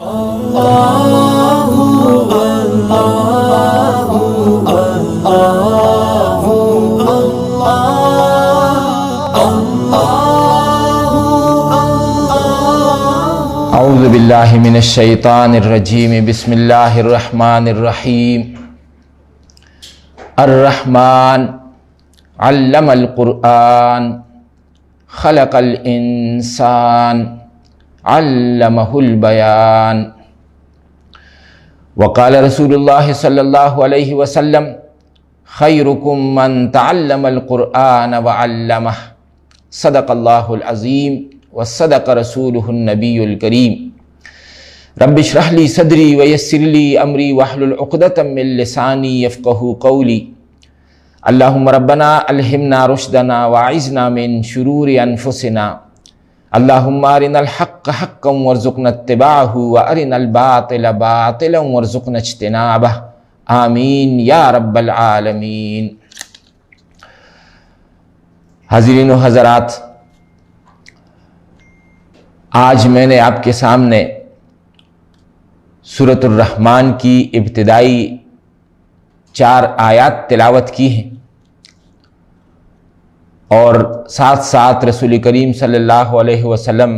اعوذ باللہ من الشیطان الرجیم بسم اللہ الرحمن الرحیم الرحمن علم القرآن خلق الانسان علمہ البیان وقال رسول اللہ صلی اللہ علیہ وسلم خیرکم من تعلم القرآن وعلمہ صدق اللہ العظیم وصدق رسولہ النبی الکریم رب اشرح لی صدری ویسر لی امری واحلل عقدۃ من لسانی یفقہوا قولی اللہم ربنا الہمنا رشدنا واعذنا من شرور انفسنا اللہم ارنا الحق حقا وارزقنا اتباعہ وارنا الباطل باطلا وارزقنا اجتنابہ آمین یا رب العالمین۔ حاضرین و حضرات، آج میں نے آپ کے سامنے سورۃ الرحمن کی ابتدائی 4 آیات تلاوت کی ہیں اور ساتھ ساتھ رسول کریم صلی اللہ علیہ وسلم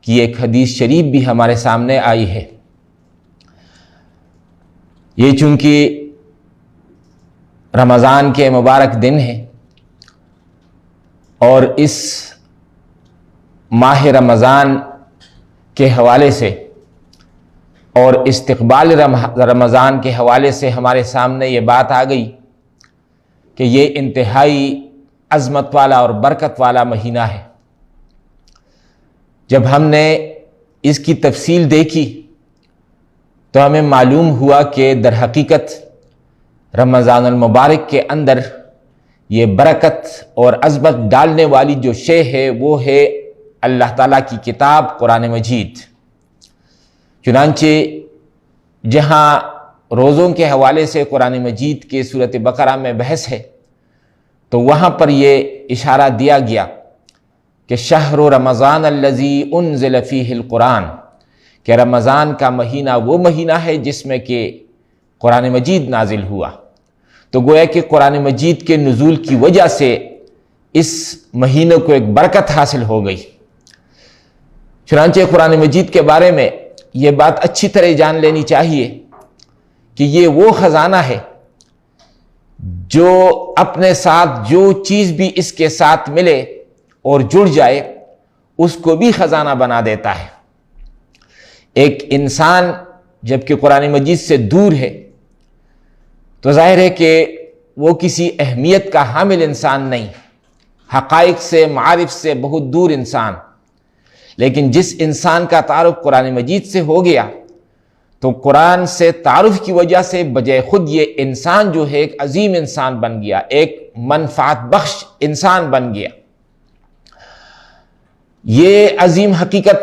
کی ایک حدیث شریف بھی ہمارے سامنے آئی ہے۔ یہ چونکہ رمضان کے مبارک دن ہیں اور اس ماہ رمضان کے حوالے سے اور استقبال رمضان کے حوالے سے ہمارے سامنے یہ بات آ گئی کہ یہ انتہائی عظمت والا اور برکت والا مہینہ ہے۔ جب ہم نے اس کی تفصیل دیکھی تو ہمیں معلوم ہوا کہ در حقیقت رمضان المبارک کے اندر یہ برکت اور عظمت ڈالنے والی جو شے ہے وہ ہے اللہ تعالیٰ کی کتاب قرآن مجید۔ چنانچہ جہاں روزوں کے حوالے سے قرآن مجید کے سورۃ بقرہ میں بحث ہے تو وہاں پر یہ اشارہ دیا گیا کہ شہر رمضان الذی انزل فیہ القرآن، کہ رمضان کا مہینہ وہ مہینہ ہے جس میں کہ قرآن مجید نازل ہوا۔ تو گویا کہ قرآن مجید کے نزول کی وجہ سے اس مہینے کو ایک برکت حاصل ہو گئی۔ چنانچہ قرآن مجید کے بارے میں یہ بات اچھی طرح جان لینی چاہیے کہ یہ وہ خزانہ ہے جو اپنے ساتھ جو چیز بھی اس کے ساتھ ملے اور جڑ جائے اس کو بھی خزانہ بنا دیتا ہے۔ ایک انسان جب کہ قرآن مجید سے دور ہے تو ظاہر ہے کہ وہ کسی اہمیت کا حامل انسان نہیں، حقائق سے معارف سے بہت دور انسان۔ لیکن جس انسان کا تعارف قرآن مجید سے ہو گیا تو قرآن سے تعارف کی وجہ سے بجائے خود یہ انسان جو ہے ایک عظیم انسان بن گیا، ایک منفعت بخش انسان بن گیا۔ یہ عظیم حقیقت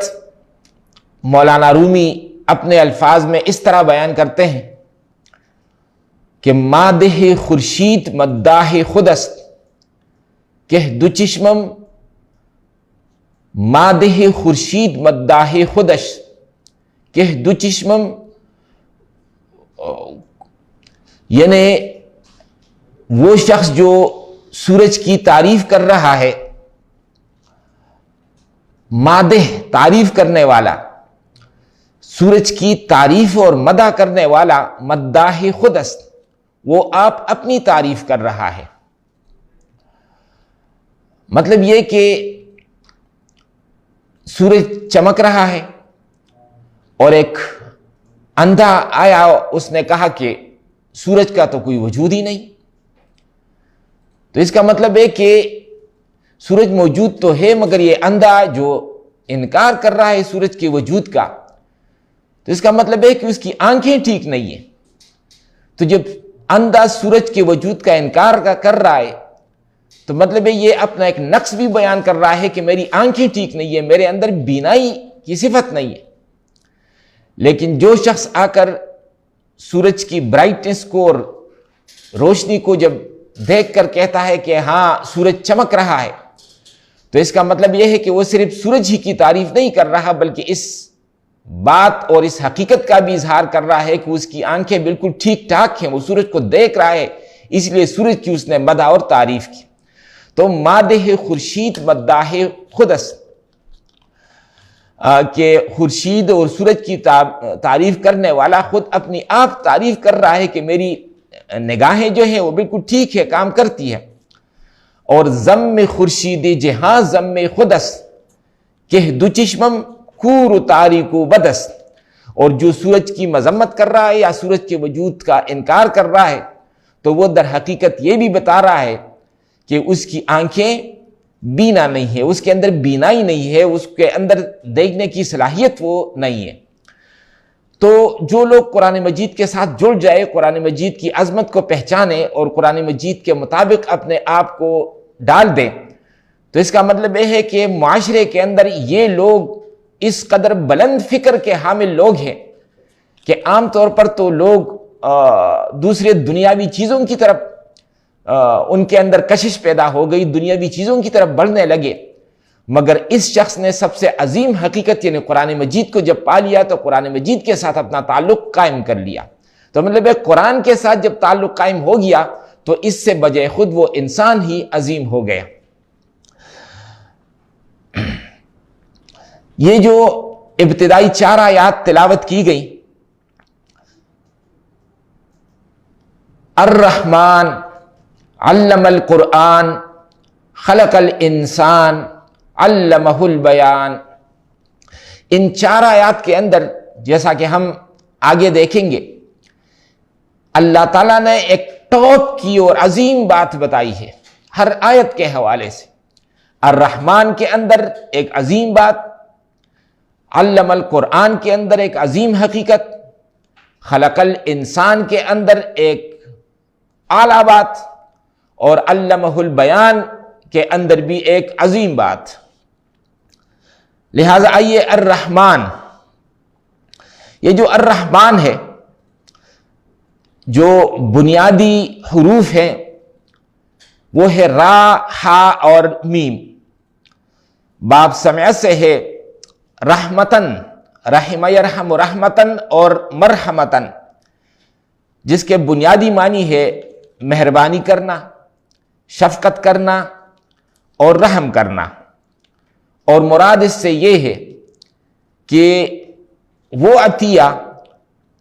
مولانا رومی اپنے الفاظ میں اس طرح بیان کرتے ہیں کہ مادح خورشید مداح خود است کہ دو چشمم مادح خورشید مداح خودش کہ دو چشمم، یعنی وہ شخص جو سورج کی تعریف کر رہا ہے، مادح تعریف کرنے والا، سورج کی تعریف اور مدح کرنے والا، مداح خود است، وہ آپ اپنی تعریف کر رہا ہے۔ مطلب یہ کہ سورج چمک رہا ہے اور ایک اندھا آیا، اس نے کہا کہ سورج کا تو کوئی وجود ہی نہیں۔ تو اس کا مطلب ہے کہ سورج موجود تو ہے مگر یہ اندھا جو انکار کر رہا ہے سورج کے وجود کا، تو اس کا مطلب ہے کہ اس کی آنکھیں ٹھیک نہیں ہیں۔ تو جب اندھا سورج کے وجود کا انکار کر رہا ہے تو مطلب ہے یہ اپنا ایک نقص بھی بیان کر رہا ہے کہ میری آنکھیں ٹھیک نہیں ہے، میرے اندر بینائی کی صفت نہیں ہے۔ لیکن جو شخص آ کر سورج کی برائٹنس کو اور روشنی کو جب دیکھ کر کہتا ہے کہ ہاں سورج چمک رہا ہے، تو اس کا مطلب یہ ہے کہ وہ صرف سورج ہی کی تعریف نہیں کر رہا بلکہ اس بات اور اس حقیقت کا بھی اظہار کر رہا ہے کہ اس کی آنکھیں بالکل ٹھیک ٹھاک ہیں، وہ سورج کو دیکھ رہا ہے، اس لیے سورج کی اس نے مدح اور تعریف کی۔ تو مادح خورشید مداح خدس، کہ خورشید اور سورج کی تعریف کرنے والا خود اپنی آپ تعریف کر رہا ہے کہ میری نگاہیں جو ہیں وہ بالکل ٹھیک ہے، کام کرتی ہے۔ اور ضم خورشید جہاں ضم خدس کہ دو چشمم کور تاریک و بدس، اور جو سورج کی مذمت کر رہا ہے یا سورج کے وجود کا انکار کر رہا ہے تو وہ در حقیقت یہ بھی بتا رہا ہے کہ اس کی آنکھیں بینا نہیں ہے، اس کے اندر بینائی نہیں ہے، اس کے اندر دیکھنے کی صلاحیت وہ نہیں ہے۔ تو جو لوگ قرآن مجید کے ساتھ جڑ جائے، قرآن مجید کی عظمت کو پہچانے اور قرآن مجید کے مطابق اپنے آپ کو ڈال دیں، تو اس کا مطلب یہ ہے کہ معاشرے کے اندر یہ لوگ اس قدر بلند فکر کے حامل لوگ ہیں کہ عام طور پر تو لوگ دوسرے دنیاوی چیزوں کی طرف ان کے اندر کشش پیدا ہو گئی، دنیاوی چیزوں کی طرف بڑھنے لگے، مگر اس شخص نے سب سے عظیم حقیقت یعنی قرآن مجید کو جب پا لیا تو قرآن مجید کے ساتھ اپنا تعلق قائم کر لیا۔ تو مطلب ہے قرآن کے ساتھ جب تعلق قائم ہو گیا تو اس سے بجائے خود وہ انسان ہی عظیم ہو گیا۔ یہ جو ابتدائی 4 آیات تلاوت کی گئی، الرحمن علم القرآن خلق الانسان علمہ البیان، ان 4 آیات کے اندر جیسا کہ ہم آگے دیکھیں گے اللہ تعالیٰ نے ایک ٹاپ کی اور عظیم بات بتائی ہے ہر آیت کے حوالے سے۔ الرحمن کے اندر ایک عظیم بات، علم القرآن کے اندر ایک عظیم حقیقت، خلق الانسان کے اندر ایک اعلیٰ بات، اور علمہ البیان کے اندر بھی ایک عظیم بات۔ لہذا آئیے الرحمن، یہ جو الرحمن ہے، جو بنیادی حروف ہیں وہ ہے را، ہا اور میم۔ باب سمع سے ہے رحمتن، رحم یرحم رحمتن اور مرحمتن، جس کے بنیادی معنی ہے مہربانی کرنا، شفقت کرنا اور رحم کرنا، اور مراد اس سے یہ ہے کہ وہ عطیہ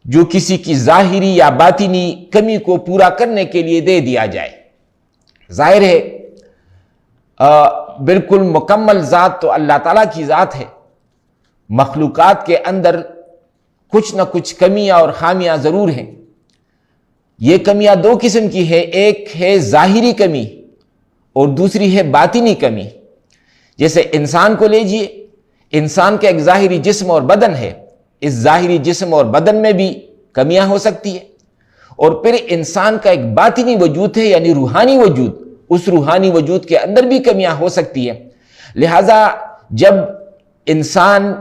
جو کسی کی ظاہری یا باطنی کمی کو پورا کرنے کے لیے دے دیا جائے۔ ظاہر ہے بالکل مکمل ذات تو اللہ تعالیٰ کی ذات ہے، مخلوقات کے اندر کچھ نہ کچھ کمیاں اور خامیاں ضرور ہیں۔ یہ کمیاں 2 قسم کی ہے، ایک ہے ظاہری کمی اور دوسری ہے باطنی کمی۔ جیسے انسان کو لیجئے، انسان کا ایک ظاہری جسم اور بدن ہے، اس ظاہری جسم اور بدن میں بھی کمیاں ہو سکتی ہے، اور پھر انسان کا ایک باطنی وجود ہے یعنی روحانی وجود، اس روحانی وجود کے اندر بھی کمیاں ہو سکتی ہیں۔ لہذا جب انسان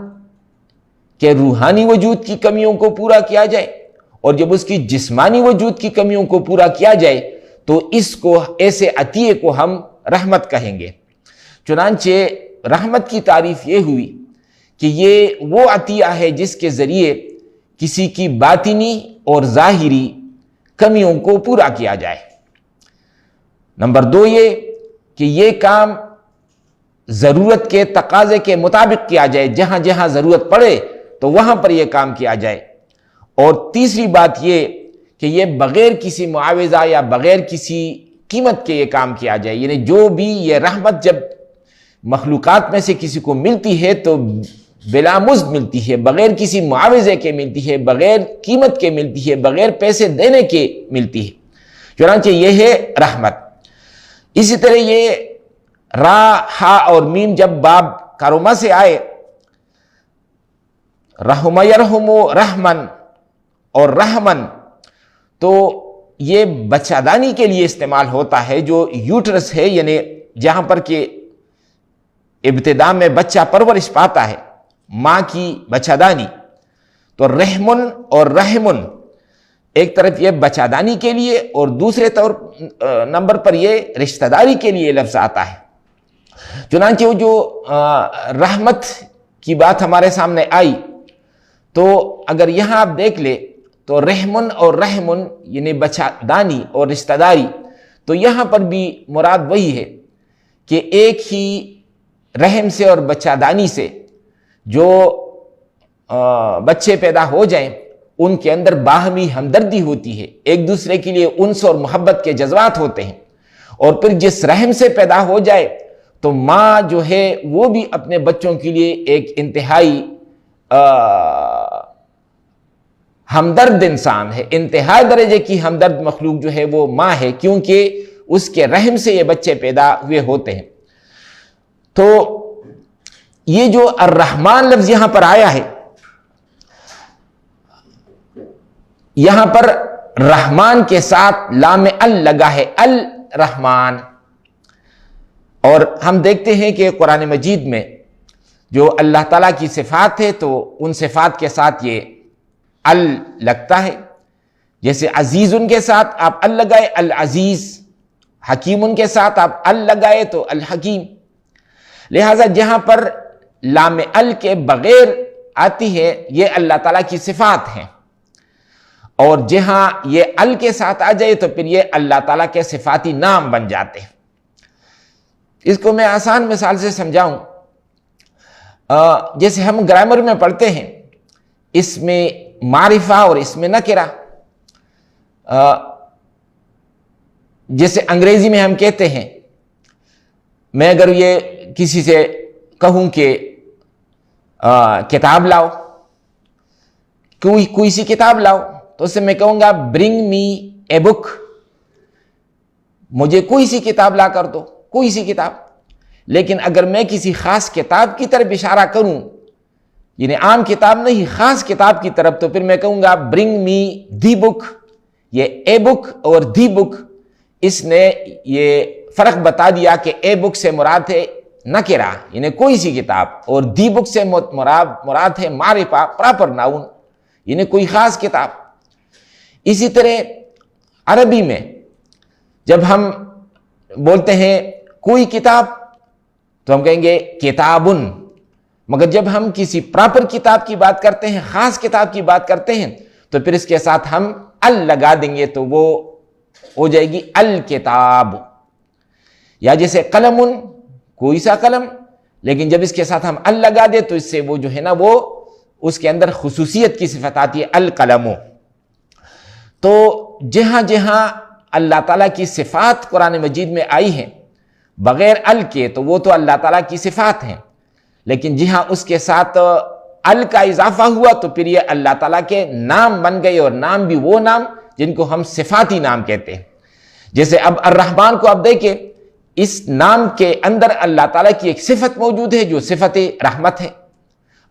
کے روحانی وجود کی کمیوں کو پورا کیا جائے اور جب اس کی جسمانی وجود کی کمیوں کو پورا کیا جائے تو اس کو، ایسے عطیے کو ہم رحمت کہیں گے۔ چنانچہ رحمت کی تعریف یہ ہوئی کہ یہ وہ عطیہ ہے جس کے ذریعے کسی کی باطنی اور ظاہری کمیوں کو پورا کیا جائے۔ نمبر 2 یہ کہ یہ کام ضرورت کے تقاضے کے مطابق کیا جائے، جہاں جہاں ضرورت پڑے تو وہاں پر یہ کام کیا جائے۔ اور تیسری بات یہ کہ یہ بغیر کسی معاوضہ یا بغیر کسی قیمت کے یہ کام کیا جائے، یعنی جو بھی یہ رحمت جب مخلوقات میں سے کسی کو ملتی ہے تو بلا مزد ملتی ہے، بغیر کسی معاوضے کے ملتی ہے، بغیر قیمت کے ملتی ہے، بغیر پیسے دینے کے ملتی ہے۔ چنانچہ یہ ہے رحمت۔ اسی طرح یہ را، ہا اور میم جب باب کارما سے آئے، رحم یرحم رحمن اور رحمن، تو یہ بچہ دانی کے لیے استعمال ہوتا ہے، جو یوٹرس ہے یعنی جہاں پر کہ ابتدا میں بچہ پرورش پاتا ہے، ماں کی بچہ دانی۔ تو رحمن اور رحمن ایک طرف یہ بچہ دانی کے لیے اور دوسرے نمبر پر یہ رشتہ داری کے لیے لفظ آتا ہے۔ چنانچہ وہ جو رحمت کی بات ہمارے سامنے آئی تو اگر یہاں آپ دیکھ لیں تو رحمن اور رحمن یعنی بچہ دانی اور رشتہ داری، تو یہاں پر بھی مراد وہی ہے کہ ایک ہی رحم سے اور بچہ دانی سے جو بچے پیدا ہو جائیں ان کے اندر باہمی ہمدردی ہوتی ہے، ایک دوسرے کے لیے انس اور محبت کے جذبات ہوتے ہیں، اور پھر جس رحم سے پیدا ہو جائے تو ماں جو ہے وہ بھی اپنے بچوں کے لیے ایک انتہائی ہمدرد انسان ہے، انتہائی درجے کی ہمدرد مخلوق جو ہے وہ ماں ہے، کیونکہ اس کے رحم سے یہ بچے پیدا ہوئے ہوتے ہیں۔ تو یہ جو الرحمن لفظ یہاں پر آیا ہے، یہاں پر رحمان کے ساتھ لام ال لگا ہے، الرحمن، اور ہم دیکھتے ہیں کہ قرآن مجید میں جو اللہ تعالیٰ کی صفات ہے تو ان صفات کے ساتھ یہ ال لگتا ہے، جیسے عزیز ان کے ساتھ آپ ال لگائے العزیز، حکیم ان کے ساتھ آپ ال لگائے تو الحکیم۔ لہذا جہاں پر لام ال کے بغیر آتی ہے یہ اللہ تعالیٰ کی صفات ہیں، اور جہاں یہ ال کے ساتھ آ جائے تو پھر یہ اللہ تعالیٰ کے صفاتی نام بن جاتے ہیں۔ اس کو میں آسان مثال سے سمجھاؤں، جیسے ہم گرامر میں پڑھتے ہیں اس میں معرفہ اور اس میں نکرہ، جیسے انگریزی میں ہم کہتے ہیں، میں اگر یہ کسی سے کہوں کہ کتاب لاؤ، کوئی سی کتاب لاؤ، تو اس سے میں کہوں گا برنگ می اے بک، مجھے کوئی سی کتاب لا کر دو، کوئی سی کتاب۔ لیکن اگر میں کسی خاص کتاب کی طرف اشارہ کروں، یعنی عام کتاب نہیں خاص کتاب کی طرف، تو پھر میں کہوں گا برنگ می دی بک۔ یہ اے بک اور دی بک، اس نے یہ فرق بتا دیا کہ اے بک سے مراد ہے نکرہ یعنی کوئی سی کتاب، اور دی بک سے مراد ہے معرفہ پراپر ناؤن یعنی کوئی خاص کتاب۔ اسی طرح عربی میں جب ہم بولتے ہیں کوئی کتاب تو ہم کہیں گے کتابن، مگر جب ہم کسی پراپر کتاب کی بات کرتے ہیں، خاص کتاب کی بات کرتے ہیں، تو پھر اس کے ساتھ ہم ال لگا دیں گے تو وہ ہو جائے گی الکتاب۔ یا جیسے قلم، کوئی سا قلم، لیکن جب اس کے ساتھ ہم ال لگا دیں تو اس سے وہ جو ہے نا وہ اس کے اندر خصوصیت کی صفت آتی ہے القلم۔ تو جہاں جہاں اللہ تعالیٰ کی صفات قرآن مجید میں آئی ہیں بغیر ال کے تو وہ تو اللہ تعالیٰ کی صفات ہیں، لیکن جہاں اس کے ساتھ ال کا اضافہ ہوا تو پھر یہ اللہ تعالیٰ کے نام بن گئے، اور نام بھی وہ نام جن کو ہم صفاتی نام کہتے ہیں۔ جیسے اب الرحمن کو آپ دیکھیں، اس نام کے اندر اللہ تعالیٰ کی ایک صفت موجود ہے جو صفت رحمت ہے۔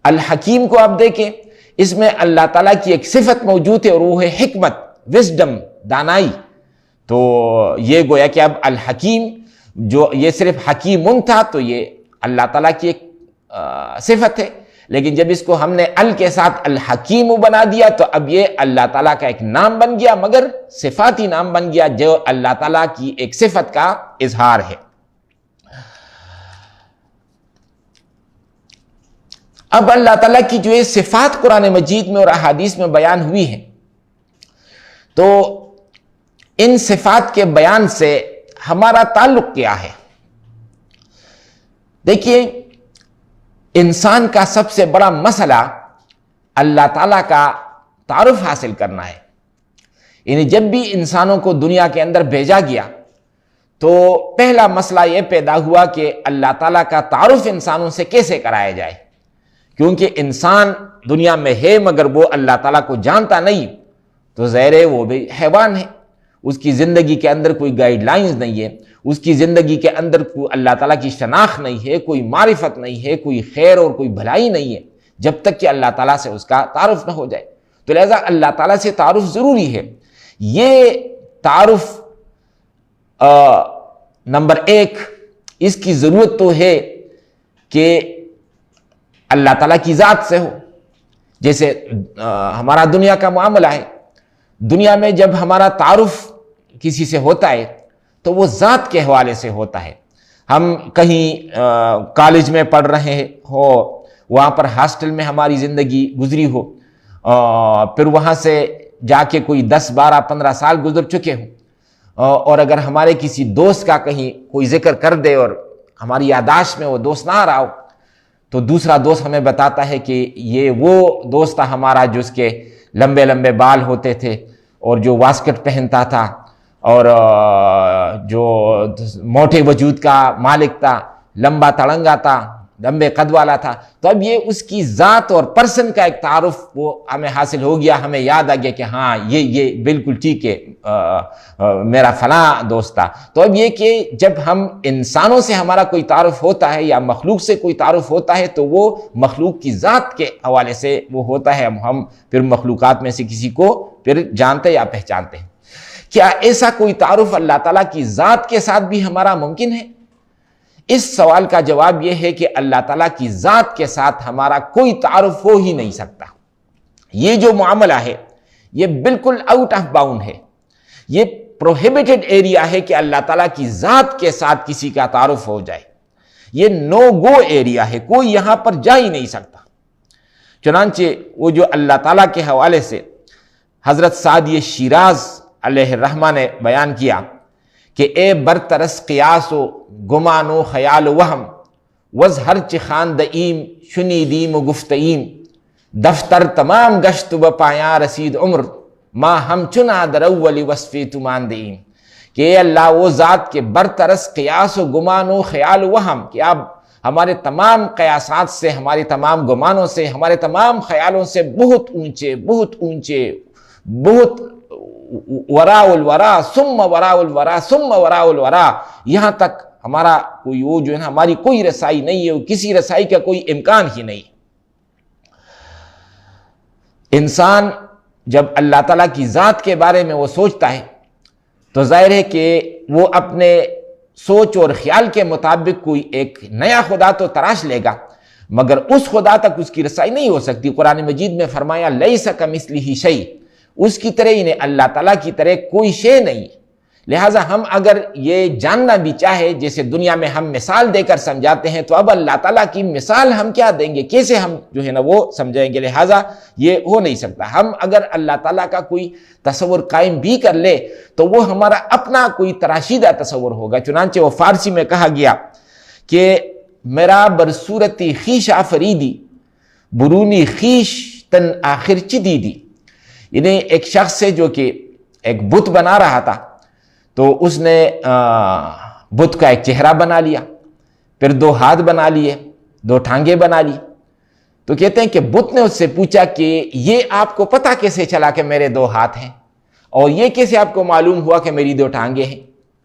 الحکیم کو آپ دیکھیں، اس میں اللہ تعالیٰ کی ایک صفت موجود ہے اور وہ ہے حکمت، وزڈم، دانائی۔ تو یہ گویا کہ اب الحکیم جو یہ صرف حکیمن تھا تو یہ اللہ تعالیٰ کی ایک صفت ہے، لیکن جب اس کو ہم نے ال کے ساتھ الحکیم بنا دیا تو اب یہ اللہ تعالیٰ کا ایک نام بن گیا، مگر صفاتی نام بن گیا جو اللہ تعالیٰ کی ایک صفت کا اظہار ہے۔ اب اللہ تعالیٰ کی جو یہ صفات قرآن مجید میں اور احادیث میں بیان ہوئی ہیں، تو ان صفات کے بیان سے ہمارا تعلق کیا ہے؟ دیکھیے، انسان کا سب سے بڑا مسئلہ اللہ تعالیٰ کا تعارف حاصل کرنا ہے۔ یعنی جب بھی انسانوں کو دنیا کے اندر بھیجا گیا تو پہلا مسئلہ یہ پیدا ہوا کہ اللہ تعالیٰ کا تعارف انسانوں سے کیسے کرایا جائے، کیونکہ انسان دنیا میں ہے مگر وہ اللہ تعالیٰ کو جانتا نہیں، تو ظاہر ہے وہ بھی حیوان ہے، اس کی زندگی کے اندر کوئی گائیڈ لائنز نہیں ہے، اس کی زندگی کے اندر کوئی اللہ تعالیٰ کی شناخت نہیں ہے، کوئی معرفت نہیں ہے، کوئی خیر اور کوئی بھلائی نہیں ہے، جب تک کہ اللہ تعالیٰ سے اس کا تعارف نہ ہو جائے۔ تو لہذا اللہ تعالیٰ سے تعارف ضروری ہے۔ یہ تعارف نمبر ایک، اس کی ضرورت تو ہے کہ اللہ تعالیٰ کی ذات سے ہو۔ جیسے ہمارا دنیا کا معاملہ ہے، دنیا میں جب ہمارا تعارف کسی سے ہوتا ہے تو وہ ذات کے حوالے سے ہوتا ہے۔ ہم کہیں کالج میں پڑھ رہے ہو، وہاں پر ہاسٹل میں ہماری زندگی گزری ہو، پھر وہاں سے جا کے کوئی 10 12 15 سال گزر چکے ہوں، اور اگر ہمارے کسی دوست کا کہیں کوئی ذکر کر دے اور ہماری یادداشت میں وہ دوست نہ آ رہا ہو، تو دوسرا دوست ہمیں بتاتا ہے کہ یہ وہ دوست تھا ہمارا جس کے لمبے لمبے بال ہوتے تھے اور جو واسکٹ پہنتا تھا اور جو موٹے وجود کا مالک تھا، لمبا تڑنگا تھا، لمبے قد والا تھا۔ تو اب یہ اس کی ذات اور پرسن کا ایک تعارف وہ ہمیں حاصل ہو گیا، ہمیں یاد آ گیا کہ ہاں یہ بالکل ٹھیک ہے، میرا فلاں دوست تھا۔ تو اب یہ کہ جب ہم انسانوں سے ہمارا کوئی تعارف ہوتا ہے یا مخلوق سے کوئی تعارف ہوتا ہے تو وہ مخلوق کی ذات کے حوالے سے وہ ہوتا ہے، ہم پھر مخلوقات میں سے کسی کو پھر جانتے یا پہچانتے ہیں۔ کیا ایسا کوئی تعارف اللہ تعالیٰ کی ذات کے ساتھ بھی ہمارا ممکن ہے؟ اس سوال کا جواب یہ ہے کہ اللہ تعالیٰ کی ذات کے ساتھ ہمارا کوئی تعارف ہو ہی نہیں سکتا۔ یہ جو معاملہ ہے یہ بالکل آؤٹ آف باؤنڈ ہے، یہ پروہیبٹڈ ایریا ہے کہ اللہ تعالیٰ کی ذات کے ساتھ کسی کا تعارف ہو جائے، یہ نو گو ایریا ہے، کوئی یہاں پر جا ہی نہیں سکتا۔ چنانچہ وہ جو اللہ تعالیٰ کے حوالے سے حضرت سعدی شیراز علیہ الرحمہ نے بیان کیا کہ اے برترس قیاس و گمان و خیال و وہم وز ہر چخان دئیم شنیدیم و گفتئیم دفتر تمام گشت و پایاں رسید عمر ما ہم چنا در اول وصفی تمان دئیم، کہ اے اللہ وہ ذات کے برترس قیاس و گمان و خیال و وہم، کہ آپ ہمارے تمام قیاسات سے، ہماری تمام گمانوں سے، ہمارے تمام خیالوں سے بہت اونچے، بہت اونچے، بہت وراء الورا ثم وراء الورا ثم وراء الورا، یہاں تک ہمارا کوئی وہ جو ہے نا ہماری کوئی رسائی نہیں ہے، کسی رسائی کا کوئی امکان ہی نہیں۔ انسان جب اللہ تعالیٰ کی ذات کے بارے میں وہ سوچتا ہے تو ظاہر ہے کہ وہ اپنے سوچ اور خیال کے مطابق کوئی ایک نیا خدا تو تراش لے گا، مگر اس خدا تک اس کی رسائی نہیں ہو سکتی۔ قرآن مجید میں فرمایا لیس کمثلہ شیء، اس کی طرح ہی نہیں، اللہ تعالیٰ کی طرح کوئی شے نہیں۔ لہٰذا ہم اگر یہ جاننا بھی چاہے، جیسے دنیا میں ہم مثال دے کر سمجھاتے ہیں، تو اب اللہ تعالیٰ کی مثال ہم کیا دیں گے، کیسے ہم جو ہے نا وہ سمجھیں گے؟ لہٰذا یہ ہو نہیں سکتا۔ ہم اگر اللہ تعالیٰ کا کوئی تصور قائم بھی کر لے تو وہ ہمارا اپنا کوئی تراشیدہ تصور ہوگا۔ چنانچہ وہ فارسی میں کہا گیا کہ میرا برصورتی خیش آفریدی برونی خیش تن آخر چی دیدی، یعنی ایک شخص سے جو کہ ایک بت بنا رہا تھا تو اس نے بت کا ایک چہرہ بنا لیا، پھر 2 ہاتھ بنا لیے، 2 ٹانگیں بنا لی۔ تو کہتے ہیں کہ بت نے اس سے پوچھا کہ یہ آپ کو پتہ کیسے چلا کہ میرے 2 ہاتھ ہیں، اور یہ کیسے آپ کو معلوم ہوا کہ میری 2 ٹانگیں ہیں،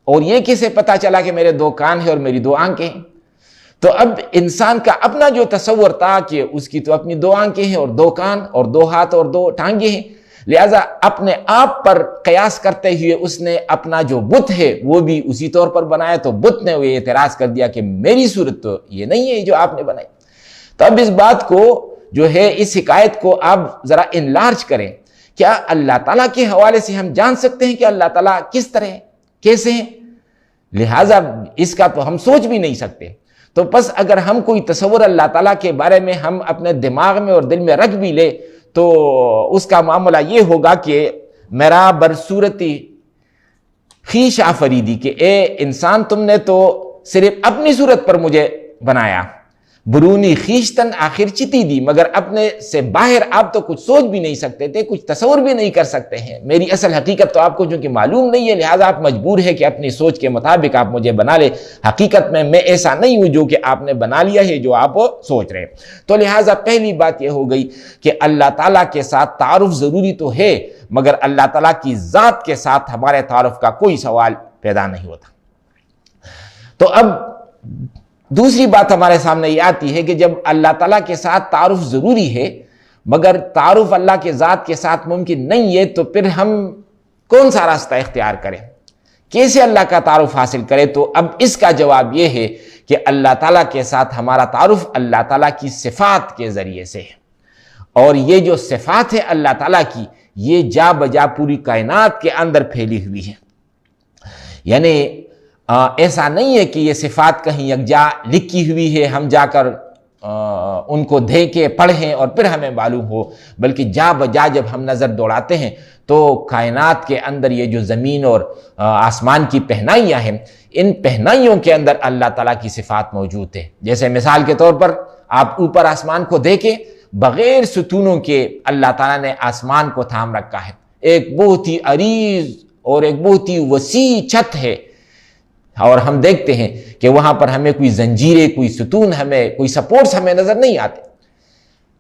اور یہ کیسے پتہ چلا کہ میرے 2 کان ہیں اور میری 2 آنکھیں ہیں؟ تو اب انسان کا اپنا جو تصور تھا کہ اس کی تو اپنی 2 آنکھیں ہیں اور 2 کان اور 2 ہاتھ اور 2 ٹانگیں ہیں، لہذا اپنے آپ پر قیاس کرتے ہوئے اس نے اپنا جو بت ہے وہ بھی اسی طور پر بنایا۔ تو بت نے وہ اعتراض کر دیا کہ میری صورت تو یہ نہیں ہے جو آپ نے بنائی۔ تو اب اس بات کو جو ہے، اس حکایت کو آپ ذرا انلارج کریں، کیا اللہ تعالیٰ کے حوالے سے ہم جان سکتے ہیں کہ اللہ تعالیٰ کس طرح ہے، کیسے ہیں؟ لہٰذا اس کا تو ہم سوچ بھی نہیں سکتے۔ تو بس اگر ہم کوئی تصور اللہ تعالیٰ کے بارے میں ہم اپنے دماغ میں اور دل میں رکھ بھی لے تو اس کا معاملہ یہ ہوگا کہ میرا برصورتی خیش آفریدی، کہ اے انسان تم نے تو صرف اپنی صورت پر مجھے بنایا، برونی خیشتن آخر چتی دی، مگر اپنے سے باہر آپ تو کچھ سوچ بھی نہیں سکتے تھے، کچھ تصور بھی نہیں کر سکتے ہیں۔ میری اصل حقیقت تو آپ کو چونکہ معلوم نہیں ہے، لہٰذا آپ مجبور ہے کہ اپنی سوچ کے مطابق آپ مجھے بنا لے۔ حقیقت میں ایسا نہیں ہوں جو کہ آپ نے بنا لیا ہے، جو آپ سوچ رہے ہیں۔ تو لہٰذا پہلی بات یہ ہو گئی کہ اللہ تعالیٰ کے ساتھ تعارف ضروری تو ہے، مگر اللہ تعالیٰ کی ذات کے ساتھ ہمارے تعارف کا کوئی سوال پیدا نہیں ہوتا۔ تو اب دوسری بات ہمارے سامنے یہ آتی ہے کہ جب اللہ تعالیٰ کے ساتھ تعارف ضروری ہے مگر تعارف اللہ کے ذات کے ساتھ ممکن نہیں ہے، تو پھر ہم کون سا راستہ اختیار کریں، کیسے اللہ کا تعارف حاصل کریں؟ تو اب اس کا جواب یہ ہے کہ اللہ تعالیٰ کے ساتھ ہمارا تعارف اللہ تعالیٰ کی صفات کے ذریعے سے ہے، اور یہ جو صفات ہے اللہ تعالیٰ کی، یہ جا بجا پوری کائنات کے اندر پھیلی ہوئی ہے۔ یعنی ایسا نہیں ہے کہ یہ صفات کہیں یکجا لکھی ہوئی ہے، ہم جا کر ان کو دیکھیں پڑھیں اور پھر ہمیں معلوم ہو، بلکہ جا بجا جب ہم نظر دوڑاتے ہیں تو کائنات کے اندر یہ جو زمین اور آسمان کی پہنائیاں ہیں، ان پہنائیوں کے اندر اللہ تعالیٰ کی صفات موجود ہے۔ جیسے مثال کے طور پر آپ اوپر آسمان کو دیکھیں، بغیر ستونوں کے اللہ تعالیٰ نے آسمان کو تھام رکھا ہے، ایک بہت ہی عریض اور ایک بہت ہی وسیع چھت ہے، اور ہم دیکھتے ہیں کہ وہاں پر ہمیں کوئی زنجیریں، کوئی ستون، ہمیں کوئی سپورٹس ہمیں نظر نہیں آتے۔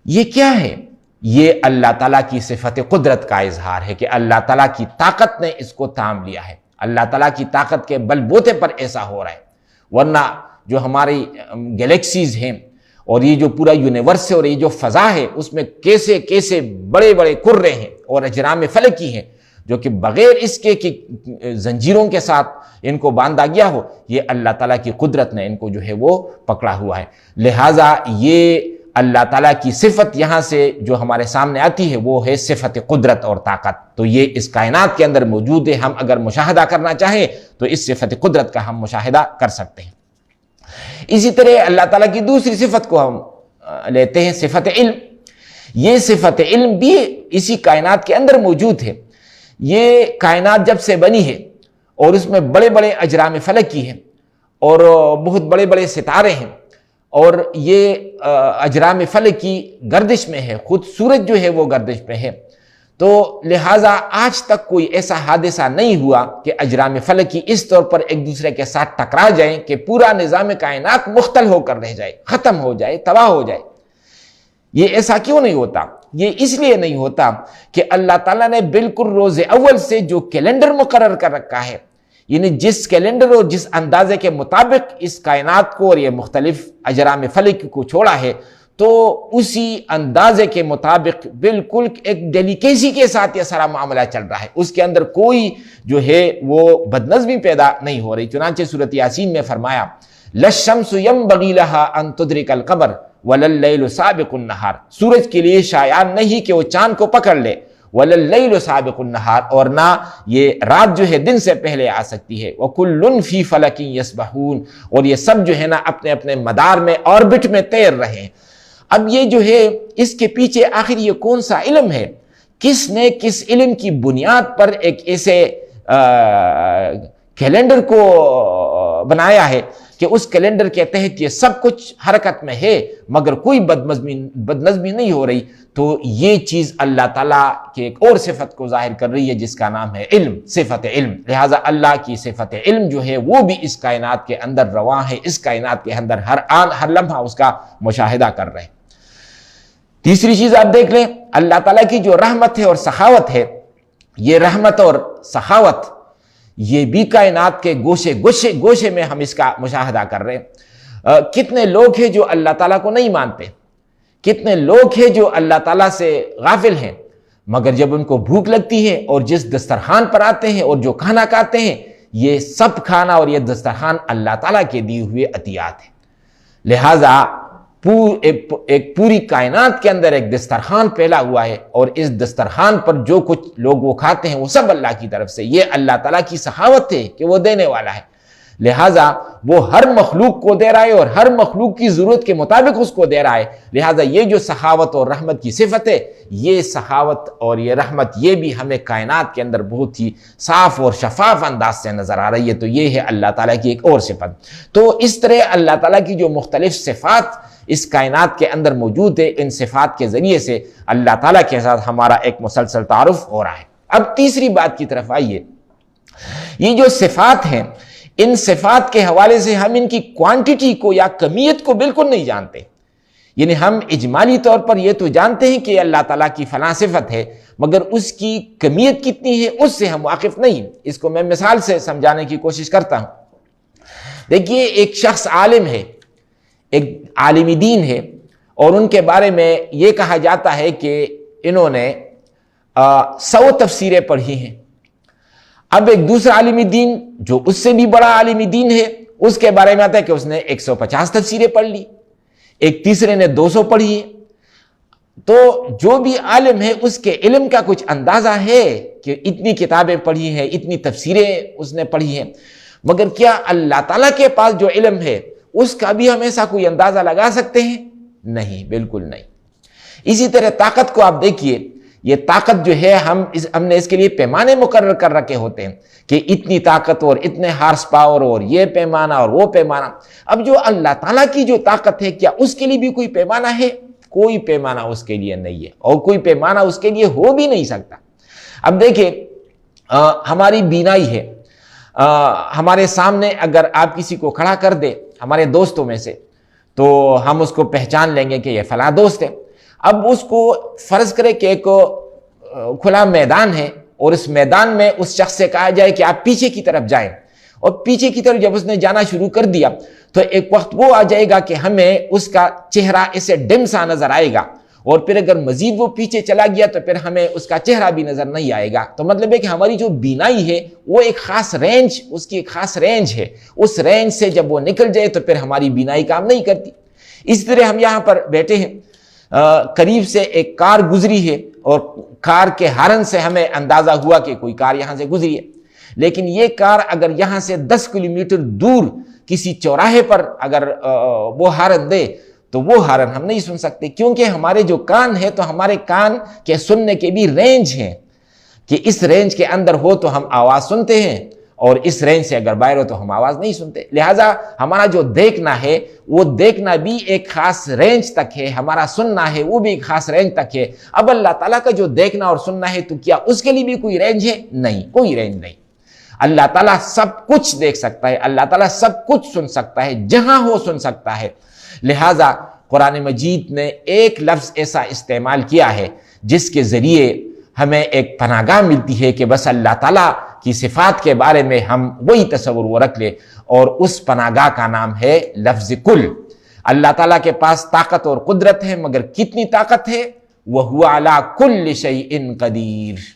یہ کیا ہے؟ یہ اللہ تعالیٰ کی صفت قدرت کا اظہار ہے کہ اللہ تعالیٰ کی طاقت نے اس کو تھام لیا ہے، اللہ تعالیٰ کی طاقت کے بل بوتے پر ایسا ہو رہا ہے۔ ورنہ جو ہماری گلیکسیز ہیں اور یہ جو پورا یونیورس ہے اور یہ جو فضا ہے، اس میں کیسے کیسے بڑے بڑے کرے ہیں اور اجرام فلکی ہیں جو کہ بغیر اس کے کہ زنجیروں کے ساتھ ان کو باندھا گیا ہو، یہ اللہ تعالیٰ کی قدرت نے ان کو جو ہے وہ پکڑا ہوا ہے۔ لہٰذا یہ اللہ تعالیٰ کی صفت یہاں سے جو ہمارے سامنے آتی ہے وہ ہے صفت قدرت اور طاقت، تو یہ اس کائنات کے اندر موجود ہے۔ ہم اگر مشاہدہ کرنا چاہیں تو اس صفت قدرت کا ہم مشاہدہ کر سکتے ہیں۔ اسی طرح اللہ تعالیٰ کی دوسری صفت کو ہم لیتے ہیں، صفت علم۔ یہ صفت علم بھی اسی کائنات کے اندر موجود ہے۔ یہ کائنات جب سے بنی ہے اور اس میں بڑے بڑے اجرام فلکی ہیں اور بہت بڑے بڑے ستارے ہیں، اور یہ اجرام فلکی گردش میں ہے، خود سورج جو ہے وہ گردش میں ہے، تو لہٰذا آج تک کوئی ایسا حادثہ نہیں ہوا کہ اجرام فلکی اس طور پر ایک دوسرے کے ساتھ ٹکرا جائیں کہ پورا نظام کائنات مختل ہو کر رہ جائے، ختم ہو جائے، تباہ ہو جائے۔ یہ ایسا کیوں نہیں ہوتا؟ یہ اس لیے نہیں ہوتا کہ اللہ تعالیٰ نے بالکل روز اول سے جو کیلنڈر مقرر کر رکھا ہے، یعنی جس کیلنڈر اور جس اندازے کے مطابق اس کائنات کو اور یہ مختلف اجرام فلک کو چھوڑا ہے، تو اسی اندازے کے مطابق بالکل ایک ڈیلیکیسی کے ساتھ یہ سارا معاملہ چل رہا ہے۔ اس کے اندر کوئی جو ہے وہ بدنظمی پیدا نہیں ہو رہی۔ چنانچہ سورۃ یاسین میں فرمایا لَلشَّمْسُ يَنبَغِي لَهَا أَن تُدْرِكَ الْقَمَرَ وَلَلَّيْلُ سَابِقُ النَّهَارِ، سورج کے لیے شایان نہیں کہ وہ چاند کو پکڑ لے، وَلَلَّيْلُ سَابِقُ النَّهَارِ، اور نہ یہ رات جو ہے دن سے پہلے آ سکتی ہے، وَكُلٌّ فِي فَلَكٍ يَسْبَحُونَ، اور یہ سب جو ہے نا اپنے اپنے مدار میں آربٹ میں تیر رہے ہیں۔ اب یہ جو ہے اس کے پیچھے آخر یہ کون سا علم ہے؟ کس نے کس علم کی بنیاد پر ایک ایسے کیلنڈر کو بنایا ہے کہ اس کیلنڈر کے تحت یہ سب کچھ حرکت میں ہے مگر کوئی بدنظمی نہیں ہو رہی؟ تو یہ چیز اللہ تعالیٰ کے ایک اور صفت کو ظاہر کر رہی ہے جس کا نام ہے علم، صفت علم۔ لہٰذا اللہ کی صفت علم جو ہے وہ بھی اس کائنات کے اندر رواں ہے، اس کائنات کے اندر ہر آن ہر لمحہ اس کا مشاہدہ کر رہے ہیں۔ تیسری چیز آپ دیکھ لیں، اللہ تعالیٰ کی جو رحمت ہے اور سخاوت ہے، یہ رحمت اور سخاوت یہ بھی کائنات کے گوشے میں ہم اس کا مشاہدہ کر رہے ہیں۔ کتنے لوگ ہیں جو اللہ تعالیٰ کو نہیں مانتے، کتنے لوگ ہیں جو اللہ تعالیٰ سے غافل ہیں، مگر جب ان کو بھوک لگتی ہے اور جس دسترخوان پر آتے ہیں اور جو کھانا کھاتے ہیں، یہ سب کھانا اور یہ دسترخوان اللہ تعالیٰ کے دیے ہوئے عطیات ہیں۔ لہٰذا ایک پوری کائنات کے اندر ایک دسترخوان پھیلا ہوا ہے، اور اس دسترخوان پر جو کچھ لوگ وہ کھاتے ہیں وہ سب اللہ کی طرف سے، یہ اللہ تعالیٰ کی سخاوت ہے کہ وہ دینے والا ہے۔ لہٰذا وہ ہر مخلوق کو دے رہا ہے اور ہر مخلوق کی ضرورت کے مطابق اس کو دے رہا ہے۔ لہٰذا یہ جو سخاوت اور رحمت کی صفت ہے، یہ سخاوت اور یہ رحمت یہ بھی ہمیں کائنات کے اندر بہت ہی صاف اور شفاف انداز سے نظر آ رہی ہے۔ تو یہ ہے اللہ تعالیٰ کی ایک اور صفت۔ تو اس طرح اللہ تعالیٰ کی جو مختلف صفات اس کائنات کے اندر موجود ہے، ان صفات کے ذریعے سے اللہ تعالیٰ کے ساتھ ہمارا ایک مسلسل تعارف ہو رہا ہے۔ اب تیسری بات کی طرف آئیے، یہ جو صفات ہیں، ان صفات کے حوالے سے ہم ان کی کوانٹیٹی کو یا کمیت کو بالکل نہیں جانتے۔ یعنی ہم اجمالی طور پر یہ تو جانتے ہیں کہ اللہ تعالیٰ کی فلاں صفت ہے، مگر اس کی کمیت کتنی ہے اس سے ہم واقف نہیں۔ اس کو میں مثال سے سمجھانے کی کوشش کرتا ہوں۔ دیکھیے، ایک شخص عالم ہے، ایک عالم دین ہے، اور ان کے بارے میں یہ کہا جاتا ہے کہ انہوں نے 100 تفسیریں پڑھی ہیں۔ اب ایک دوسرا عالم دین جو اس سے بھی بڑا عالم دین ہے، اس کے بارے میں آتا ہے کہ اس نے 150 تفسیریں پڑھ لی، ایک تیسرے نے 200 پڑھی ہے۔ تو جو بھی عالم ہے اس کے علم کا کچھ اندازہ ہے کہ اتنی کتابیں پڑھی ہیں، اتنی تفسیریں اس نے پڑھی ہیں، مگر کیا اللہ تعالیٰ کے پاس جو علم ہے اس کا بھی ہم ایسا کوئی اندازہ لگا سکتے ہیں؟ نہیں، بالکل نہیں۔ اسی طرح طاقت کو آپ دیکھیے، یہ طاقت جو ہے ہم نے اس کے لیے پیمانے مقرر کر رکھے ہوتے ہیں کہ اتنی طاقت اور اتنے ہارس پاور اور یہ پیمانہ اور وہ پیمانہ۔ اب جو اللہ تعالیٰ کی جو طاقت ہے، کیا اس کے لیے بھی کوئی پیمانہ ہے؟ کوئی پیمانہ اس کے لیے نہیں ہے، اور کوئی پیمانہ اس کے لیے ہو بھی نہیں سکتا۔ اب دیکھیں، ہماری بینائی ہے، ہمارے سامنے اگر آپ کسی کو کھڑا کر دے ہمارے دوستوں میں سے، تو ہم اس کو پہچان لیں گے کہ یہ فلاں دوست ہے۔ اب اس کو فرض کرے کہ ایک کھلا میدان ہے، اور اس میدان میں اس شخص سے کہا جائے کہ آپ پیچھے کی طرف جائیں، اور پیچھے کی طرف جب اس نے جانا شروع کر دیا تو ایک وقت وہ آ جائے گا کہ ہمیں اس کا چہرہ اسے ڈم سا نظر آئے گا، اور پھر اگر مزید وہ پیچھے چلا گیا تو پھر ہمیں اس کا چہرہ بھی نظر نہیں آئے گا۔ تو مطلب ہے کہ ہماری جو بینائی ہے وہ ایک خاص رینج، اس کی ایک خاص رینج ہے، اس رینج سے جب وہ نکل جائے تو پھر ہماری بینائی کام نہیں کرتی۔ اس طرح ہم یہاں پر بیٹھے ہیں، قریب سے ایک کار گزری ہے، اور کار کے ہارن سے ہمیں اندازہ ہوا کہ کوئی کار یہاں سے گزری ہے، لیکن یہ کار اگر یہاں سے 10 کلومیٹر دور کسی چوراہے پر اگر وہ ہارن دے تو وہ ہارن ہم نہیں سن سکتے، کیونکہ ہمارے جو کان ہے تو ہمارے کان کے سننے کے بھی رینج ہیں، کہ اس رینج کے اندر ہو تو ہم آواز سنتے ہیں، اور اس رینج سے اگر باہر ہو تو ہم آواز نہیں سنتے۔ لہٰذا ہمارا جو دیکھنا ہے وہ دیکھنا بھی ایک خاص رینج تک ہے، ہمارا سننا ہے وہ بھی ایک خاص رینج تک ہے۔ اب اللہ تعالیٰ کا جو دیکھنا اور سننا ہے تو کیا اس کے لیے بھی کوئی رینج ہے؟ نہیں، کوئی رینج نہیں۔ اللہ تعالیٰ سب کچھ دیکھ سکتا ہے، اللہ تعالیٰ سب کچھ سن سکتا ہے، جہاں ہو سن سکتا ہے۔ لہٰذا قرآن مجید نے ایک لفظ ایسا استعمال کیا ہے جس کے ذریعے ہمیں ایک پناہ گاہ ملتی ہے کہ بس اللہ تعالیٰ کی صفات کے بارے میں ہم وہی تصور وہ رکھ لیں، اور اس پناہ گاہ کا نام ہے لفظ کل۔ اللہ تعالیٰ کے پاس طاقت اور قدرت ہے، مگر کتنی طاقت ہے؟ وَهُوَ عَلَىٰ كُلِّ شَيْءٍ قَدِيرٌ۔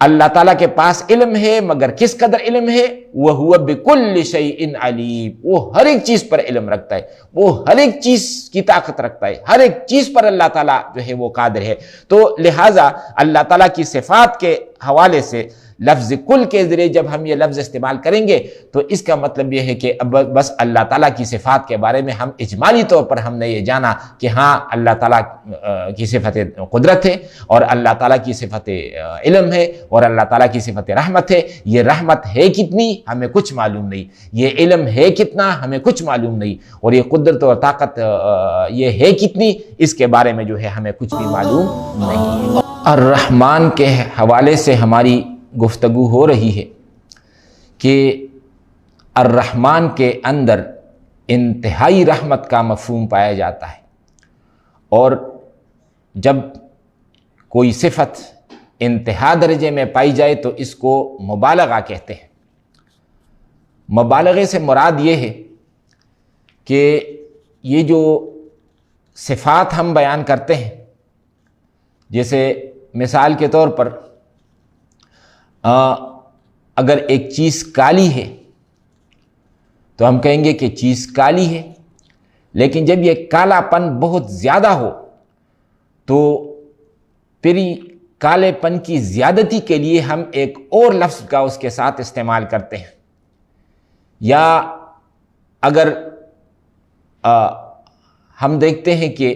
اللہ تعالیٰ کے پاس علم ہے، مگر کس قدر علم ہے؟ وَهُوَ بِكُلِّ شَيْءٍ عَلِيمٌ۔ وہ ہر ایک چیز پر علم رکھتا ہے، وہ ہر ایک چیز کی طاقت رکھتا ہے، ہر ایک چیز پر اللہ تعالیٰ جو ہے وہ قادر ہے۔ تو لہٰذا اللہ تعالیٰ کی صفات کے حوالے سے لفظ کل کے ذریعے جب ہم یہ لفظ استعمال کریں گے تو اس کا مطلب یہ ہے کہ اب بس اللہ تعالیٰ کی صفات کے بارے میں ہم اجمالی طور پر ہم نے یہ جانا کہ ہاں اللہ تعالیٰ کی صفت قدرت ہے، اور اللہ تعالیٰ کی صفت علم ہے، اور اللہ تعالیٰ کی صفت رحمت ہے۔ یہ رحمت ہے کتنی ہمیں کچھ معلوم نہیں، یہ علم ہے کتنا ہمیں کچھ معلوم نہیں، اور یہ قدرت اور طاقت یہ ہے کتنی اس کے بارے میں جو ہے ہمیں کچھ بھی معلوم نہیں۔ الرحمن کے حوالے سے ہماری گفتگو ہو رہی ہے کہ الرحمن کے اندر انتہائی رحمت کا مفہوم پایا جاتا ہے، اور جب کوئی صفت انتہا درجے میں پائی جائے تو اس کو مبالغہ کہتے ہیں۔ مبالغے سے مراد یہ ہے کہ یہ جو صفات ہم بیان کرتے ہیں، جیسے مثال کے طور پر اگر ایک چیز کالی ہے تو ہم کہیں گے کہ چیز کالی ہے، لیکن جب یہ کالا پن بہت زیادہ ہو تو پھر کالے پن کی زیادتی کے لیے ہم ایک اور لفظ کا اس کے ساتھ استعمال کرتے ہیں۔ یا اگر ہم دیکھتے ہیں کہ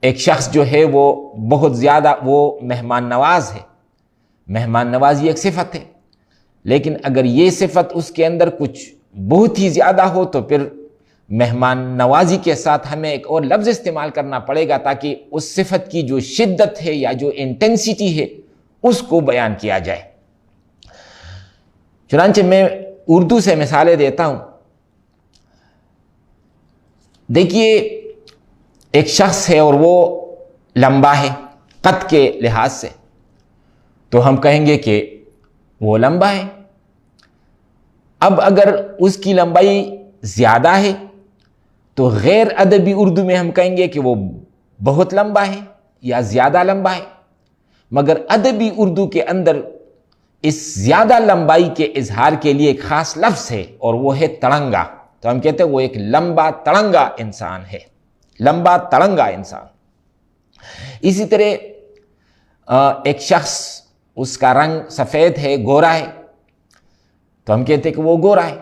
ایک شخص جو ہے وہ بہت زیادہ وہ مہمان نواز ہے، مہمان نوازی ایک صفت ہے، لیکن اگر یہ صفت اس کے اندر کچھ بہت ہی زیادہ ہو تو پھر مہمان نوازی کے ساتھ ہمیں ایک اور لفظ استعمال کرنا پڑے گا تاکہ اس صفت کی جو شدت ہے یا جو انٹینسٹی ہے اس کو بیان کیا جائے۔ چنانچہ میں اردو سے مثالیں دیتا ہوں۔ دیکھیے، ایک شخص ہے اور وہ لمبا ہے قد کے لحاظ سے، تو ہم کہیں گے کہ وہ لمبا ہے۔ اب اگر اس کی لمبائی زیادہ ہے تو غیر ادبی اردو میں ہم کہیں گے کہ وہ بہت لمبا ہے یا زیادہ لمبا ہے، مگر ادبی اردو کے اندر اس زیادہ لمبائی کے اظہار کے لیے ایک خاص لفظ ہے، اور وہ ہے تڑنگا۔ تو ہم کہتے ہیں وہ ایک لمبا تڑنگا انسان ہے، لمبا تڑنگا انسان۔ اسی طرح ایک شخص اس کا رنگ سفید ہے، گورا ہے، تو ہم کہتے ہیں کہ وہ گورا ہے۔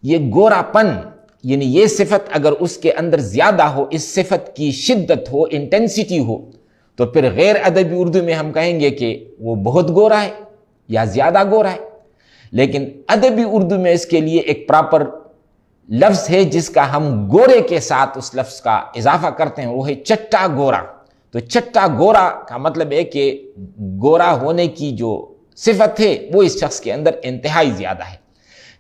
یہ گورا پن یعنی یہ صفت اگر اس کے اندر زیادہ ہو، اس صفت کی شدت ہو، انٹینسٹی ہو، تو پھر غیر ادبی اردو میں ہم کہیں گے کہ وہ بہت گورا ہے یا زیادہ گورا ہے. لیکن ادبی اردو میں اس کے لیے ایک پراپر لفظ ہے جس کا ہم گورے کے ساتھ اس لفظ کا اضافہ کرتے ہیں، وہ ہے چٹا گورا. تو چٹا گورا کا مطلب ہے کہ گورا ہونے کی جو صفت ہے وہ اس شخص کے اندر انتہائی زیادہ ہے.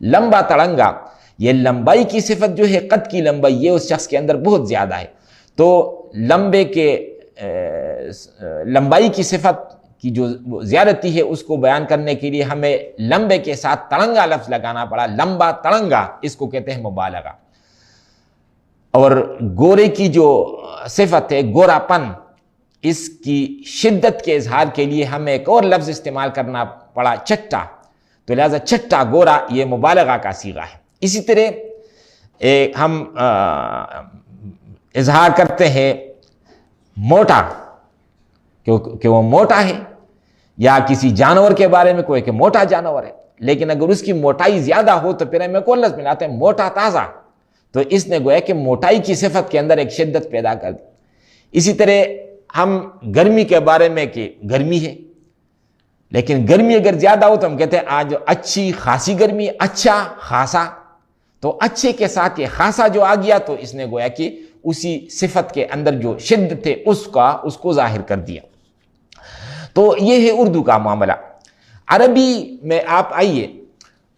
لمبا تڑنگا، یہ لمبائی کی صفت جو ہے، قد کی لمبائی، یہ اس شخص کے اندر بہت زیادہ ہے. تو لمبائی کی صفت کی جو زیادتی ہے اس کو بیان کرنے کے لیے ہمیں لمبے کے ساتھ تڑنگا لفظ لگانا پڑا. لمبا تڑنگا، اس کو کہتے ہیں مبالغہ. اور گورے کی جو صفت ہے، گورا پن، اس کی شدت کے اظہار کے لیے ہمیں ایک اور لفظ استعمال کرنا پڑا، چٹا. تو لہذا چٹا گورا یہ مبالغہ کا صیغہ ہے. اسی طرح ہم اظہار کرتے ہیں موٹا، کہ وہ موٹا ہے، یا کسی جانور کے بارے میں کوئی کہ موٹا جانور ہے. لیکن اگر اس کی موٹائی زیادہ ہو تو پھر ہمیں کوئی لفظ ملاتے ہیں موٹا تازہ. تو اس نے گویا کہ موٹائی کی صفت کے اندر ایک شدت پیدا کر دی. اسی طرح ہم گرمی کے بارے میں کہ گرمی ہے، لیکن گرمی اگر زیادہ ہو تو ہم کہتے ہیں آج اچھی خاصی گرمی، اچھا خاصا. تو اچھے کے ساتھ یہ خاصا جو آ گیا تو اس نے گویا کہ اسی صفت کے اندر جو شدت ہے اس کو ظاہر کر دیا. تو یہ ہے اردو کا معاملہ. عربی میں آپ آئیے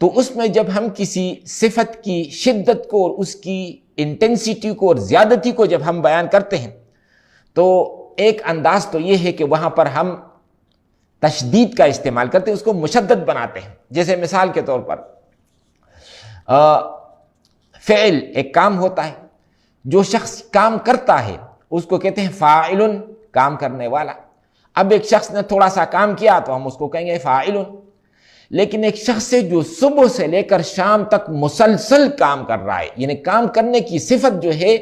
تو اس میں جب ہم کسی صفت کی شدت کو اور اس کی انٹینسٹی کو اور زیادتی کو جب ہم بیان کرتے ہیں تو ایک انداز تو یہ ہے کہ وہاں پر ہم تشدید کا استعمال کرتے ہیں، اس کو مشدد بناتے ہیں. جیسے مثال کے طور پر فعل، ایک کام ہوتا ہے، جو شخص کام کرتا ہے اس کو کہتے ہیں فاعل، کام کرنے والا. اب ایک شخص نے تھوڑا سا کام کیا تو ہم اس کو کہیں گے فاعل. لیکن ایک شخص سے جو صبح سے لے کر شام تک مسلسل کام کر رہا ہے، یعنی کام کرنے کی صفت جو ہے،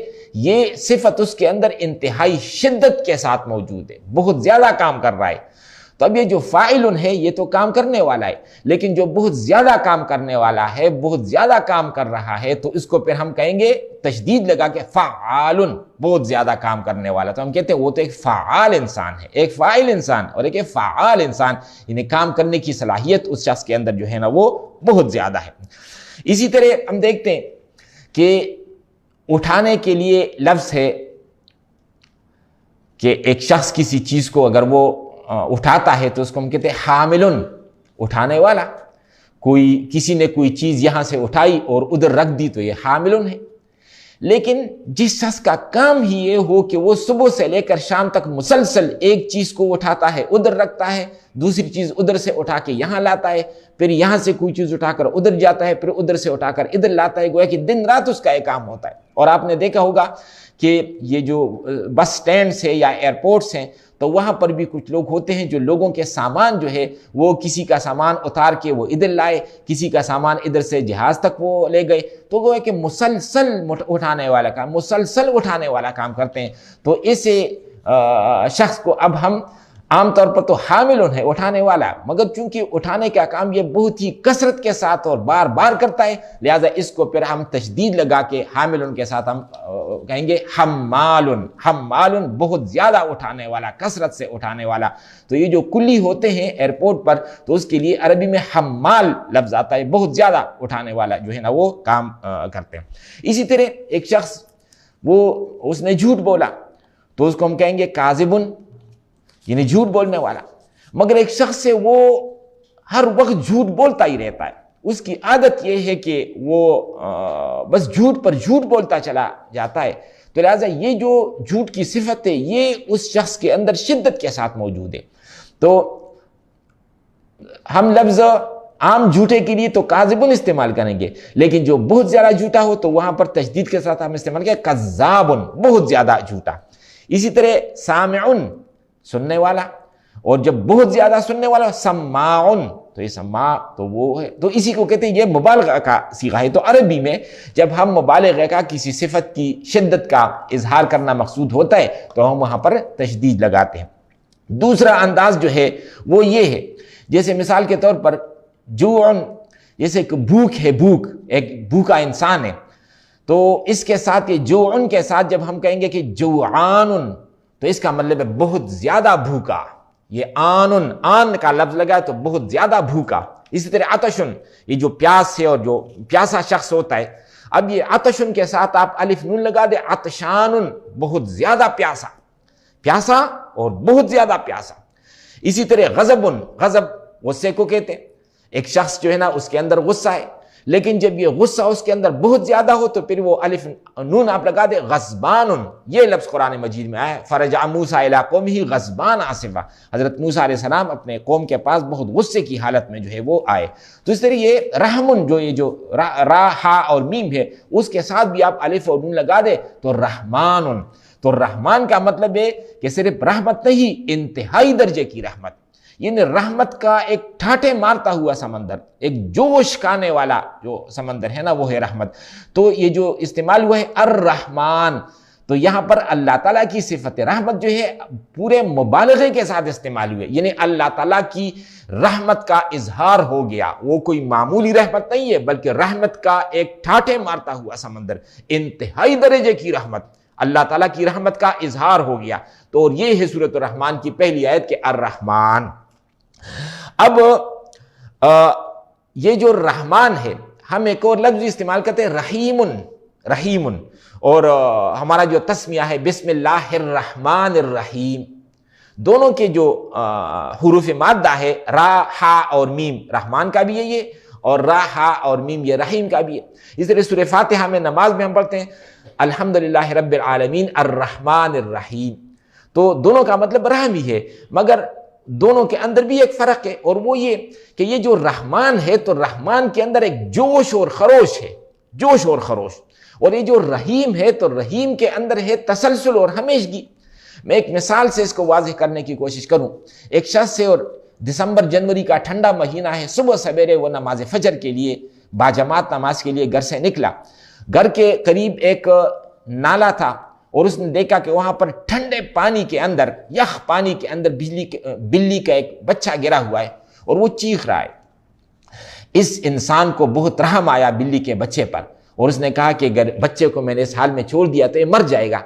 یہ صفت اس کے اندر انتہائی شدت کے ساتھ موجود ہے، بہت زیادہ کام کر رہا ہے. تو اب یہ جو فاعل ہے یہ تو کام کرنے والا ہے، لیکن جو بہت زیادہ کام کرنے والا ہے، بہت زیادہ کام کر رہا ہے، تو اس کو پھر ہم کہیں گے تشدید لگا کے فعال، بہت زیادہ کام کرنے والا. تو ہم کہتے ہیں وہ تو ایک فعال انسان ہے، ایک فاعل انسان اور ایک فعال انسان، یعنی کام کرنے کی صلاحیت اس شخص کے اندر جو ہے نا وہ بہت زیادہ ہے. اسی طرح ہم دیکھتے ہیں کہ اٹھانے کے لیے لفظ ہے کہ ایک شخص کسی چیز کو اگر وہ اٹھاتا ہے تو اس کو ہم کہتے ہیں حامل، اٹھانے والا. کسی نے کوئی چیز یہاں سے اٹھائی اور ادھر رکھ دی تو یہ حامل ہے. لیکن جس شخص کا کام ہی یہ ہو کہ وہ صبح سے لے کر شام تک مسلسل ایک چیز کو اٹھاتا ہے، ادھر رکھتا ہے، دوسری چیز ادھر سے اٹھا کے یہاں لاتا ہے، پھر یہاں سے کوئی چیز اٹھا کر ادھر جاتا ہے، پھر ادھر سے اٹھا کر ادھر لاتا ہے، گویا کہ دن رات اس کا یہ کام ہوتا ہے. اور آپ نے دیکھا ہوگا کہ یہ جو بس سٹینڈز ہیں یا ایئرپورٹس ہیں تو وہاں پر بھی کچھ لوگ ہوتے ہیں جو لوگوں کے سامان جو ہے وہ کسی کا سامان اتار کے وہ ادھر لائے، کسی کا سامان ادھر سے جہاز تک وہ لے گئے. تو وہ ہے کہ مسلسل اٹھانے والا کام، مسلسل اٹھانے والا کام کرتے ہیں. تو اسے شخص کو اب ہم عام طور پر تو حامل ہے، اٹھانے والا، مگر چونکہ اٹھانے کا کام یہ بہت ہی کثرت کے ساتھ اور بار بار کرتا ہے، لہذا اس کو پھر ہم تشدید لگا کے حامل کے ساتھ ہم کہیں گے حمال، حمال بہت زیادہ اٹھانے والا، کثرت سے اٹھانے والا. تو یہ جو کلی ہوتے ہیں ایئرپورٹ پر تو اس کے لیے عربی میں حمال لفظ آتا ہے، بہت زیادہ اٹھانے والا جو ہے نا وہ کام کرتے ہیں. اسی طرح ایک شخص اس نے جھوٹ بولا تو اس کو ہم کہیں گے کاذب، یعنی جھوٹ بولنے والا. مگر ایک شخص سے وہ ہر وقت جھوٹ بولتا ہی رہتا ہے، اس کی عادت یہ ہے کہ وہ بس جھوٹ پر جھوٹ بولتا چلا جاتا ہے، تو لہٰذا یہ جو جھوٹ کی صفت ہے یہ اس شخص کے اندر شدت کے ساتھ موجود ہے. تو ہم لفظ عام جھوٹے کے لیے تو کاذب استعمال کریں گے، لیکن جو بہت زیادہ جھوٹا ہو تو وہاں پر تشدید کے ساتھ ہم استعمال کریں کذاب، بہت زیادہ جھوٹا. اسی طرح سامع، سننے والا، اور جب بہت زیادہ سننے والا سماع، تو یہ سماع تو وہ ہے، تو اسی کو کہتے ہیں یہ مبالغہ کا صیغہ ہے. تو عربی میں جب ہم مبالغہ کا کسی صفت کی شدت کا اظہار کرنا مقصود ہوتا ہے تو ہم وہاں پر تشدید لگاتے ہیں. دوسرا انداز جو ہے وہ یہ ہے، جیسے مثال کے طور پر جوع، جیسے کہ بھوک ہے، بھوک، ایک بھوکا انسان ہے تو اس کے ساتھ یہ جوعن کے ساتھ جب ہم کہیں گے کہ جوعان، تو اس کا مطلب ہے بہت زیادہ بھوکا. یہ آن کا لفظ لگا تو بہت زیادہ بھوکا. اسی طرح عطشن، یہ جو پیاس ہے اور جو پیاسا شخص ہوتا ہے. اب یہ عطشن کے ساتھ آپ الف نون لگا دے، عطشان، بہت زیادہ پیاسا اور بہت زیادہ پیاسا. اسی طرح غضب غصے کو کہتے ہیں. ایک شخص جو ہے نا اس کے اندر غصہ ہے، لیکن جب یہ غصہ اس کے اندر بہت زیادہ ہو تو پھر وہ الف نون آپ لگا دے، غضبان. یہ لفظ قرآن مجید میں آیا ہے، فرجع موسیٰ الی قومہ غضبان آسفا. حضرت موسیٰ علیہ السلام اپنے قوم کے پاس بہت غصے کی حالت میں جو ہے وہ آئے. تو اس طرح یہ رحمن، جو یہ جو را ہا اور میم ہے، اس کے ساتھ بھی آپ الف اور نون لگا دے تو رحمان. تو رحمان کا مطلب ہے کہ صرف رحمت نہیں، انتہائی درجے کی رحمت، یعنی رحمت کا ایک ٹھاٹھے مارتا ہوا سمندر، ایک جوش کھانے والا جو سمندر ہے نا وہ ہے رحمت. تو یہ جو استعمال ہوا ہے الرحمن، تو یہاں پر اللہ تعالیٰ کی صفت رحمت جو ہے پورے مبالغے کے ساتھ استعمال ہوئے، یعنی اللہ تعالیٰ کی رحمت کا اظہار ہو گیا. وہ کوئی معمولی رحمت نہیں ہے بلکہ رحمت کا ایک ٹھاٹھے مارتا ہوا سمندر، انتہائی درجے کی رحمت، اللہ تعالیٰ کی رحمت کا اظہار ہو گیا. تو اور یہ ہے سورۃ الرحمن کی پہلی آیت کہ الرحمن. اب یہ جو رحمان ہے، ہم ایک اور لفظ استعمال کرتے ہیں رحیم، اور ہمارا جو تسمیہ ہے بسم اللہ الرحمن الرحیم، دونوں کے جو حروف مادہ ہے را ہا اور میم، رحمان کا بھی ہے یہ، اور را ہا اور میم یہ رحیم کا بھی ہے. اس طرح سورہ فاتحہ میں نماز میں ہم پڑھتے ہیں الحمدللہ رب العالمین الرحمن الرحیم. تو دونوں کا مطلب رحم ہی ہے، مگر دونوں کے اندر بھی ایک فرق ہے، اور وہ یہ کہ یہ جو رحمان ہے تو رحمان کے اندر ایک جوش اور خروش ہے، اور یہ جو رحیم ہے تو رحیم کے اندر ہے تسلسل اور ہمیشگی. میں ایک مثال سے اس کو واضح کرنے کی کوشش کروں. ایک شخص ہے اور دسمبر جنوری کا ٹھنڈا مہینہ ہے، صبح سویرے وہ نماز فجر کے لیے باجماعت نماز کے لیے گھر سے نکلا. گھر کے قریب ایک نالا تھا اور اس نے دیکھا کہ وہاں پر ٹھنڈے پانی کے اندر، یخ پانی کے اندر بلی کا ایک بچہ گرا ہوا ہے اور وہ چیخ رہا ہے. اس انسان کو بہت رحم آیا بلی کے بچے پر، اور اس نے کہا کہ اگر بچے کو میں نے اس حال میں چھوڑ دیا تو یہ مر جائے گا.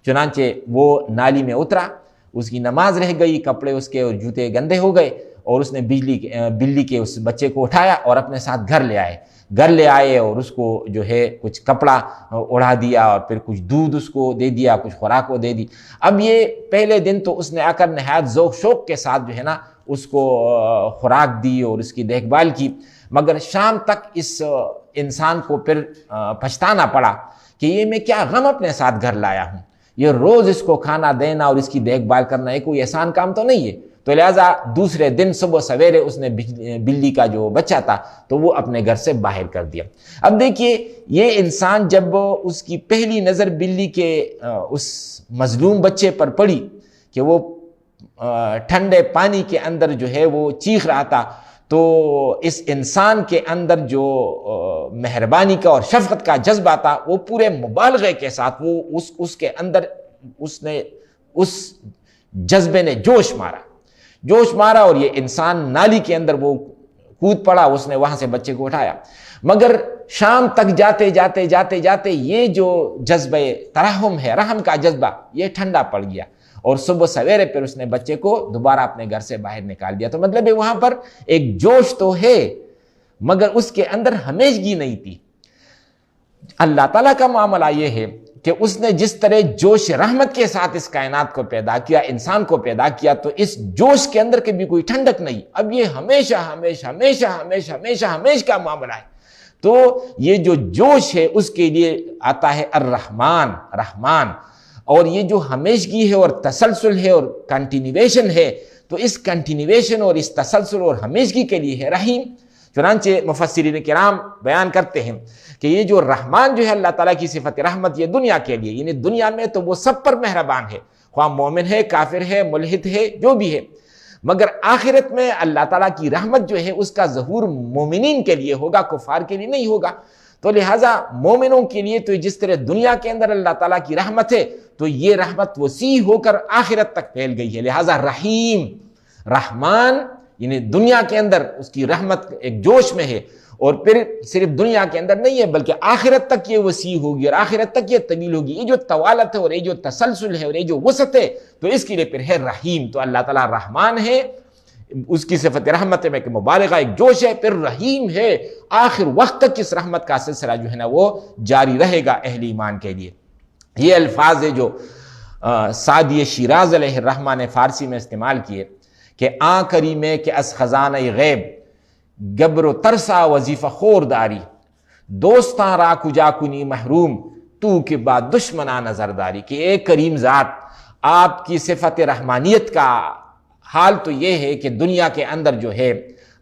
چنانچہ وہ نالی میں اترا، اس کی نماز رہ گئی، کپڑے اس کے اور جوتے گندے ہو گئے، اور اس نے بلی کے اس بچے کو اٹھایا اور اپنے ساتھ گھر لے آئے اور اس کو جو ہے کچھ کپڑا اڑا دیا اور پھر کچھ دودھ اس کو دے دیا، کچھ خوراک کو دے دی. اب یہ پہلے دن تو اس نے آ کر نہایت ذوق شوق کے ساتھ جو ہے نا اس کو خوراک دی اور اس کی دیکھ بھال کی، مگر شام تک اس انسان کو پھر پچھتانا پڑا کہ یہ میں کیا غم اپنے ساتھ گھر لایا ہوں. یہ روز اس کو کھانا دینا اور اس کی دیکھ بھال کرنا یہ کوئی آسان کام تو نہیں ہے. تو لہٰذا دوسرے دن صبح سویرے اس نے بلی کا جو بچہ تھا تو وہ اپنے گھر سے باہر کر دیا. اب دیکھیے یہ انسان جب اس کی پہلی نظر بلی کے اس مظلوم بچے پر پڑی کہ وہ ٹھنڈے پانی کے اندر جو ہے وہ چیخ رہا تھا، تو اس انسان کے اندر جو مہربانی کا اور شفقت کا جذبہ تھا وہ پورے مبالغے کے ساتھ وہ اس کے اندر اس جذبے نے جوش مارا اور یہ انسان نالی کے اندر وہ کود پڑا. اس نے وہاں سے بچے کو اٹھایا، مگر شام تک جاتے یہ جو جذبہ ترحم ہے، رحم کا جذبہ، یہ ٹھنڈا پڑ گیا اور صبح سویرے پھر اس نے بچے کو دوبارہ اپنے گھر سے باہر نکال دیا. تو مطلب ہے وہاں پر ایک جوش تو ہے مگر اس کے اندر ہمیشگی نہیں تھی. اللہ تعالیٰ کا معاملہ یہ ہے کہ اس نے جس طرح جوش رحمت کے ساتھ اس کائنات کو پیدا کیا، انسان کو پیدا کیا، تو اس جوش کے اندر کبھی کوئی ٹھنڈک نہیں. اب یہ ہمیشہ کا معاملہ ہے. تو یہ جو جوش ہے اس کے لیے آتا ہے رحمان، اور یہ جو ہمیشگی ہے اور تسلسل ہے اور کنٹینیویشن ہے، تو اس کنٹینیویشن اور اس تسلسل اور ہمیشگی کے لیے ہے رحیم. چنانچہ مفسرین کرام بیان کرتے ہیں کہ یہ جو رحمان جو ہے اللہ تعالیٰ کی صفت رحمت، یہ دنیا کے لیے، یعنی دنیا میں تو وہ سب پر مہربان ہے، خواہ مومن ہے، کافر ہے، ملحد ہے، جو بھی ہے، مگر آخرت میں اللہ تعالیٰ کی رحمت جو ہے اس کا ظہور مومنین کے لیے ہوگا، کفار کے لیے نہیں ہوگا. تو لہٰذا مومنوں کے لیے تو جس طرح دنیا کے اندر اللہ تعالیٰ کی رحمت ہے تو یہ رحمت وسیع ہو کر آخرت تک پھیل گئی ہے. لہٰذا رحمان یعنی دنیا کے اندر اس کی رحمت ایک جوش میں ہے، اور پھر صرف دنیا کے اندر نہیں ہے بلکہ آخرت تک یہ وسیع ہوگی اور آخرت تک یہ طویل ہوگی. یہ جو طوالت ہے اور یہ جو تسلسل ہے اور یہ جو وسعت ہے تو اس کے لیے پھر ہے رحیم. تو اللہ تعالیٰ رحمان ہے, اس کی صفت رحمت میں کہ مبالغہ ایک جوش ہے, پھر رحیم ہے, آخر وقت تک اس رحمت کا سلسلہ جو ہے نا وہ جاری رہے گا اہل ایمان کے لیے. یہ الفاظ ہے جو سعدی شیراز علیہ الرحمہ نے فارسی میں استعمال کیے کہ آن کریمے کہ از خزانہ غیب گبر و ترسا وظیفہ خورداری, دوستاں را کجا کنی محروم تو کے بعد دشمناں نظرداری. کہ ایک کریم ذات, آپ کی صفت رحمانیت کا حال تو یہ ہے کہ دنیا کے اندر جو ہے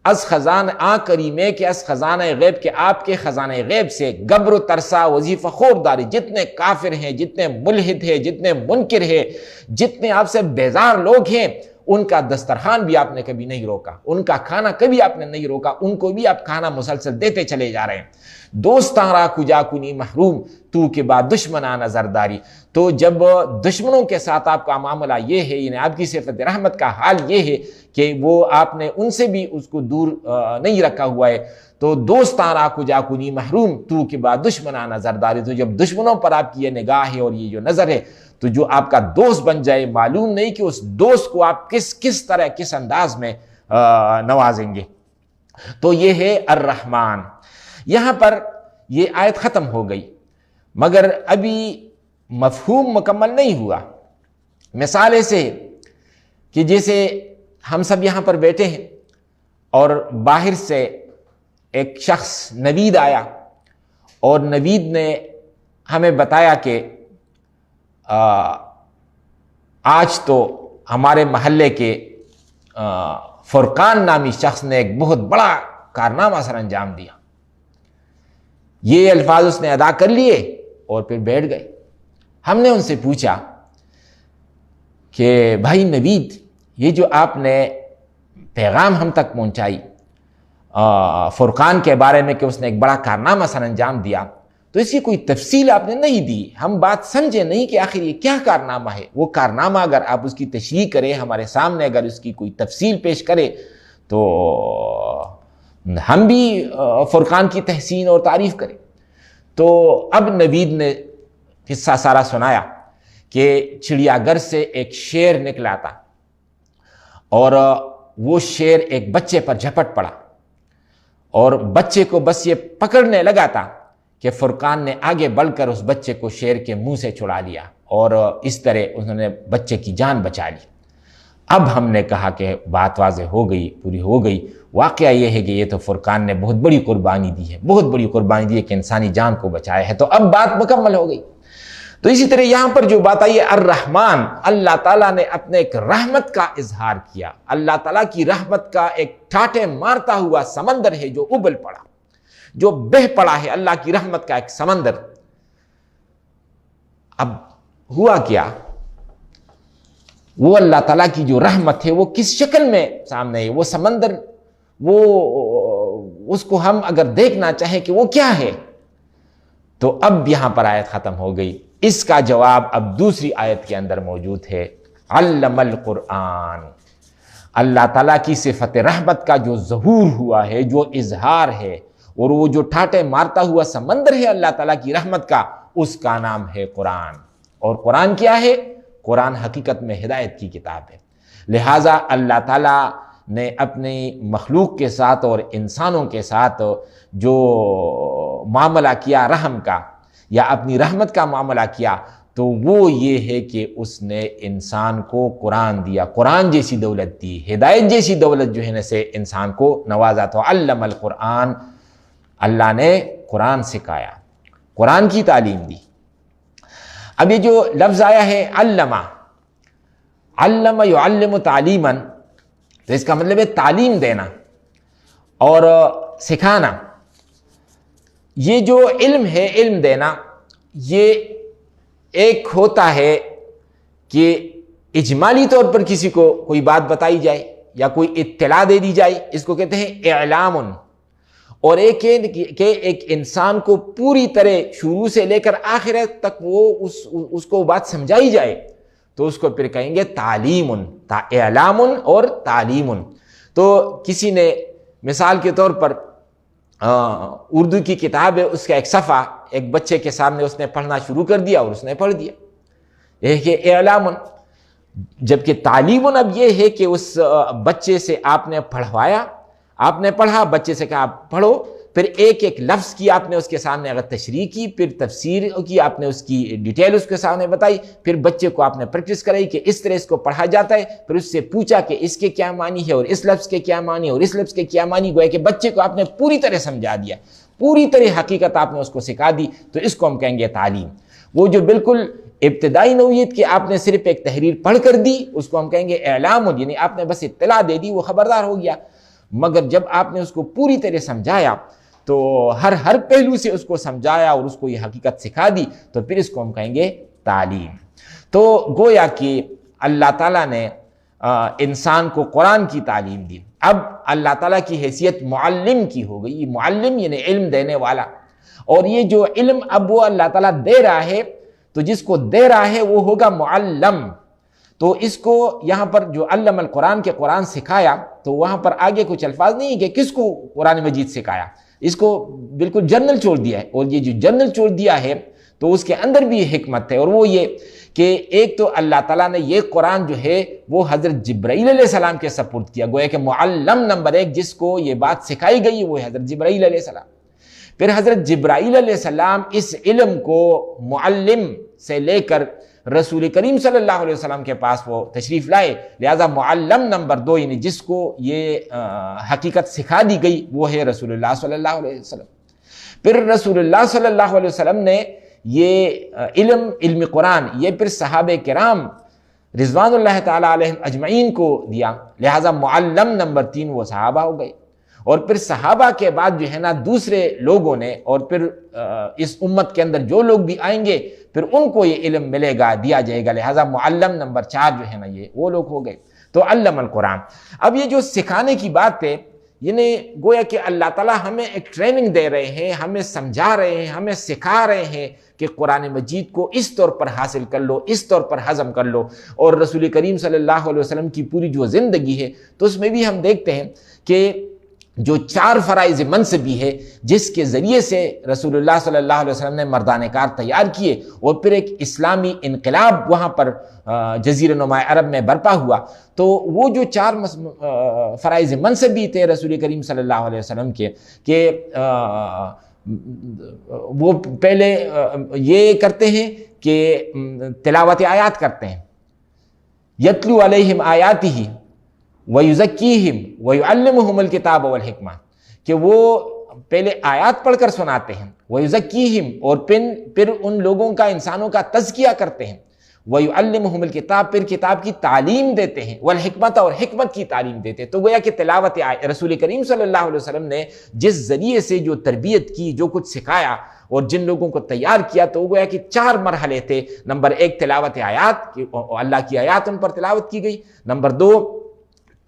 از خزانہ آن کریمے کہ از خزانہ غیب, کہ آپ کے خزانہ غیب سے گبر و ترسا وظیفہ خورداری, جتنے کافر ہیں, جتنے ملحد ہیں, جتنے منکر ہیں, جتنے آپ سے بیزار لوگ ہیں, ان کا دسترخوان بھی آپ نے کبھی نہیں روکا, ان کا کھانا کبھی آپ نے نہیں روکا, ان کو بھی آپ کھانا مسلسل دیتے چلے جا رہے ہیں. دوستاں را کجا کنی محروم تو کے بعد دشمناں نظرداری. تو جب دشمنوں کے ساتھ آپ کا معاملہ یہ ہے, یعنی آپ کی صفت رحمت کا حال یہ ہے کہ وہ آپ نے ان سے بھی اس کو دور نہیں رکھا ہوا ہے, تو دوستاں را کجا کنی محروم تو کے بعد دشمناں نظرداری. تو جب دشمنوں پر آپ کی یہ نگاہ ہے اور یہ جو نظر ہے, تو جو آپ کا دوست بن جائے, معلوم نہیں کہ اس دوست کو آپ کس طرح کس انداز میں نوازیں گے. تو یہ ہے الرحمن. یہاں پر یہ آیت ختم ہو گئی مگر ابھی مفہوم مکمل نہیں ہوا. مثال ایسے کہ جیسے ہم سب یہاں پر بیٹھے ہیں اور باہر سے ایک شخص نوید آیا اور نوید نے ہمیں بتایا کہ آج تو ہمارے محلے کے فرقان نامی شخص نے ایک بہت بڑا کارنامہ سر انجام دیا. یہ الفاظ اس نے ادا کر لیے اور پھر بیٹھ گئے. ہم نے ان سے پوچھا کہ بھائی نوید, یہ جو آپ نے پیغام ہم تک پہنچائی فرقان کے بارے میں کہ اس نے ایک بڑا کارنامہ سر انجام دیا, تو اس کی کوئی تفصیل آپ نے نہیں دی. ہم بات سمجھے نہیں کہ آخر یہ کیا کارنامہ ہے. وہ کارنامہ اگر آپ اس کی تشریح کریں ہمارے سامنے, اگر اس کی کوئی تفصیل پیش کرے تو ہم بھی فرقان کی تحسین اور تعریف کریں. تو اب نوید نے قصہ سارا سنایا کہ چڑیا گھر سے ایک شیر نکلا تھا اور وہ شیر ایک بچے پر جھپٹ پڑا اور بچے کو بس یہ پکڑنے لگا تھا کہ فرقان نے آگے بڑھ کر اس بچے کو شیر کے منہ سے چھڑا لیا اور اس طرح انہوں نے بچے کی جان بچا لی. اب ہم نے کہا کہ بات واضح ہو گئی, پوری ہو گئی. واقعہ یہ ہے کہ یہ تو فرقان نے بہت بڑی قربانی دی ہے, بہت بڑی قربانی دی ہے کہ انسانی جان کو بچایا ہے. تو اب بات مکمل ہو گئی. تو اسی طرح یہاں پر جو بات آئی ہے الرحمن, اللہ تعالیٰ نے اپنے ایک رحمت کا اظہار کیا. اللہ تعالیٰ کی رحمت کا ایک ٹھاٹھے مارتا ہوا سمندر ہے جو ابل پڑا, جو بہ پڑا ہے, اللہ کی رحمت کا ایک سمندر. اب ہوا کیا, وہ اللہ تعالیٰ کی جو رحمت ہے وہ کس شکل میں سامنے ہے, وہ سمندر, وہ اس کو ہم اگر دیکھنا چاہیں کہ وہ کیا ہے, تو اب یہاں پر آیت ختم ہو گئی. اس کا جواب اب دوسری آیت کے اندر موجود ہے. علم القرآن, اللہ تعالیٰ کی صفت رحمت کا جو ظہور ہوا ہے, جو اظہار ہے, اور وہ جو ٹھاٹے مارتا ہوا سمندر ہے اللہ تعالیٰ کی رحمت کا, اس کا نام ہے قرآن. اور قرآن کیا ہے؟ قرآن حقیقت میں ہدایت کی کتاب ہے. لہٰذا اللہ تعالیٰ نے اپنی مخلوق کے ساتھ اور انسانوں کے ساتھ جو معاملہ کیا رحم کا یا اپنی رحمت کا معاملہ کیا, تو وہ یہ ہے کہ اس نے انسان کو قرآن دیا, قرآن جیسی دولت دی, ہدایت جیسی دولت جو ہے نا سے انسان کو نوازا. تو علم القرآن, اللہ نے قرآن سکھایا, قرآن کی تعلیم دی. اب یہ جو لفظ آیا ہے علمہ, علم یعلم تعلیما, تو اس کا مطلب ہے تعلیم دینا اور سکھانا. یہ جو علم ہے, علم دینا, یہ ایک ہوتا ہے کہ اجمالی طور پر کسی کو کوئی بات بتائی جائے یا کوئی اطلاع دے دی جائے, اس کو کہتے ہیں اعلام. اور ایک کہ ایک انسان کو پوری طرح شروع سے لے کر آخر تک وہ اس کو بات سمجھائی جائے, تو اس کو پھر کہیں گے تعلیم, اعلام اور تعلیم. تو کسی نے مثال کے طور پر اردو کی کتاب ہے، اس کا ایک صفحہ ایک بچے کے سامنے اس نے پڑھنا شروع کر دیا اور اس نے پڑھ دیا، یہ کہ اعلام، جبکہ تعلیم اب یہ ہے کہ اس بچے سے آپ نے پڑھوایا، آپ نے پڑھا، بچے سے کہا آپ پڑھو، پھر ایک ایک لفظ کی آپ نے اس کے سامنے اگر تشریح کی، پھر تفسیر کی، آپ نے اس کی ڈیٹیل اس کے سامنے بتائی، پھر بچے کو آپ نے پریکٹس کرائی کہ اس طرح اس کو پڑھا جاتا ہے، پھر اس سے پوچھا کہ اس کے کیا معنی ہے اور اس لفظ کے کیا معنی اور اس لفظ کے کیا معنی، گویا کہ بچے کو آپ نے پوری طرح سمجھا دیا، پوری طرح حقیقت آپ نے اس کو سکھا دی، تو اس کو ہم کہیں گے تعلیم۔ وہ جو بالکل ابتدائی نوعیت کہ آپ نے صرف ایک تحریر پڑھ کر دی، اس کو ہم کہیں گے اعلام، یعنی آپ نے بس اطلاع دے دی، وہ خبردار ہو گیا۔ مگر جب آپ نے اس کو پوری طرح سمجھایا، تو ہر پہلو سے اس کو سمجھایا اور اس کو یہ حقیقت سکھا دی، تو پھر اس کو ہم کہیں گے تعلیم۔ تو گویا کہ اللہ تعالیٰ نے انسان کو قرآن کی تعلیم دی، اب اللہ تعالیٰ کی حیثیت معلم کی ہو گئی، معلم یعنی علم دینے والا، اور یہ جو علم اب وہ اللہ تعالیٰ دے رہا ہے، تو جس کو دے رہا ہے وہ ہوگا معلم۔ تو اس کو یہاں پر جو علم القرآن کے قرآن سکھایا، تو وہاں پر آگے کچھ الفاظ نہیں ہے کہ کس کو قرآن مجید سکھایا، اس کو بالکل جنرل چھوڑ دیا ہے، اور یہ جو جنرل چھوڑ دیا ہے تو اس کے اندر بھی حکمت ہے، اور وہ یہ کہ ایک تو اللہ تعالیٰ نے یہ قرآن جو ہے وہ حضرت جبرائیل علیہ السلام کے سپرد کیا، گویا کہ معلم نمبر ایک جس کو یہ بات سکھائی گئی وہ ہے حضرت جبرائیل علیہ السلام۔ پھر حضرت جبرائیل علیہ السلام اس علم کو معلم سے لے کر رسول کریم صلی اللہ علیہ وسلم کے پاس وہ تشریف لائے، لہذا معلم نمبر دو یعنی جس کو یہ حقیقت سکھا دی گئی وہ ہے رسول اللہ صلی اللہ علیہ وسلم۔ پھر رسول اللہ صلی اللہ علیہ وسلم نے یہ علم قرآن یہ پھر صحابہ کرام رضوان اللہ تعالیٰ علیہم اجمعین کو دیا، لہذا معلم نمبر تین وہ صحابہ ہو گئے، اور پھر صحابہ کے بعد جو ہے نا دوسرے لوگوں نے، اور پھر اس امت کے اندر جو لوگ بھی آئیں گے پھر ان کو یہ علم ملے گا، دیا جائے گا، لہذا معلم نمبر چار جو ہے نا یہ وہ لوگ ہو گئے۔ تو علم القرآن، اب یہ جو سکھانے کی بات ہے، یعنی گویا کہ اللہ تعالیٰ ہمیں ایک ٹریننگ دے رہے ہیں، ہمیں سمجھا رہے ہیں، ہمیں سکھا رہے ہیں کہ قرآن مجید کو اس طور پر حاصل کر لو، اس طور پر ہضم کر لو۔ اور رسول کریم صلی اللہ علیہ وسلم کی پوری جو زندگی ہے تو اس میں بھی ہم دیکھتے ہیں کہ جو چار فرائض منصبی ہے جس کے ذریعے سے رسول اللہ صلی اللہ علیہ وسلم نے مردان کار تیار کیے، اور پھر ایک اسلامی انقلاب وہاں پر جزیرہ نما عرب میں برپا ہوا، تو وہ جو چار فرائض منصبی تھے رسول کریم صلی اللہ علیہ وسلم کے کہ وہ پہلے یہ کرتے ہیں کہ تلاوت آیات کرتے ہیں، یتلو علیہم آیاتہ وَيُزَكِّيهِمْ وَيُعَلِّمُهُمُ الْكِتَابَ وَالْحِكْمَةَ، کہ وہ پہلے آیات پڑھ کر سناتے ہیں، وَيُزَكِّيهِمْ، اور پھر ان لوگوں کا، انسانوں کا تزکیہ کرتے ہیں، وَيُعَلِّمُهُمُ الْكِتَابَ، پھر کتاب کی تعلیم دیتے ہیں، وَالْحِكْمَةَ، اور حکمت کی تعلیم دیتے ہیں۔ تو گویا کہ تلاوت رسول کریم صلی اللہ علیہ وسلم نے جس ذریعے سے جو تربیت کی، جو کچھ سکھایا اور جن لوگوں کو تیار کیا، تو وہ گویا کہ چار مرحلے تھے۔ نمبر ایک تلاوت آیات، اللہ کی آیات ان پر تلاوت کی گئی۔ نمبر دو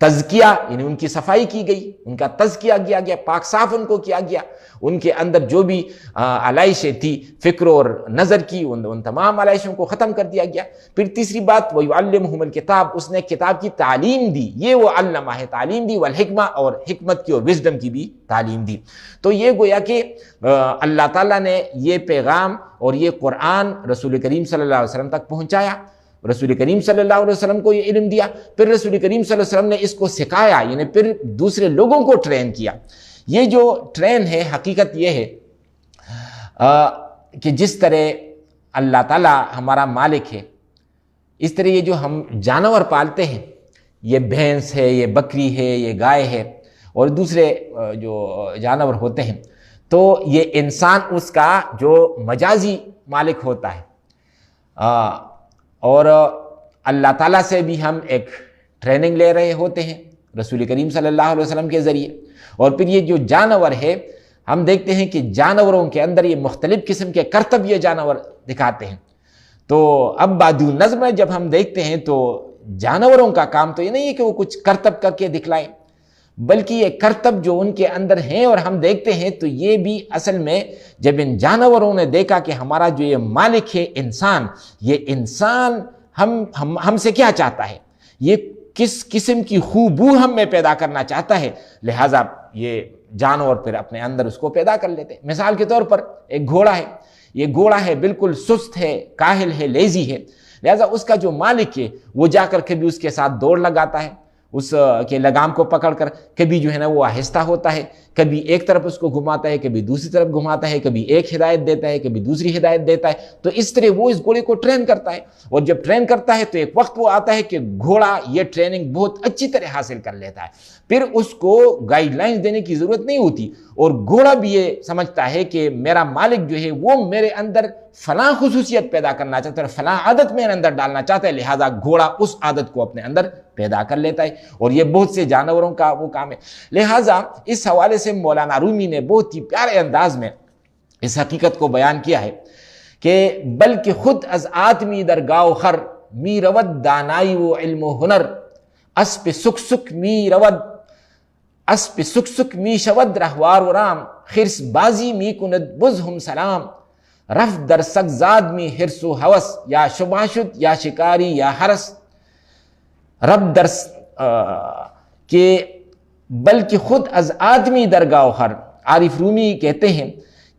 تزکیہ، یعنی ان کی صفائی کی گئی، ان کا تزکیہ کیا گیا، پاک صاف ان کو کیا گیا، ان کے اندر جو بھی علائشیں تھی فکر اور نظر کی، ان تمام علائشوں کو ختم کر دیا گیا۔ پھر تیسری بات وَيُعَلِّمُهُمُ الْكِتَابَ، اس نے کتاب کی تعلیم دی، یہ وہ علمہ ہے، تعلیم دی، والحکمہ، اور حکمت کی اور وزڈم کی بھی تعلیم دی۔ تو یہ گویا کہ اللہ تعالیٰ نے یہ پیغام اور یہ قرآن رسول کریم صلی اللہ علیہ وسلم تک پہنچایا، رسول کریم صلی اللہ علیہ وسلم کو یہ علم دیا، پھر رسول کریم صلی اللہ علیہ وسلم نے اس کو سکھایا، یعنی پھر دوسرے لوگوں کو ٹرین کیا۔ یہ جو ٹرین ہے حقیقت یہ ہے کہ جس طرح اللہ تعالیٰ ہمارا مالک ہے، اس طرح یہ جو ہم جانور پالتے ہیں، یہ بھینس ہے، یہ بکری ہے، یہ گائے ہے، اور دوسرے جو جانور ہوتے ہیں، تو یہ انسان اس کا جو مجازی مالک ہوتا ہے، اور اللہ تعالیٰ سے بھی ہم ایک ٹریننگ لے رہے ہوتے ہیں رسول کریم صلی اللہ علیہ وسلم کے ذریعے۔ اور پھر یہ جو جانور ہے، ہم دیکھتے ہیں کہ جانوروں کے اندر یہ مختلف قسم کے کرتب یہ جانور دکھاتے ہیں۔ تو اب بادو نظم میں جب ہم دیکھتے ہیں تو جانوروں کا کام تو یہ نہیں ہے کہ وہ کچھ کرتب کر کے دکھلائیں، بلکہ یہ کرتب جو ان کے اندر ہیں اور ہم دیکھتے ہیں، تو یہ بھی اصل میں جب ان جانوروں نے دیکھا کہ ہمارا جو یہ مالک ہے انسان، یہ انسان ہم سے کیا چاہتا ہے، یہ کس قسم کی خوبو ہم میں پیدا کرنا چاہتا ہے، لہٰذا یہ جانور پھر اپنے اندر اس کو پیدا کر لیتے ہیں۔ مثال کے طور پر ایک گھوڑا ہے، یہ گھوڑا ہے بالکل سست ہے، کاہل ہے، لیزی ہے، لہذا اس کا جو مالک ہے وہ جا کر کبھی اس کے ساتھ دوڑ لگاتا ہے، اس کے لگام کو پکڑ کر، کبھی جو ہے نا وہ آہستہ ہوتا ہے، کبھی ایک طرف اس کو گھماتا ہے، کبھی دوسری طرف گھماتا ہے، کبھی ایک ہدایت دیتا ہے، کبھی دوسری ہدایت دیتا ہے۔ تو اس طرح وہ اس گھوڑے کو ٹرین کرتا ہے، اور جب ٹرین کرتا ہے تو ایک وقت وہ آتا ہے کہ گھوڑا یہ ٹریننگ بہت اچھی طرح حاصل کر لیتا ہے، پھر اس کو گائیڈ لائنز دینے کی ضرورت نہیں ہوتی، اور گھوڑا بھی یہ سمجھتا ہے کہ میرا مالک جو ہے وہ میرے اندر فلاں خصوصیت پیدا کرنا چاہتا ہے، فلاں عادت میرے اندر ڈالنا چاہتا ہے، لہذا گھوڑا اس عادت کو اپنے اندر پیدا کر لیتا ہے، اور یہ بہت سے جانوروں کا وہ کام ہے۔ لہذا اس حوالے سے مولانا رومی نے بہت ہی پیارے انداز میں اس حقیقت کو بیان کیا ہے کہ بلکہ خود از آدمی در گاو خر می رود دانائی و علم و ہنر، اسپ سک سک می رود اسپ سک سک می شود رہوار و رام، خرس بازی می کند بز ہم سلام، رف در سگزاد می حرس و حوث، یا شباشد یا شکاری یا حرس، رب در کہ بلکہ خود از آدمی در گاو خر۔ عارف رومی کہتے ہیں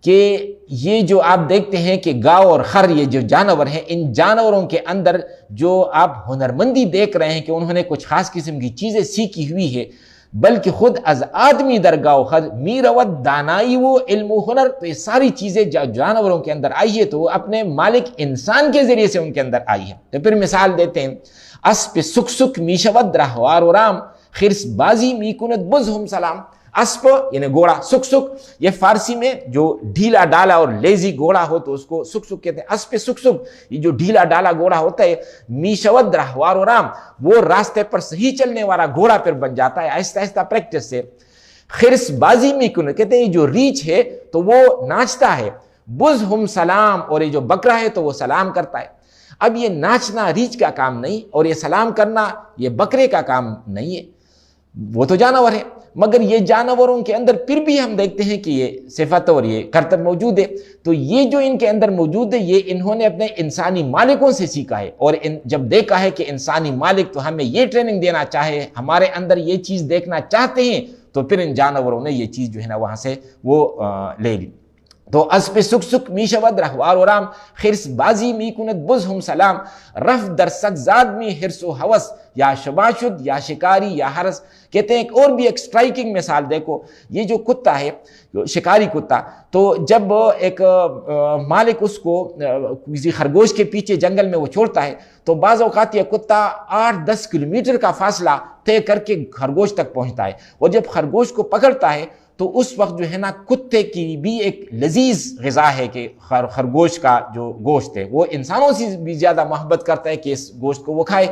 کہ یہ جو آپ دیکھتے ہیں کہ گاؤ اور خر یہ جو جانور ہیں، ان جانوروں کے اندر جو آپ ہنرمندی دیکھ رہے ہیں کہ انہوں نے کچھ خاص قسم کی چیزیں سیکھی ہوئی ہے، بلکہ خود از آدمی در گاو خر می رود دانائی و علم و ہنر، تو یہ ساری چیزیں جانوروں کے اندر آئی ہے تو وہ اپنے مالک انسان کے ذریعے سے ان کے اندر آئی ہے۔ تو پھر مثال دیتے ہیں، اسپ سک سک می شود رہوار و رام، خرس بازی می کند بز ہم سلام۔ اسپ یعنی گھوڑا، سک سک یہ فارسی میں جو ڈھیلا ڈالا اور لیزی گھوڑا ہو تو اس کو سک سک کہتے ہیں۔ اسپ سک سک یہ جو ڈھیلا ڈالا گھوڑا ہوتا ہے، می شود رہوار و رام وہ راستے پر صحیح چلنے والا گھوڑا پھر بن جاتا ہے آہستہ آہستہ پریکٹس سے۔ خرس بازی می کند کہتے ہیں جو ریچھ ہے تو وہ ناچتا ہے، بز ہم سلام اور یہ جو بکرا ہے تو وہ سلام کرتا ہے۔ اب یہ ناچنا ریچھ کا کام نہیں، اور یہ سلام کرنا یہ بکرے کا کام نہیں ہے، وہ تو جانور ہے، مگر یہ جانوروں کے اندر پھر بھی ہم دیکھتے ہیں کہ یہ صفت اور یہ کرتب موجود ہے۔ تو یہ جو ان کے اندر موجود ہے یہ انہوں نے اپنے انسانی مالکوں سے سیکھا ہے، اور جب دیکھا ہے کہ انسانی مالک تو ہمیں یہ ٹریننگ دینا چاہے، ہمارے اندر یہ چیز دیکھنا چاہتے ہیں، تو پھر ان جانوروں نے یہ چیز جو ہے نا وہاں سے وہ لے لی۔ تو اسپ سک سک می شود رہوار و رام، خرس بازی می کند بز ہم سلام، رف در سگزاد می حرس و حوث، یا شباشد یا شکاری یا حرس۔ کہتے ہیں اور بھی ایک سٹرائکنگ مثال دیکھو، یہ جو کتا ہے شکاری کتا، تو جب ایک مالک اس کو کسی خرگوش کے پیچھے جنگل میں وہ چھوڑتا ہے تو بعض اوقات یہ کتا 8-10 کلومیٹر کا فاصلہ طے کر کے خرگوش تک پہنچتا ہے، اور جب خرگوش کو پکڑتا ہے تو اس وقت جو ہے نا کتے کی بھی ایک لذیذ غذا ہے کہ خرگوش کا جو گوشت ہے وہ انسانوں سے بھی زیادہ محبت کرتا ہے کہ اس گوشت کو وہ کھائے،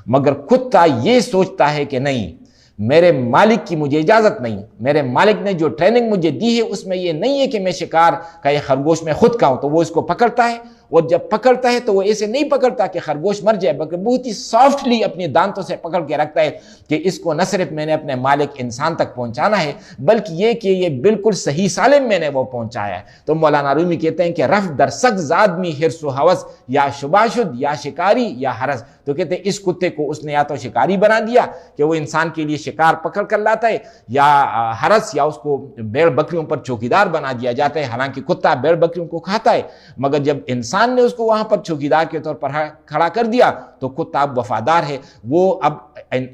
مگر کتا یہ سوچتا ہے کہ نہیں، میرے مالک کی مجھے اجازت نہیں، میرے مالک نے جو ٹریننگ مجھے دی ہے اس میں یہ نہیں ہے کہ میں شکار کا یہ خرگوش میں خود کھاؤں، تو وہ اس کو پکڑتا ہے، اور جب پکڑتا ہے تو وہ ایسے نہیں پکڑتا کہ خرگوش مر جائے، بلکہ بہت ہی سافٹلی اپنی دانتوں سے پکڑ کے رکھتا ہے کہ اس کو نہ صرف میں نے اپنے مالک انسان تک پہنچانا ہے بلکہ یہ کہ یہ بالکل صحیح سالم میں نے وہ پہنچایا ہے۔ تو مولانا رومی کہتے ہیں کہ رف در سگ زاد می حرس و حوث، یا شباشد یا شکاری یا حرس، تو کہتے ہیں اس کتے کو اس نے یا تو شکاری بنا دیا کہ وہ انسان کے لیے شکار پکڑ کر لاتا ہے، یا حرس یا اس کو بیڑ بکریوں پر چوکیدار بنا دیا جاتا ہے، حالانکہ کتا بیڑ بکریوں کو کھاتا ہے، مگر جب انسان نے اس کو وہاں پر چوکیدار کے طور پر کھڑا کر دیا تو کتا اب وفادار ہے، وہ اب